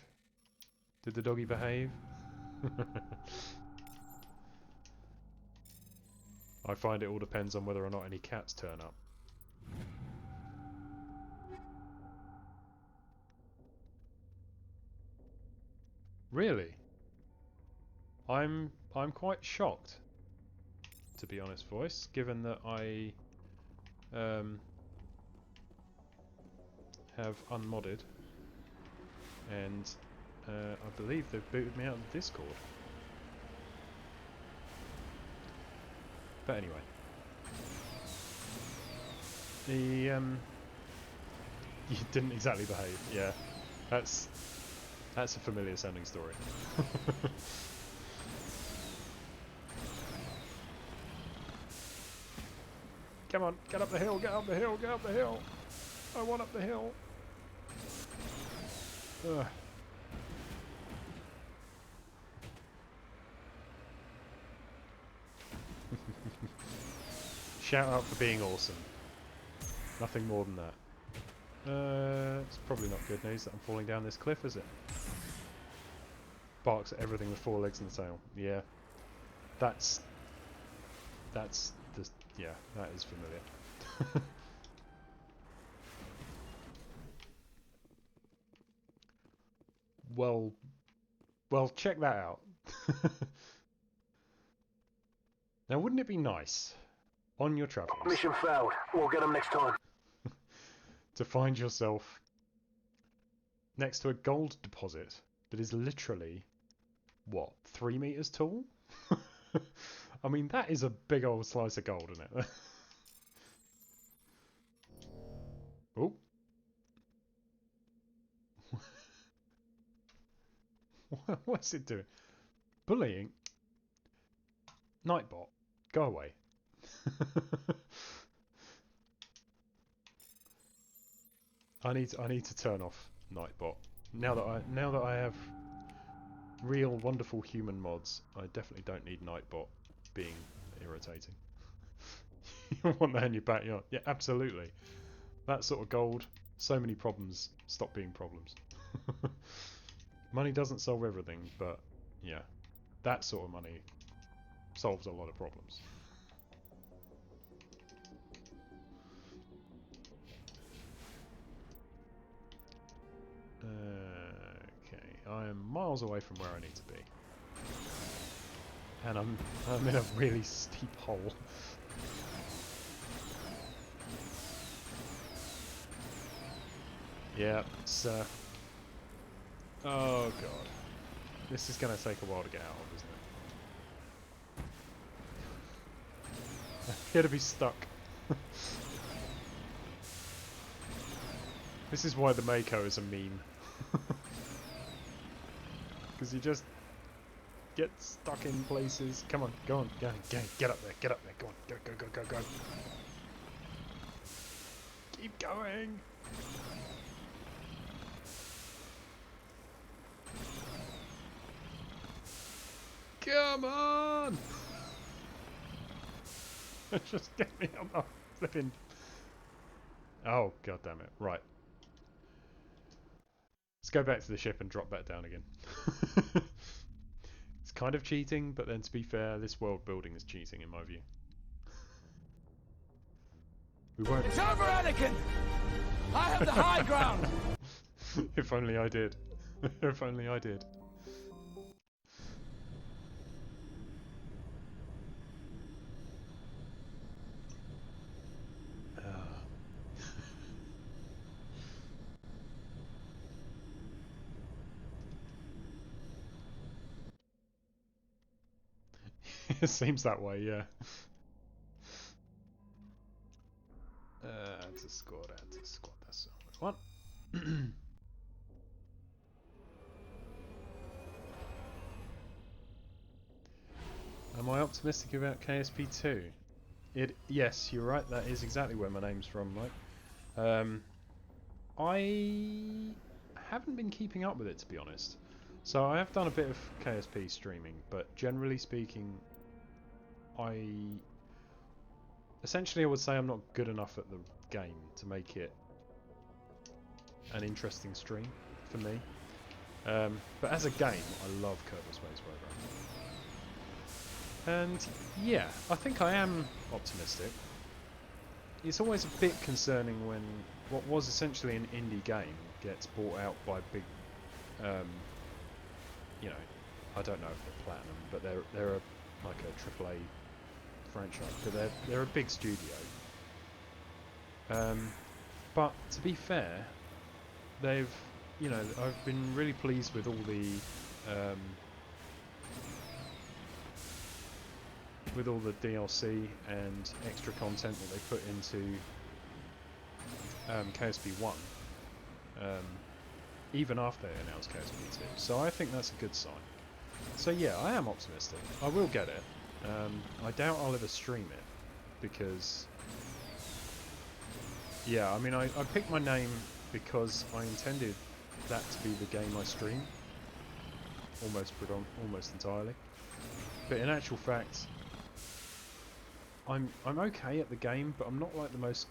Did the doggy behave? I find it all depends on whether or not any cats turn up. Really? I'm quite shocked, to be honest, voice, given that I have unmodded, and I believe they've booted me out of Discord. But anyway, you didn't exactly behave. Yeah, that's a familiar sounding story. Come on, get up the hill, get up the hill, get up the hill. I want up the hill. Ugh. Shout out for being awesome. Nothing more than that. It's probably not good news that I'm falling down this cliff, is it? Barks at everything with 4 legs and a tail. Yeah. That's the... yeah, that is familiar. Well, check that out. Now, wouldn't it be nice, on your travels... Mission failed. We'll get them next time. to find yourself next to a gold deposit that is literally, what, 3 meters tall? I mean, that is a big old slice of gold, isn't it? Oh. What's it doing? Bullying? Nightbot, go away. I need to turn off Nightbot. Now that I have real wonderful human mods, I definitely don't need Nightbot being irritating. You want that in your backyard? Yeah, absolutely. That sort of gold, so many problems stop being problems. Money doesn't solve everything, but yeah, that sort of money solves a lot of problems. Okay, I am miles away from where I need to be. And I'm in a really steep hole. Yeah, it's oh god. This is gonna take a while to get out of, isn't it? I'm here to be stuck. This is why the Mako is a meme. Because you just get stuck in places. Come on, go on, go, get up there, get up there, go on, go, go, go, go, go. Keep going. Come on! Just get me on the flipping. Oh, god damn it. Right. Let's go back to the ship and drop back down again. It's kind of cheating, but then to be fair, this world building is cheating in my view. We won't. It's over, Anakin! I have the high ground! If only I did. If only I did. It seems that way, yeah. Add to squad, that's what I want. Am I optimistic about KSP2? Yes, you're right, that is exactly where my name's from, Mike. I haven't been keeping up with it, to be honest. So I have done a bit of KSP streaming, but generally speaking, essentially I would say I'm not good enough at the game to make it an interesting stream for me. But as a game, I love Kerbal Space Program. And yeah, I think I am optimistic. It's always a bit concerning when what was essentially an indie game gets bought out by big, you know, I don't know if they're platinum, but they're like a AAA franchise, but they're a big studio. But to be fair, they've, you know, I've been really pleased with all the DLC and extra content that they put into KSP 1, even after they announced KSP 2. So I think that's a good sign. So yeah, I am optimistic. I will get it. I doubt I'll ever stream it, because yeah, I mean, I picked my name because I intended that to be the game I stream, almost entirely. But in actual fact, I'm okay at the game, but I'm not like the most.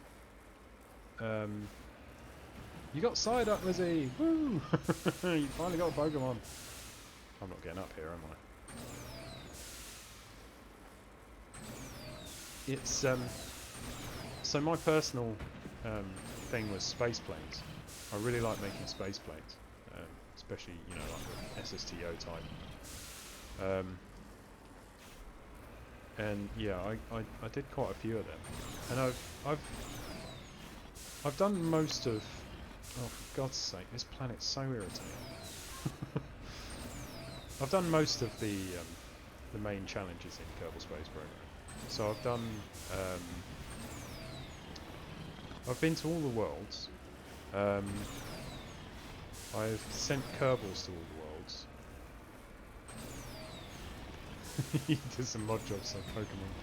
You got Psyduck, Lizzie! Woo! You finally got a Pokemon. I'm not getting up here, am I? It's so my personal thing was space planes. I really like making space planes, especially, you know, like the SSTO type. And yeah, I did quite a few of them, and I've done most of. Oh, for God's sake, this planet's so irritating. I've done most of the main challenges in Kerbal Space Program. So I've done. I've been to all the worlds. I've sent Kerbals to all the worlds. He did some mod jobs like Pokemon.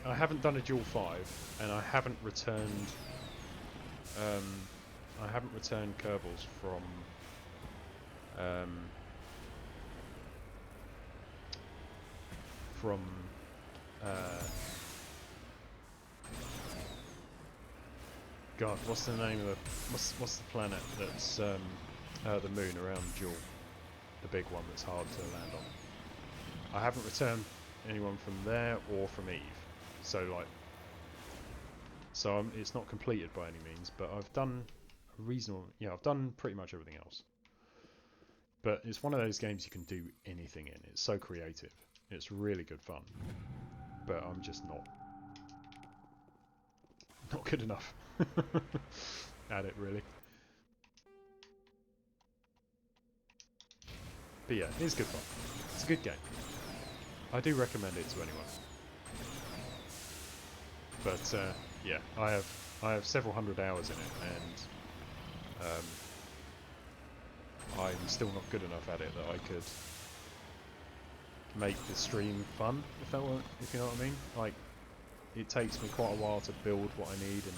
I haven't done a dual 5, and I haven't returned Kerbals from God, what's the name of the what's the planet that's the moon around Jewel, the big one that's hard to land on. I haven't returned anyone from there or from Eve, so it's not completed by any means, but I've done a reasonable. Yeah, I've done pretty much everything else. But it's one of those games you can do anything in. It's so creative. It's really good fun. But I'm just not good enough at it, really. But yeah, it's good fun. It's a good game. I do recommend it to anyone. But yeah, I have several hundred hours in it, and I'm still not good enough at it that I could make the stream fun, if you know what I mean. Like, it takes me quite a while to build what I need and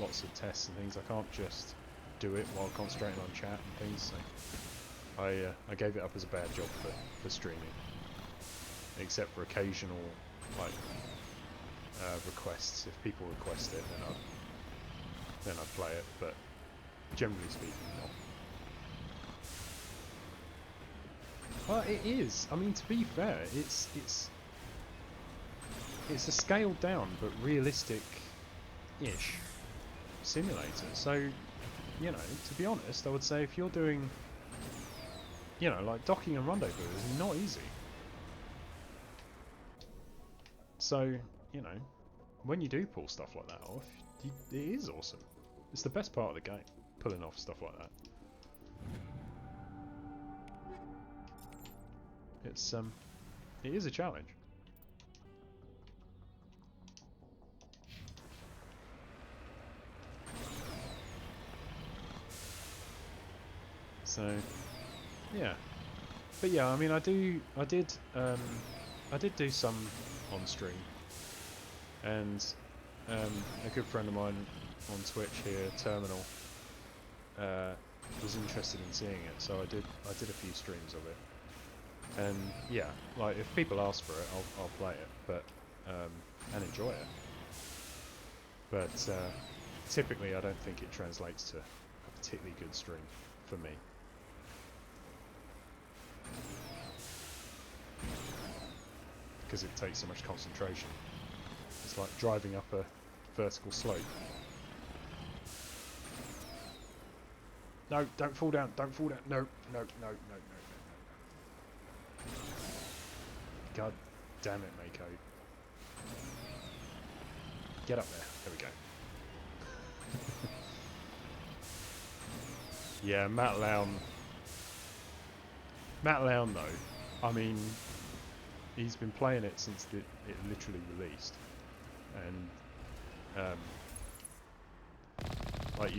lots of tests and things. I can't just do it while concentrating on chat and things. So I gave it up as a bad job for streaming, except for occasional requests. If people request it, then I'd play it. But generally speaking, not. Well, it is. I mean, to be fair, it's a scaled down but realistic-ish simulator. So, you know, to be honest, I would say if you're doing, you know, like docking and rendezvous is not easy. So, you know, when you do pull stuff like that off, it is awesome. It's the best part of the game, pulling off stuff like that. It is a challenge. So, yeah. But yeah, I mean, I did do some on stream, and a good friend of mine on Twitch here, Terminal, was interested in seeing it, so I did a few streams of it. And yeah, like if people ask for it, I'll play it, but and enjoy it. But typically, I don't think it translates to a particularly good stream for me. Because it takes so much concentration. It's like driving up a vertical slope. No, don't fall down, don't fall down. No, no, no, no, no, no, no. God damn it, Mako. Get up there. There we go. Yeah, Matt Lown. Matt Lown, though, I mean, he's been playing it since it literally released, and like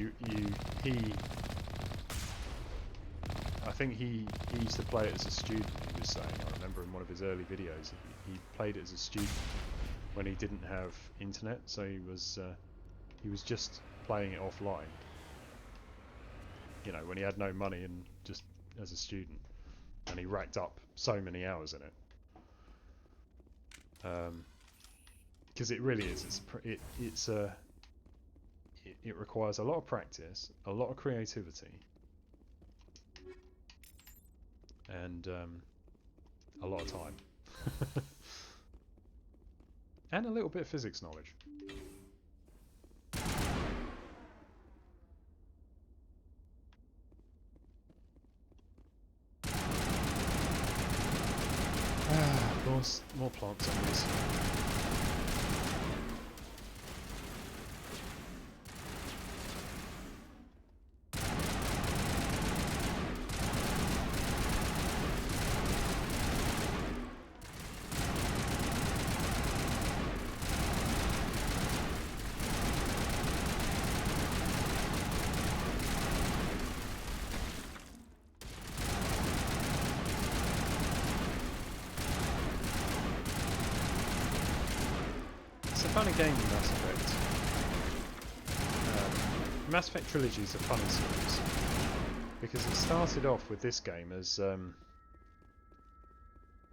I think he used to play it as a student. He was saying, I remember in one of his early videos, he played it as a student when he didn't have internet, so he was just playing it offline. You know, when he had no money and just as a student, and he racked up so many hours in it. Because it really is. It requires a lot of practice, a lot of creativity, and a lot of time, and a little bit of physics knowledge. More plant zombies. game in Mass Effect. Mass Effect Trilogy is a funny series because it started off with this game as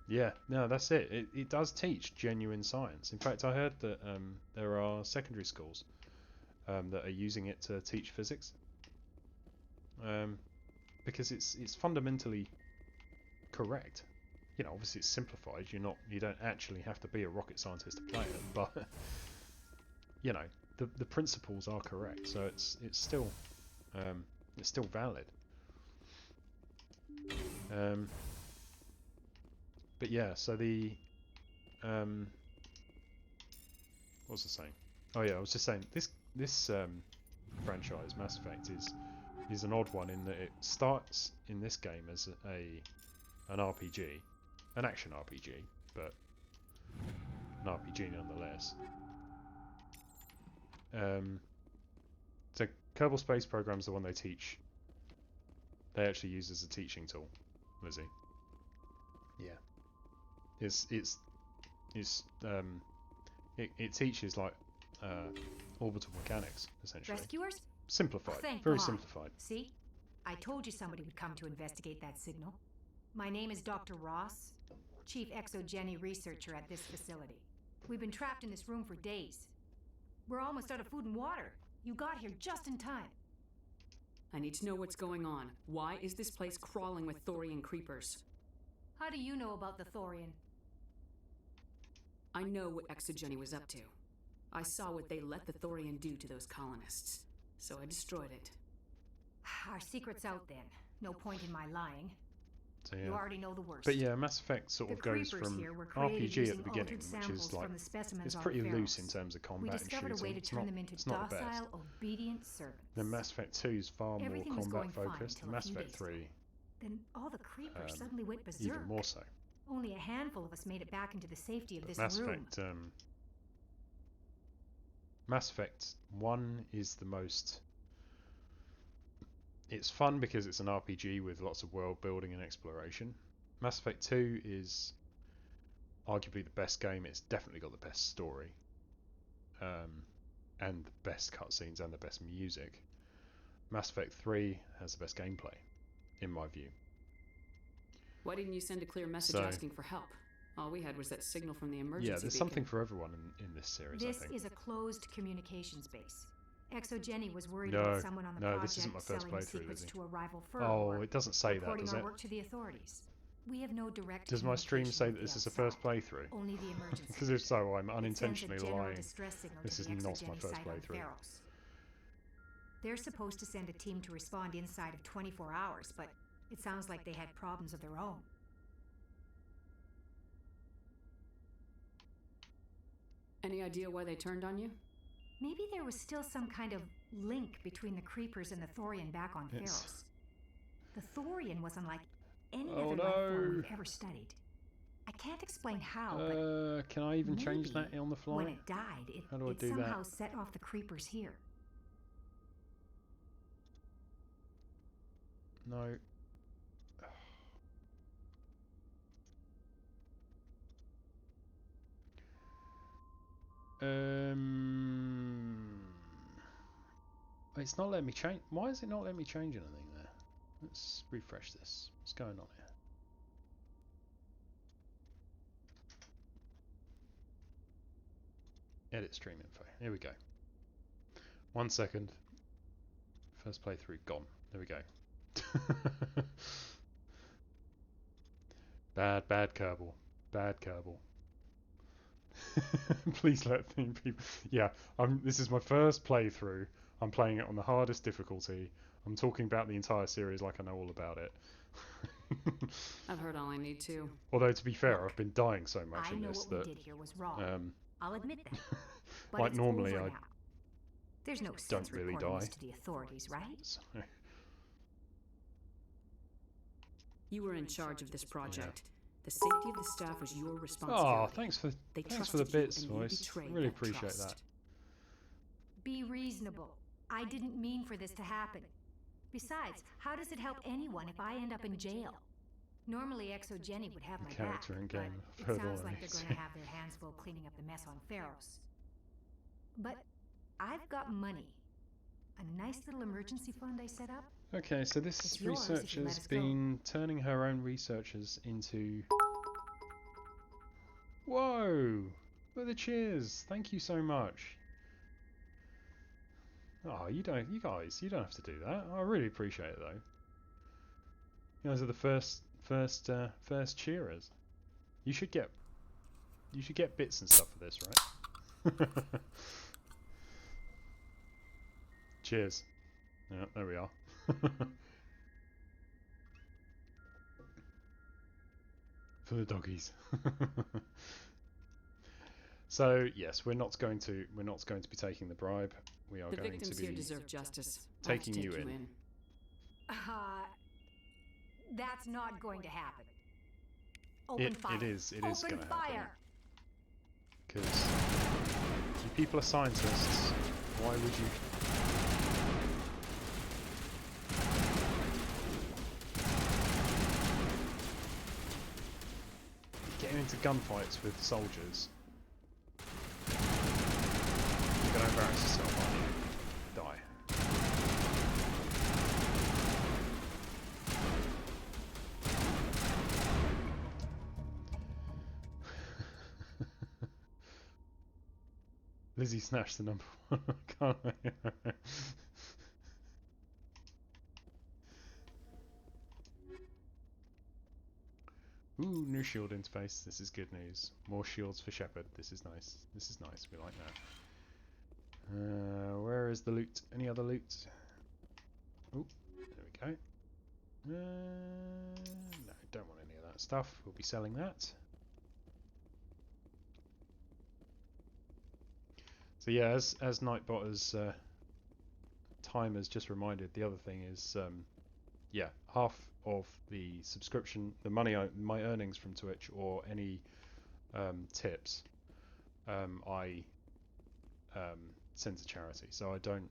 yeah, no, that's it. It does teach genuine science. In fact, I heard that there are secondary schools that are using it to teach physics because it's fundamentally correct. You know, obviously it's simplified. You don't actually have to be a rocket scientist to play it, but you know, the principles are correct. So it's still valid. But yeah, so the what was I saying? Oh yeah, I was just saying this franchise, Mass Effect, is an odd one in that it starts in this game as an RPG, an action RPG, but an RPG nonetheless. So Kerbal Space Program's the one they teach. They actually use as a teaching tool, Lizzie. Yeah, it teaches like orbital mechanics essentially. Rescuers? Simplified, Thank very God. simplified. See? I told you somebody would come to investigate that signal. My name is Dr. Ross, Chief Exogeny Researcher at this facility. We've been trapped in this room for days. We're almost out of food and water. You got here just in time. I need to know what's going on. Why is this place crawling with Thorian creepers? How do you know about the Thorian? I know what Exogeny was up to. I saw what they let the Thorian do to those colonists, so I destroyed it. Our secret's out then. No point in my lying. So, yeah. You already know the worst. But yeah, Mass Effect sort of goes from RPG at the beginning, which is like it's pretty loose in terms of combat and shooting. It's not the best. Obedient servants. Then Mass Effect 2 is far more combat focused. And Mass Effect 3, then all the creepers suddenly went berserk. even more so. Only a handful of us made it back into the safety of this room. Mass Effect 1 is the most... It's fun because it's an RPG with lots of world building and exploration. Mass Effect 2 is arguably the best game. It's definitely got the best story. And the best cutscenes and the best music. Mass Effect 3 has the best gameplay, in my view. Why didn't you send a clear message asking for help? All we had was that signal from the emergency Yeah, there's beacon. something for everyone in this series, I This think. is a closed communications base. Exogeny was worried about someone on the project this isn't my first selling playthrough, secrets Lizzie. to a rival Feros. Oh, it doesn't say that, reporting does our it? work to the authorities. We have no direct Does my stream say that communication this is with the first outside. playthrough? Only the emergency. Because if so, I'm It unintentionally sends a general lying. distress signal This to is the not my Exogeny first site on playthrough. Feros. They're supposed to send a team to respond inside of 24 hours, but it sounds like they had problems of their own. Any idea why they turned on you? Maybe there was still some kind of link between the creepers and the Thorian back on Feros. The Thorian was unlike any other life form we've ever studied. I can't explain how, but can I even change that on the fly? when it died, it How do I do somehow that? set off the creepers here. No. It's not letting me change. Why is it not letting me change anything there? Let's refresh this. What's going on here? Edit stream info. Here we go. 1 second. First playthrough gone. There we go. Bad Kerbal. Bad Kerbal. Please let people. Yeah, this is my first playthrough. I'm playing it on the hardest difficulty. I'm talking about the entire series like I know all about it. I've heard all I need to. Although to be fair, I've been dying so much in this what that we did here was wrong. I'll admit that. But like it's normally over I now. There's no don't sense really reporting die. this to the authorities, right? So, You were in charge of this project. The safety of the staff was your responsibility. oh, thanks for the bits, voice. I really appreciate that. Be reasonable. I didn't mean for this to happen. Besides, how does it help anyone if I end up in jail? Normally, Exogeny would have my back, Character in game. but it sounds like they're going to have their hands full cleaning up the mess on Feros. But I've got money. A nice little emergency fund I set up. Okay, so this researcher's been turning her own researchers into... Whoa! Look at the cheers! Thank you so much. Oh, you guys, you don't have to do that. I really appreciate it though. You guys are the first cheerers. You should get bits and stuff for this, right? Cheers. Yeah, there we are. For the doggies. So yes, we're not going to be taking the bribe. We are going to be deserve justice. taking you in. That's not going to happen. Open fire. It is going to happen. Fire. Because you people are scientists. Why would you? Getting into gunfights with soldiers. You're going to embarrass yourself, aren't you? Die. Lizzie snatched the number one. Can't I? Ooh, new shield interface. This is good news. More shields for Shepard. This is nice. This is nice. We like that. Where is the loot? Any other loot? Ooh, there we go. No, don't want any of that stuff. We'll be selling that. So yeah, as Nightbotter's time has just reminded, the other thing is, yeah, half of the subscription, the money, my earnings from Twitch, or any tips, I send to charity. So I don't,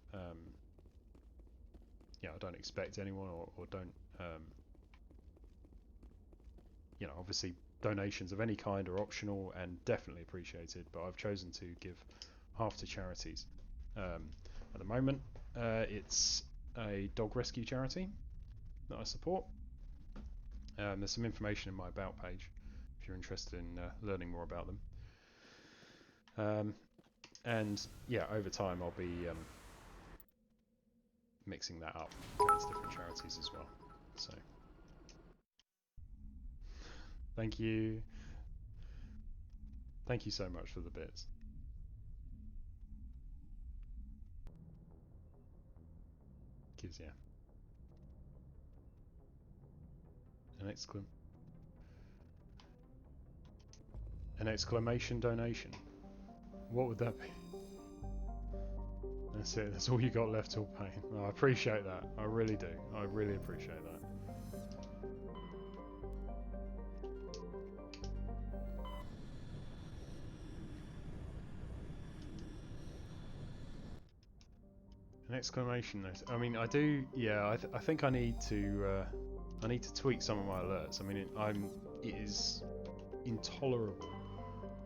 yeah, I don't expect anyone, or don't, you know, obviously donations of any kind are optional and definitely appreciated, but I've chosen to give half to charities. At the moment, it's a dog rescue charity that I support. There's some information in my about page if you're interested in learning more about them. And yeah, over time I'll be mixing that up against different charities as well. So thank you so much for the bits. Gives yeah an exclamation donation. What would that be? That's it. That's all you got left till pain. Oh, I appreciate that. I really do. I really appreciate that. An exclamation note. I mean, I do. Yeah, I think I need to tweak some of my alerts. I mean, it is intolerable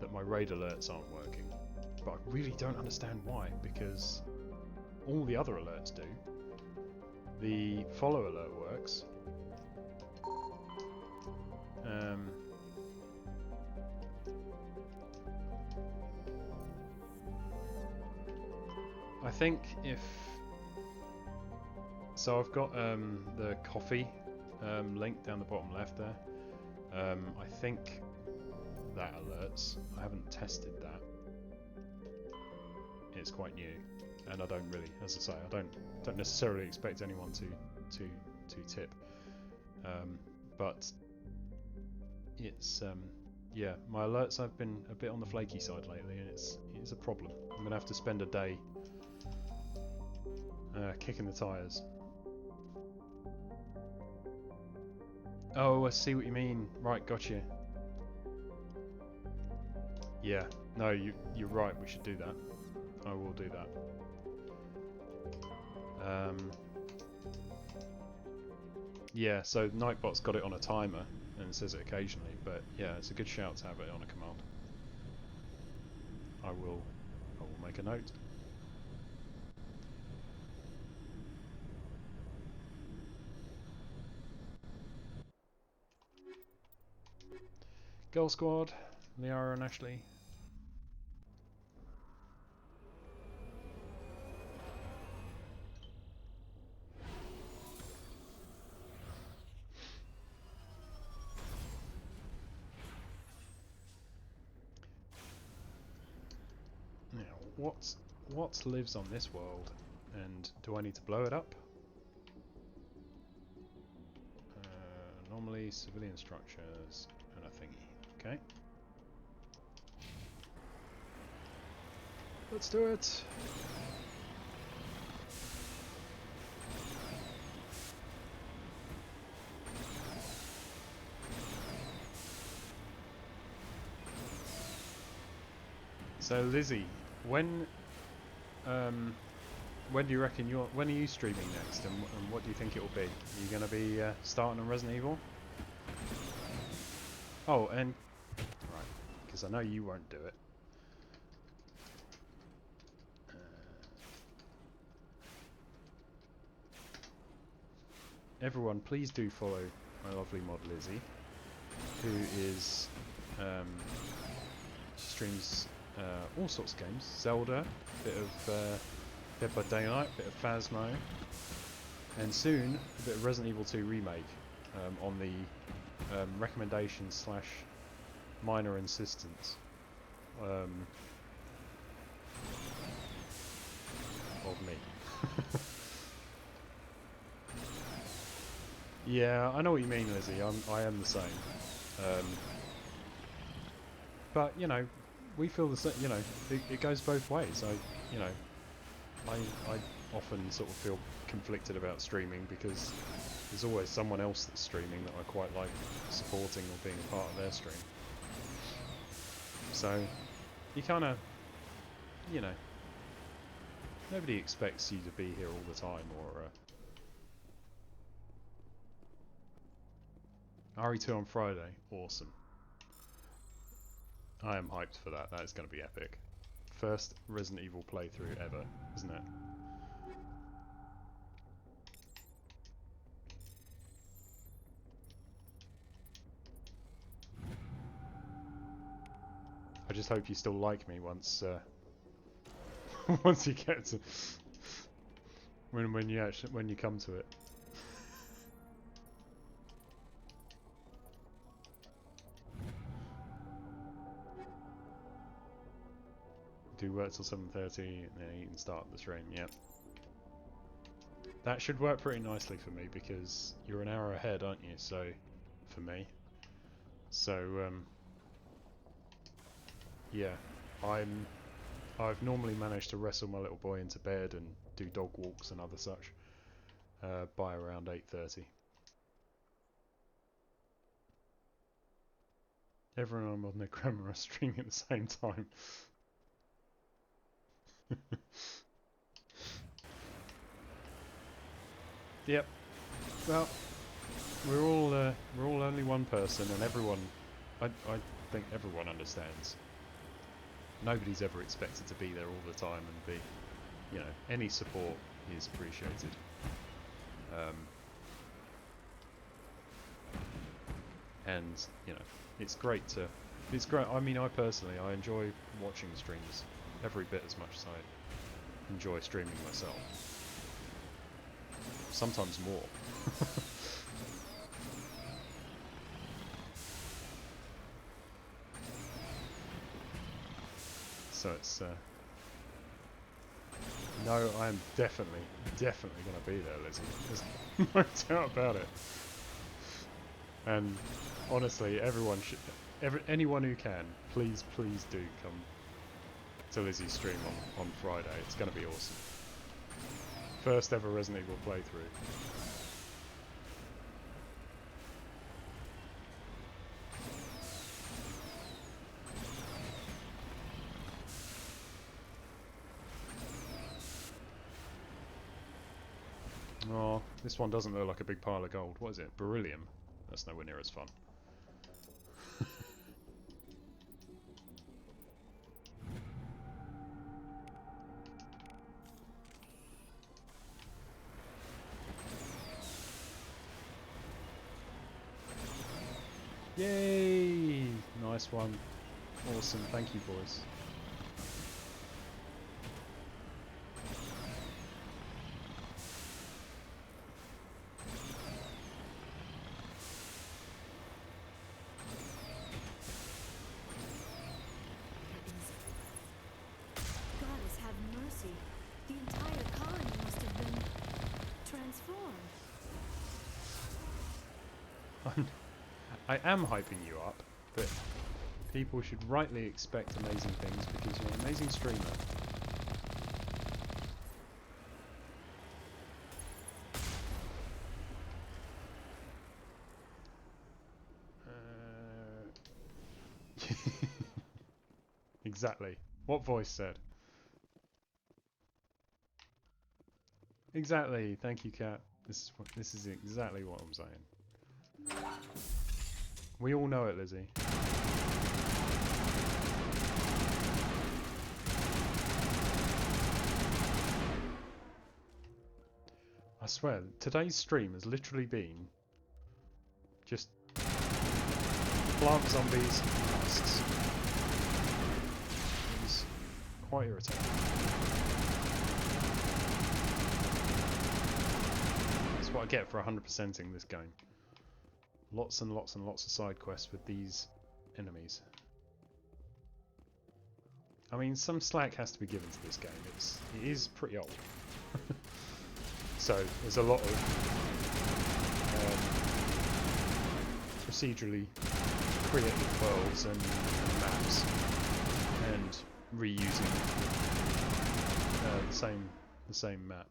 that my raid alerts aren't working, but I really don't understand why, because all the other alerts do. The follow alert works. I think if so, I've got the coffee link down the bottom left there. I think that alerts. I haven't tested that. It's quite new, and I don't really, as I say, I don't necessarily expect anyone to tip. But it's yeah, my alerts have been a bit on the flaky side lately, and it's a problem. I'm gonna have to spend a day kicking the tires. Oh, I see what you mean. Right, gotcha. Yeah, no, you're right. We should do that. I will do that. Yeah, so Nightbot's got it on a timer and says it occasionally, but yeah, it's a good shout to have it on a command. I will make a note. Girl Squad, Liara and Ashley. Now, what lives on this world, and do I need to blow it up? Normally civilian structures and a thingy. Okay. Let's do it. So Lizzie, when do you reckon when are you streaming next, and what do you think it will be? Are you going to be starting on Resident Evil? Oh, and right, because I know you won't do it. Everyone, please do follow my lovely mod Lizzie, who is streams all sorts of games. Zelda, bit of Dead by Daylight, bit of Phasmo, and soon a bit of Resident Evil 2 Remake on the recommendation / minor insistence of me. Yeah, I know what you mean, Lizzie. I am the same. But you know, we feel the same. You know, it goes both ways. I often sort of feel conflicted about streaming because there's always someone else that's streaming that I quite like supporting or being a part of their stream. So you kind of, you know, nobody expects you to be here all the time or RE2 on Friday. Awesome. I am hyped for that. That is going to be epic. First Resident Evil playthrough ever, isn't it? I just hope you still like me once once you get to when you come to it. Do work till 7:30 and then you can start the stream. Yep. That should work pretty nicely for me because you're an hour ahead, aren't you? So for me. So yeah, I've normally managed to wrestle my little boy into bed and do dog walks and other such by around 8:30. Everyone on their grandma are streaming at the same time. Yep. Well, we're all only one person, and everyone, I think everyone understands. Nobody's ever expected to be there all the time and be, you know, any support is appreciated. And you know, it's great. I mean, I personally, I enjoy watching streams every bit as much as I enjoy streaming myself. Sometimes more. So it's no, I am definitely going to be there, Lizzie. There's no doubt about it. And honestly, everyone should, anyone who can, please do come to Lizzie's stream on Friday. It's going to be awesome. First ever Resident Evil playthrough. Oh, this one doesn't look like a big pile of gold. What is it? Beryllium? That's nowhere near as fun. Yay! Nice one. Awesome. Thank you, boys. Goddess have mercy. The entire colony must have been transformed. I am hyping you up, but people should rightly expect amazing things because you're an amazing streamer. Exactly. What voice said? Exactly. Thank you, Kat. This is exactly what I'm saying. We all know it, Lizzie. I swear, today's stream has literally been just plant zombies, husks. It's quite irritating. That's what I get for 100%ing this game. Lots and lots and lots of side quests with these enemies. I mean, some slack has to be given to this game. It is pretty old. So there's a lot of procedurally created worlds and maps and reusing the same map.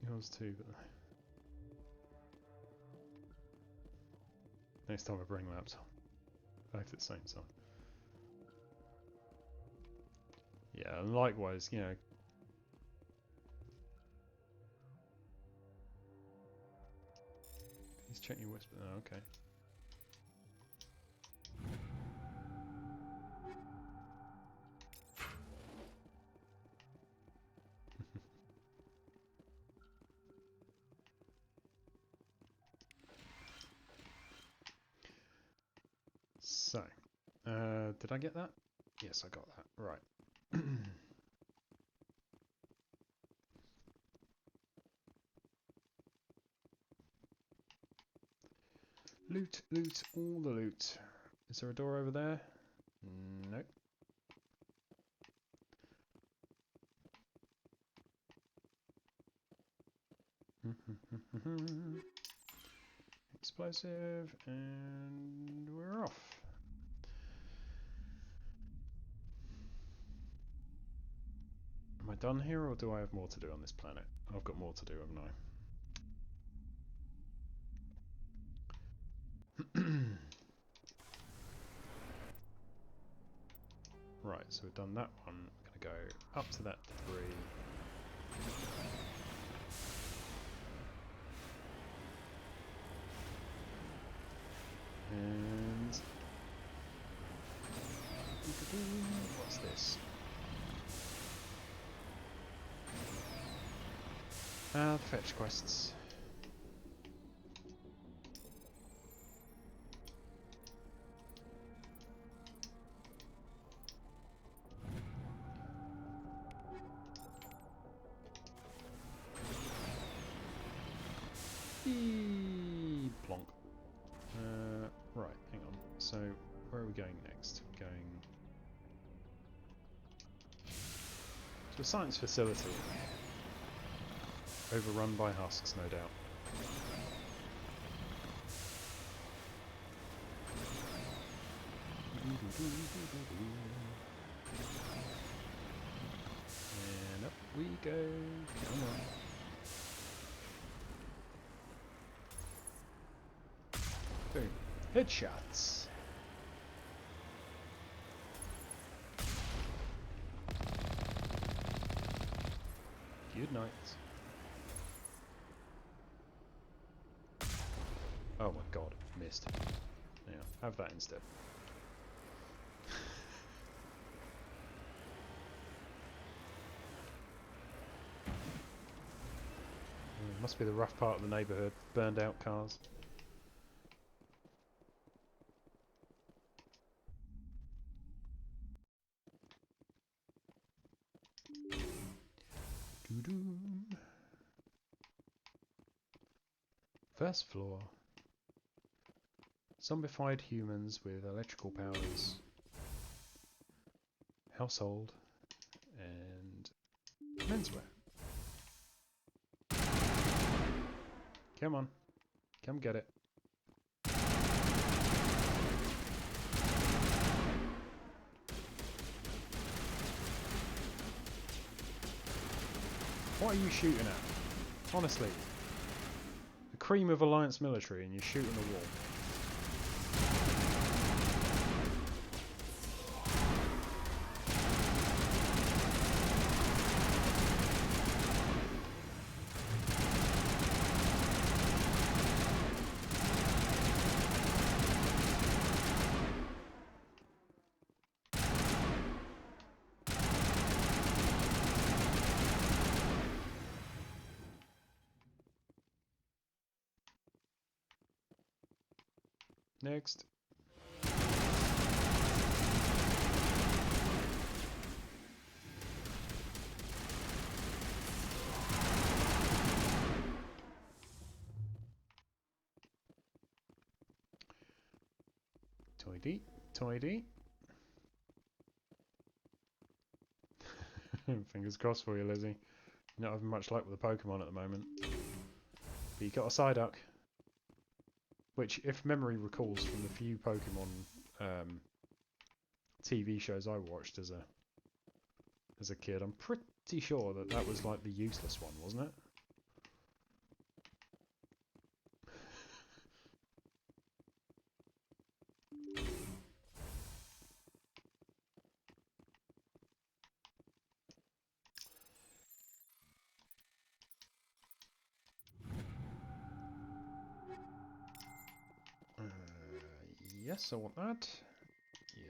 Yours too, but next time I bring maps back at the same time. Yeah, and likewise, you know. Please check your whisper. Oh, okay. So, did I get that? Yes, I got that. Right. Loot, loot, all the loot. Is there a door over there? Nope. Explosive, and we're off. Am I done here, or do I have more to do on this planet? I've got more to do, haven't I? Right, so we've done that one. I'm going to go up to that 3. And what's this? The fetch quests. Plonk. Right, hang on. So, where are we going next? We're going to a science facility. Overrun by husks, no doubt. And up we go. Come on. Boom. Headshots. Good night. Oh my god, missed. Yeah, have that instead. Must be the rough part of the neighbourhood. Burned out cars. Doo-doo. First floor. Zombified humans with electrical powers. Household. And menswear. Come on. Come get it. What are you shooting at? Honestly. The cream of Alliance military and you're shooting a wall. Next. Tidy, tidy. Fingers crossed for you, Lizzie. You're not having much luck with the Pokemon at the moment. But you got a Psyduck. Which, if memory recalls from the few Pokemon TV shows I watched as a kid, I'm pretty sure that was like the useless one, wasn't it? Yes, I want that.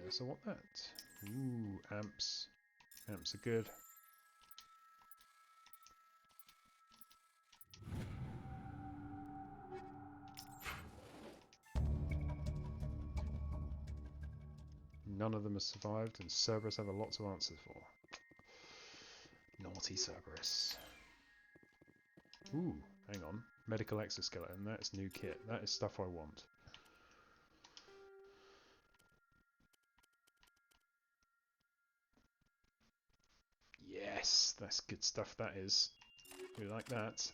Yes, I want that. Ooh, amps. Amps are good. None of them have survived, and Cerberus have a lot to answer for. Naughty Cerberus. Ooh, hang on. Medical exoskeleton, that's new kit. That is stuff I want. Yes, that's good stuff, that is. We like that.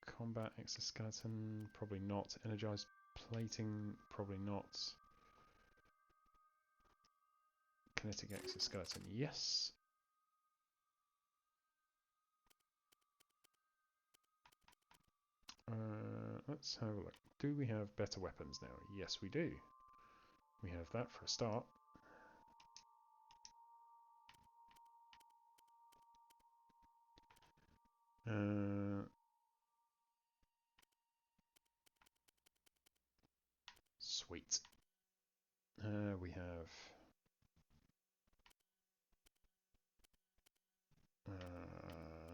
Combat exoskeleton, probably not. Energized plating, probably not. Kinetic exoskeleton, yes. Let's have a look. Do we have better weapons now? Yes, we do. We have that for a start. Sweet. We have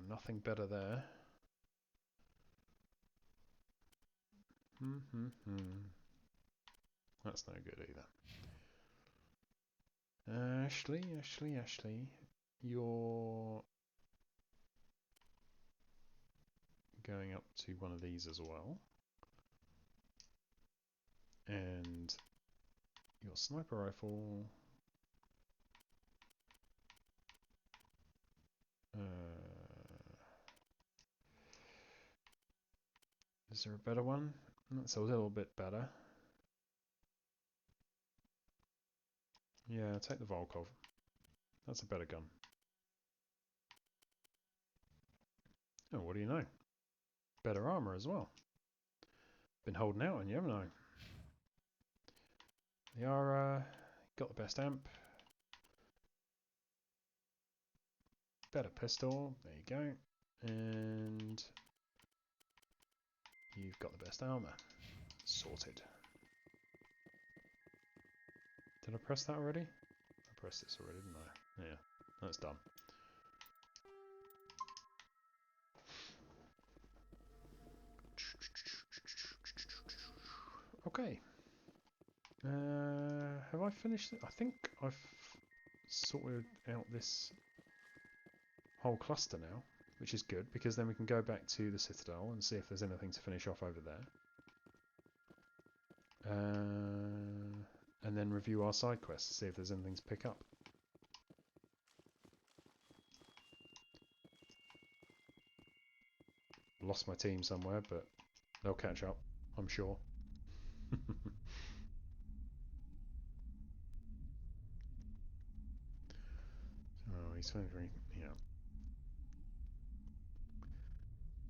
nothing better there. That's no good either. Ashley, you're going up to one of these as well. And your sniper rifle. Is there a better one? That's a little bit better. Yeah, take the Volkov. That's a better gun. Oh, what do you know? Better armor as well. Been holding out on you, haven't I? They are, got the best amp. Better pistol, there you go. And you've got the best armor. Sorted. Did I press that already? I press this already, didn't I? Yeah, that's done. Okay. Have I finished it? I think I've sorted out this whole cluster now, which is good, because then we can go back to the Citadel and see if there's anything to finish off over there. And then review our side quests, see if there's anything to pick up. Lost my team somewhere, but they'll catch up, I'm sure. Oh, he's very, yeah.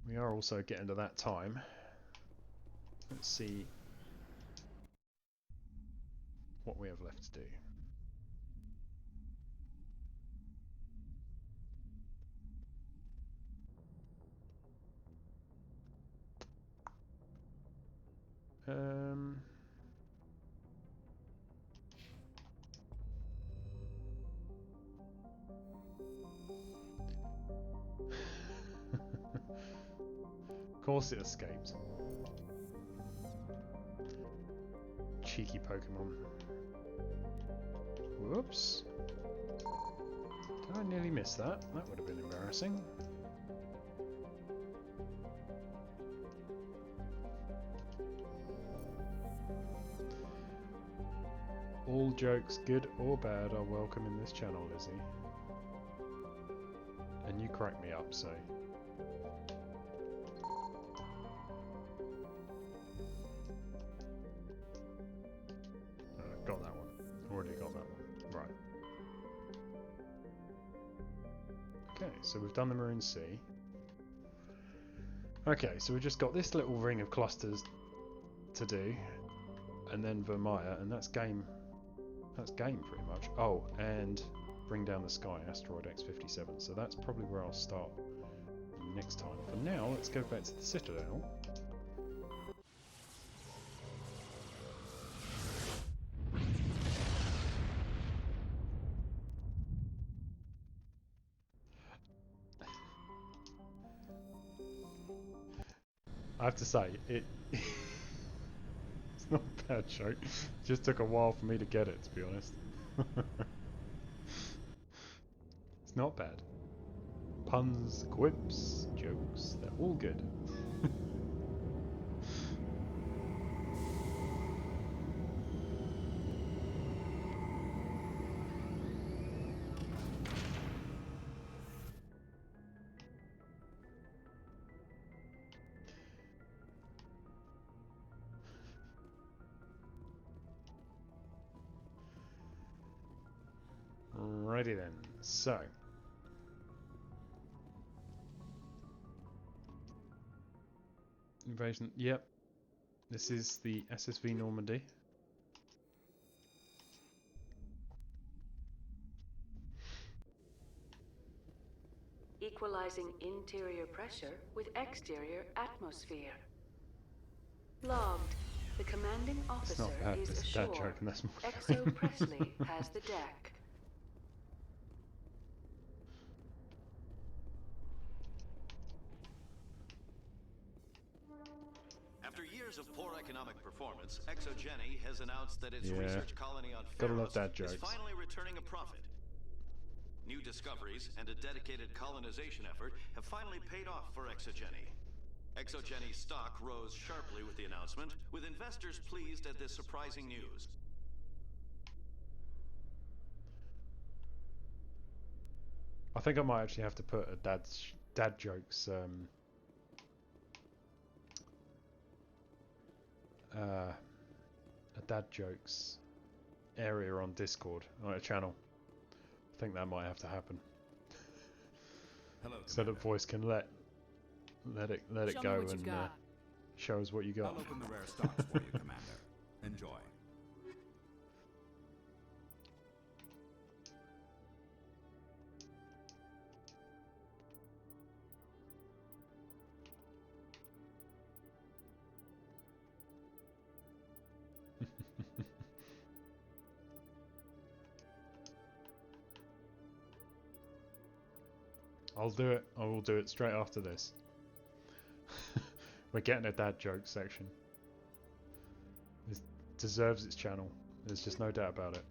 We are also getting to that time. Let's see what we have left to do. Of course it escaped. Cheeky Pokemon. Whoops. Did I nearly miss that? That would have been embarrassing. All jokes, good or bad, are welcome in this channel, Lizzie. And you crack me up, so... got that one. Already got that one. Right. Okay, so we've done the Maroon Sea. Okay, so we've just got this little ring of clusters to do. And then Vermeer, and that's game. That's game, pretty much. Oh, and bring down the sky, asteroid X-57. So that's probably where I'll start next time. For now, let's go back to the Citadel. I have to say, it's not a bad joke. It just took a while for me to get it, to be honest. It's not bad. Puns, quips, jokes, they're all good. Righty then, so invasion, yep, this is the SSV Normandy. Equalizing interior pressure with exterior atmosphere. Logged. The commanding officer is ashore. Joke, and that's more Exo Presley has the deck. After years of poor economic performance, ExoGeni has announced that its research colony on Gotta love Feros that is finally returning a profit. New discoveries and a dedicated colonization effort have finally paid off for ExoGeni. ExoGeni's stock rose sharply with the announcement, with investors pleased at this surprising news. I think I might actually have to put a dad jokes a dad jokes area on Discord, on a channel. I think that might have to happen. Hello, so that voice can let it go and show us what you got. I'll open the rare stocks for you, Commander. Enjoy. I'll do it. I will do it straight after this. We're getting a dad joke section. This deserves its channel. There's just no doubt about it.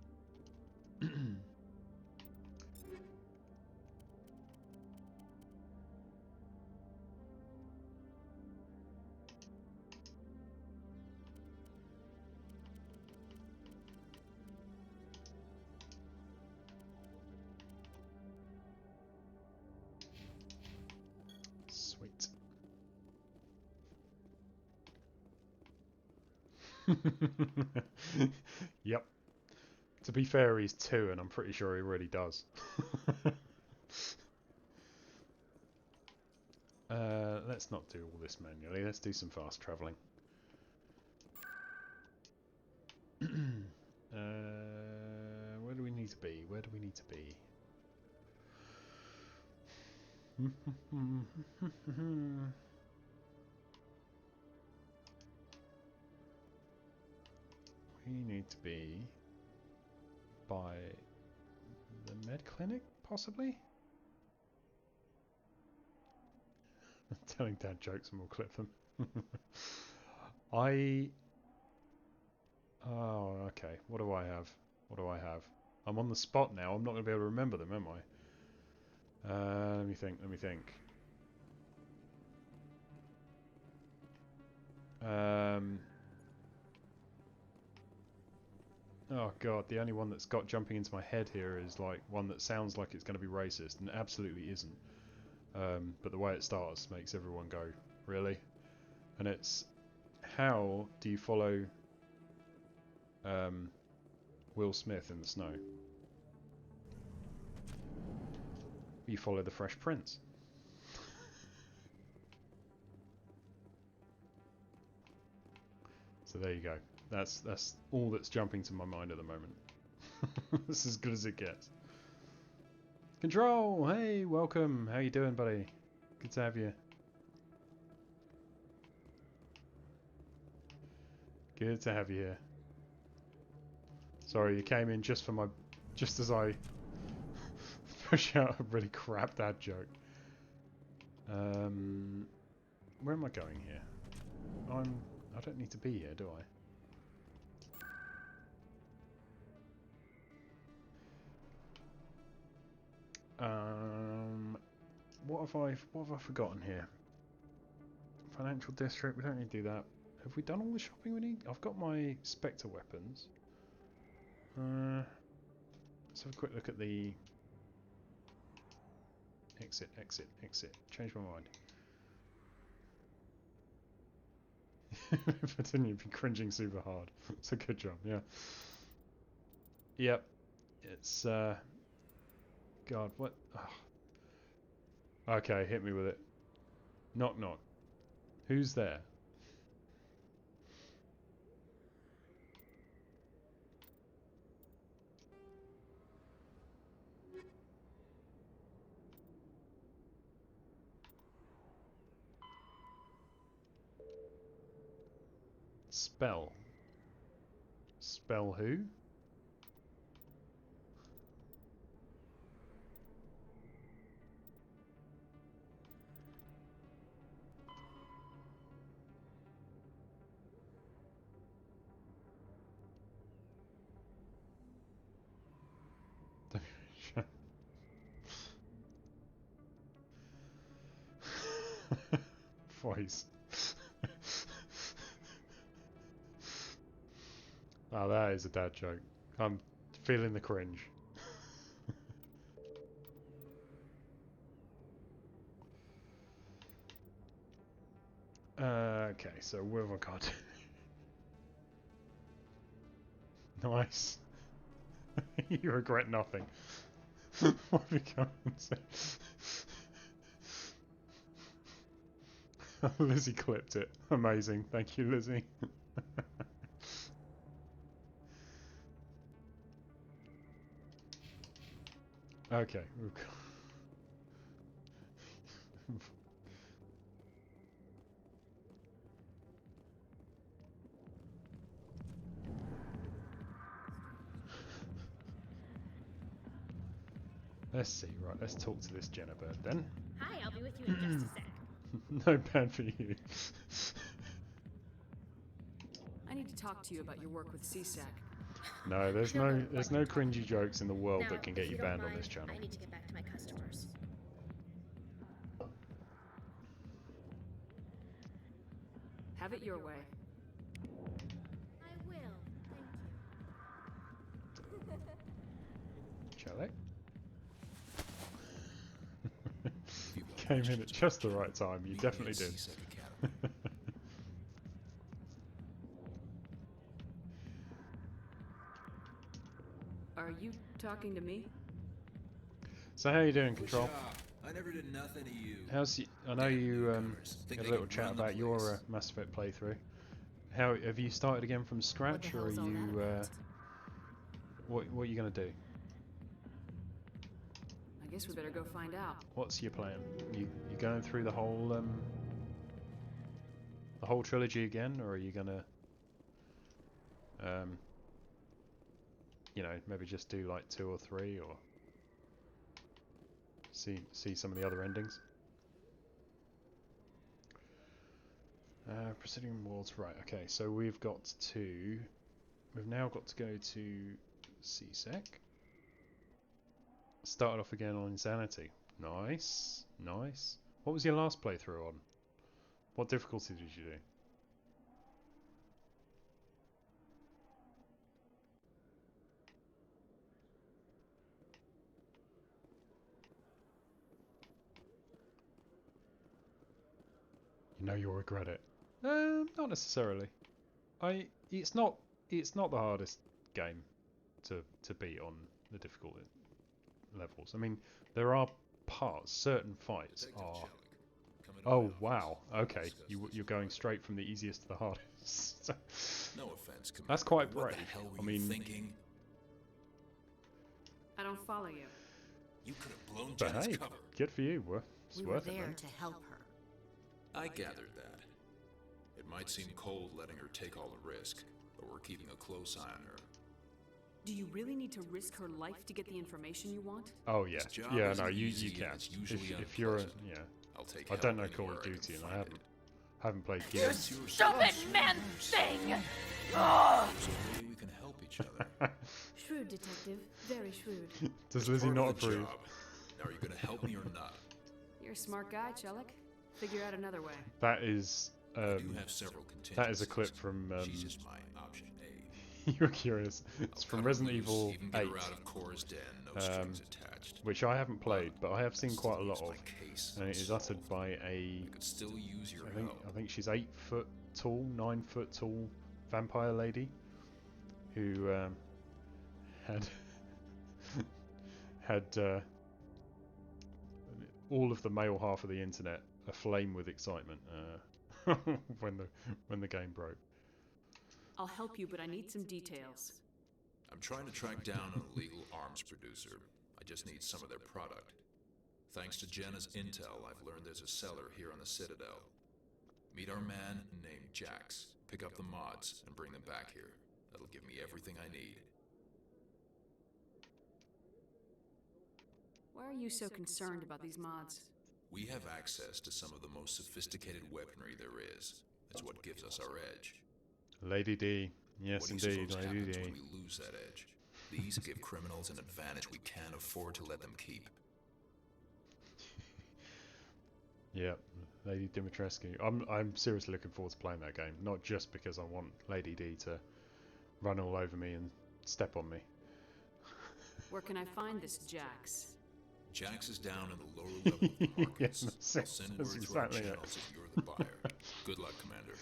Sweet. Yep. To be fair, he's 2, and I'm pretty sure he really does. Let's not do all this manually. Let's do some fast travelling. Where do we need to be? Where do we need to be? We need to be by the med clinic, possibly? Telling dad jokes and we'll clip them. Oh, okay. What do I have? What do I have? I'm on the spot now. I'm not going to be able to remember them, am I? Let me think. Let me think. Oh god, the only one that's got jumping into my head here is like one that sounds like it's going to be racist and absolutely isn't. But the way it starts makes everyone go, really? And it's, how do you follow Will Smith in the snow? You follow the Fresh Prince. So there you go. That's all that's jumping to my mind at the moment. This is as good as it gets. Control! Hey, welcome. How you doing, buddy? Good to have you. Good to have you here. Sorry, you came in just as I push out a really crap dad joke. Where am I going here? I don't need to be here, do I? What have I forgotten here? Financial district, we don't need to do that. Have we done all the shopping we need? I've got my Spectre weapons. Let's have a quick look at the... Exit, exit, exit. Change my mind. If I didn't, you'd be cringing super hard. It's a good job, yeah. Yep. It's, God, what? Oh. Okay, hit me with it. Knock, knock. Who's there? Spell. Spell who? Voice. Oh, that is a dad joke. I'm feeling the cringe. Okay, so where have I got? Nice. You regret nothing. What have you come and say? Lizzie clipped it. Amazing. Thank you, Lizzie. Okay. Let's see. Right, let's talk to this Jenna bird then. Hi, I'll be with you in just a sec. No bad for you. I need to talk to you about your work with CSAC. No, there's no cringy jokes in the world Now, that can get if you don't banned on mind, this channel. I need to get back to my customers. Have it your way. I will, thank you. Shall I? Came in at just the right time. You definitely did. Are you talking to me? So how you doing, Control? I never did nothing to you. How's you? I know you had a little chat about your Mass Effect playthrough. How have you started again from scratch, or are you? What are you gonna do? I guess we better go find out. What's your plan? You going through the whole trilogy again, or are you gonna you know, maybe just do like 2 or 3, or see some of the other endings? Presidium Wards, right? Okay, so we've now got to go to CSEC. Started off again on Insanity. Nice, nice. What was your last playthrough on? What difficulty did you do? You know you'll regret it. Not necessarily. It's not the hardest game to beat on the difficult levels. I mean, there are certain fights are. Oh wow, okay. You're going straight from the easiest to the hardest. No offense, Commander. That's quite brave. What the hell were you thinking? I don't follow you. You could have blown But Jenna's hey, cover. good for you. It's We were worth it, there man. to help her. I gathered that. It might seem cold letting her take all the risk, but we're keeping a close eye on her. Do you really need to risk her life to get the information you want? Oh yeah, This job yeah. isn't No, you easy and can. it's usually If you're unpleasant. yeah. I'll take I don't know help Call anywhere of I can Duty, and I find haven't played You Gears. Stupid man thing! Ugh. So maybe we can help each other. Shrewd, detective. Very shrewd. Does It's Lizzie part not of the approve? job. Now, are you going to help me or not? You're a smart guy, Chelik. Figure out another way. That is I do have several that is a contingencies. clip from She's just my option A. You're curious. It's from Resident Evil Even get 8, her out of Cora's den, no strings attached. which I haven't played, but I have seen quite a lot of. Case. And it is uttered by a. I could still use your I think she's 8 foot tall, 9 foot tall vampire lady who had had all of the male half of the internet aflame with excitement when the game broke. I'll help you, but I need some details. I'm trying to track down an illegal arms producer. I just need some of their product. Thanks to Jenna's intel, I've learned there's a seller here on the Citadel. Meet our man named Jax. Pick up the mods and bring them back here. That'll give me everything I need. Why are you so concerned about these mods? We have access to some of the most sophisticated weaponry there is. That's what gives us our edge. Lady D. Yes, What do you indeed, suppose Lady happens D. when we lose that edge? These give criminals an advantage we can't afford to let them keep. Yeah, Lady Dimitrescu. I'm seriously looking forward to playing that game. Not just because I want Lady D to run all over me and step on me. Where can I find this Jax? Jax is down in the lower level of the markets. Yes, I'll send that's word to our exactly it. channels if you're the buyer. Good luck, Commander.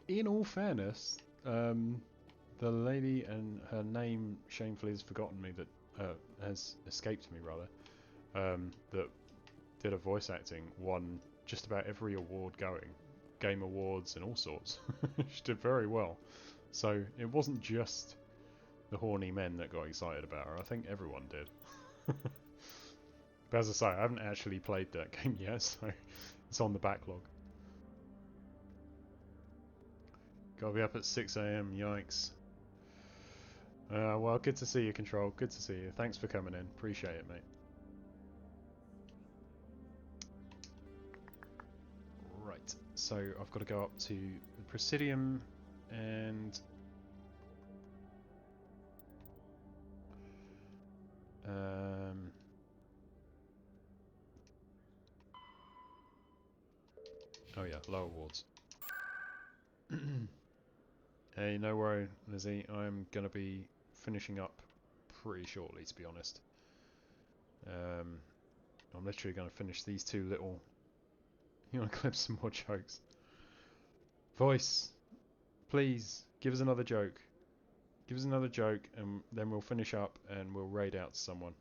In all fairness, the lady, and her name shamefully has forgotten me, that has escaped me rather, that did a voice acting, won just about every award going, Game Awards and all sorts. She did very well. So it wasn't just the horny men that got excited about her. I think everyone did. But as I say, I haven't actually played that game yet, so it's on the backlog. Gotta be up at 6 AM, yikes. Well, good to see you, Control. Good to see you. Thanks for coming in. Appreciate it, mate. Right, so I've got to go up to the Presidium and... oh yeah, lower wards. Hey, no worry, Lizzie. I'm going to be finishing up pretty shortly, to be honest. I'm literally going to finish these two little... You want to clip some more jokes? Voice, please, give us another joke. Give us another joke, and then we'll finish up and we'll raid out to someone.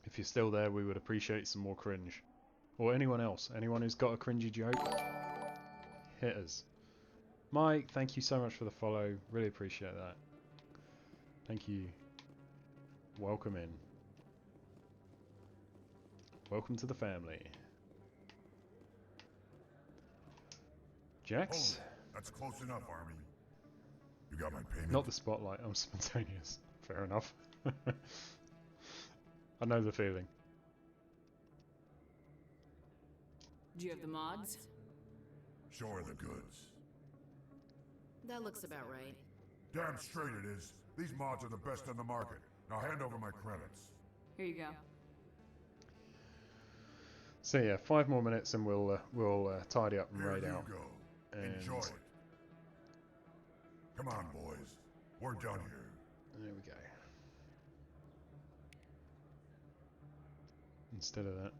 If you're still there, we would appreciate some more cringe. Or anyone else. Anyone who's got a cringy joke, hit us. Mike, thank you so much for the follow. Really appreciate that. Thank you. Welcome in. Welcome to the family. Jax? Oh, that's close enough, Army. You got my payment? Not the spotlight, I'm spontaneous. Fair enough. I know the feeling. Do you have the mods? Show her the goods. That looks about right. Damn straight it is. These mods are the best on the market. Now hand over my credits. Here you go. So yeah, 5 more minutes and we'll tidy up and Here raid you out. go. And enjoy it. Come on, boys. We're done here. There we go. Instead of that,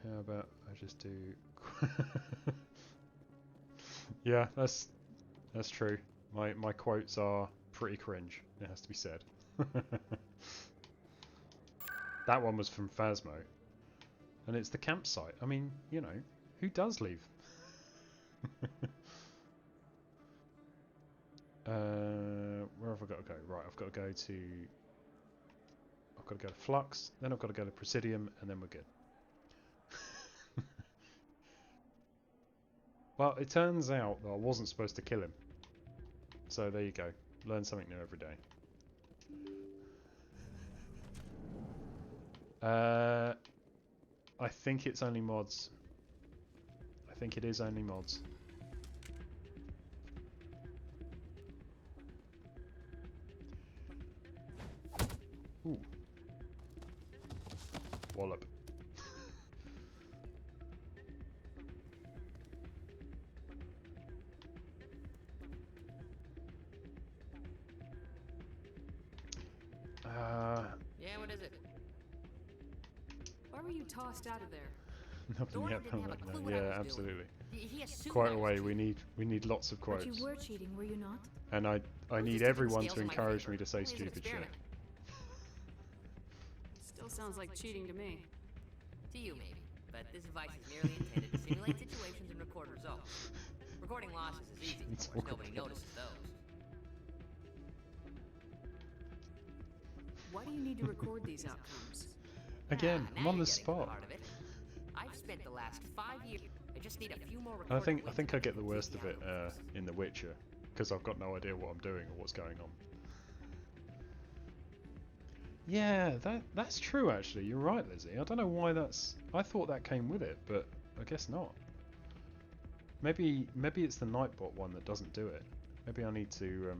how about I just do... Yeah, that's true. My quotes are pretty cringe, it has to be said. That one was from Phasmo. And it's the campsite. I mean, you know, who does leave? Where have I got to go? Right, I've got to go to... I've got to go to Flux, then I've got to go to Presidium, and then we're good. Well, it turns out that I wasn't supposed to kill him. So there you go. Learn something new every day. I think it's only mods. I think it is only mods. Ooh. Wallop. Yeah, what is it? Why were you tossed out of there? Nothing yet, no. Yeah, absolutely. He assumed Quote away. We need lots of quotes. But you were cheating, were you not? And I need everyone to encourage me to say stupid shit. Still sounds like cheating to me. To you, maybe. But this device is merely intended to simulate situations and record results. Recording losses is easy, of course. Nobody notices those. Why do you need to record these outcomes? Again, I'm on the spot. I've spent the last 5 years. I just need a few more recordings. I think I get the worst of it in The Witcher, because I've got no idea what I'm doing or what's going on. Yeah, that's true actually. You're right, Lizzie. I don't know why that's... I thought that came with it, but I guess not. Maybe it's the Nightbot one that doesn't do it. Maybe I need to...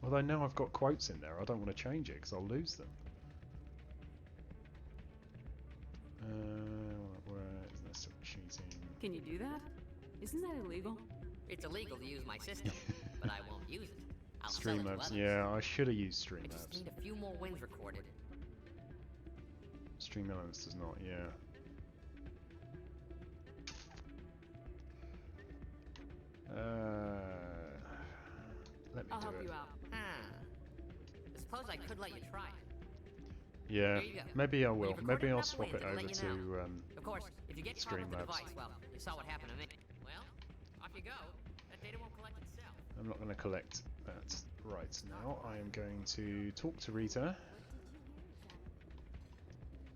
Although now I've got quotes in there, I don't want to change it because I'll lose them. Where is there some cheating? Can you do that? Isn't that illegal? It's illegal to use my system, but I won't use it. I'll Streamlabs, yeah, I should have used I just Streamlabs. need a few more wins recorded. Streamlabs does not, yeah. Let me I'll do help it. you out. I suppose I could let you try it. Yeah, Here you go. maybe I When will. you've recorded Maybe I'll enough swap wins, it it'll over let you know. to Of course, if you get caught with the Streamlabs. device, well, you saw what happened to me. Well, off you go. That data won't collect itself. I'm not going to collect that right now. I am going to talk to Rita.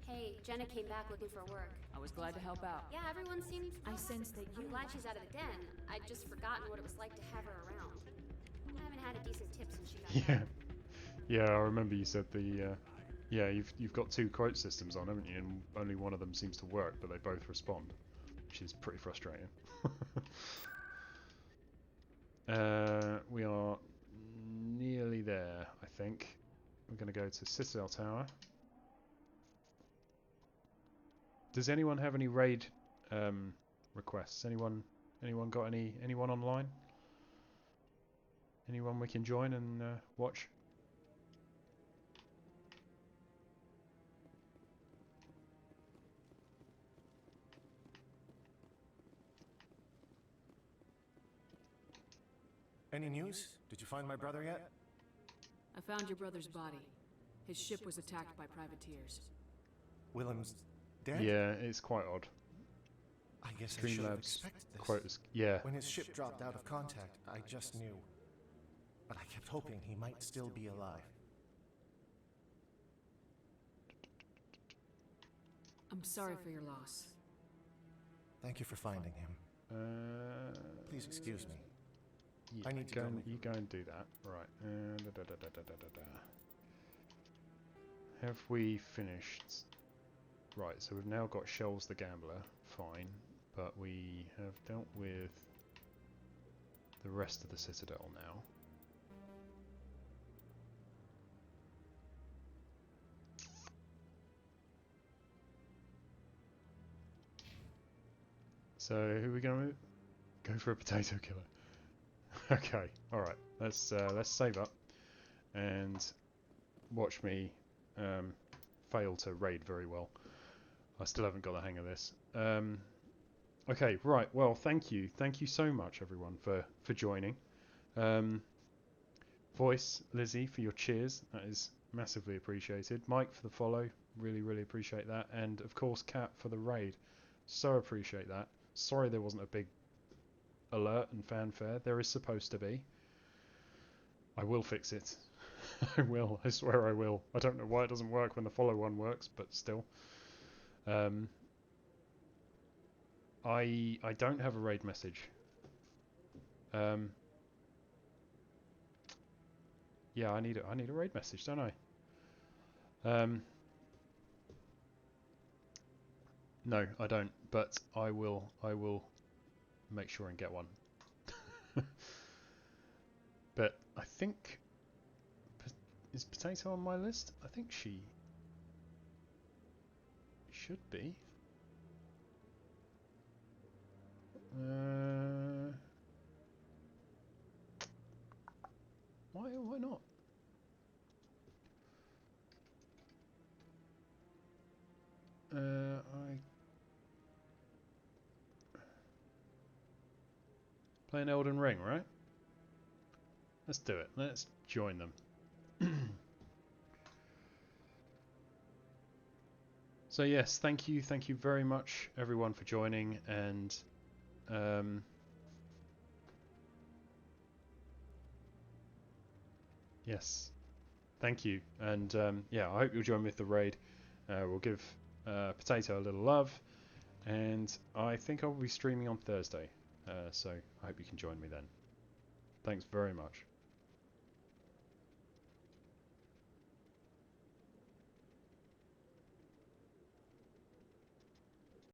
Hey, Jenna came back looking for work. I was glad to help out. Yeah, everyone seemed... I sense that I'm glad she's out of the den. I'd just forgotten what it was like to have her around. I haven't had a decent tip since she got Yeah. back. Yeah, I remember you said the... yeah, you've got two quote systems on, haven't you? And only one of them seems to work, but they both respond, which is pretty frustrating. We are nearly there, I think. We're going to go to Citadel Tower. Does anyone have any raid requests? Anyone got anyone online? Anyone we can join and watch? Any news? Did you find my brother yet? I found your brother's body. His ship was attacked by privateers. Willem's dead? Yeah, it's quite odd. I guess I should have Streamlabs expected this. quotas. Yeah. When his ship dropped out of contact, I just knew. But I kept hoping he might still be alive. I'm sorry for your loss. Thank you for finding him. Please excuse me. Yeah, I need to go. You go and do that. Right. Have we finished? Right, so we've now got Shells the Gambler. Fine. But we have dealt with the rest of the Citadel now. So who are we going to go for? A potato killer? Okay, all right. Let's save up and watch me fail to raid very well. I still haven't got the hang of this. Okay, right. Well, thank you so much, everyone, for joining. Voice, Lizzie, for your cheers. That is massively appreciated. Mike for the follow. Really appreciate that. And of course, Kat for the raid. So appreciate that. Sorry there wasn't a big alert and fanfare. There is supposed to be. I will fix it. I will. I swear I will. I don't know why it doesn't work when the follow one works, but still. I don't have a raid message. Yeah, I need a raid message, don't I? No, I don't. But I will make sure and get one. But I think is Potato on my list? I think she should be. Why not? Playing Elden Ring, right? Let's do it. Let's join them. So yes, thank you very much everyone for joining, and yes, thank you, and yeah, I hope you'll join me with the raid. We'll give Potato a little love, and I think I'll be streaming on Thursday, so I hope you can join me then. Thanks very much.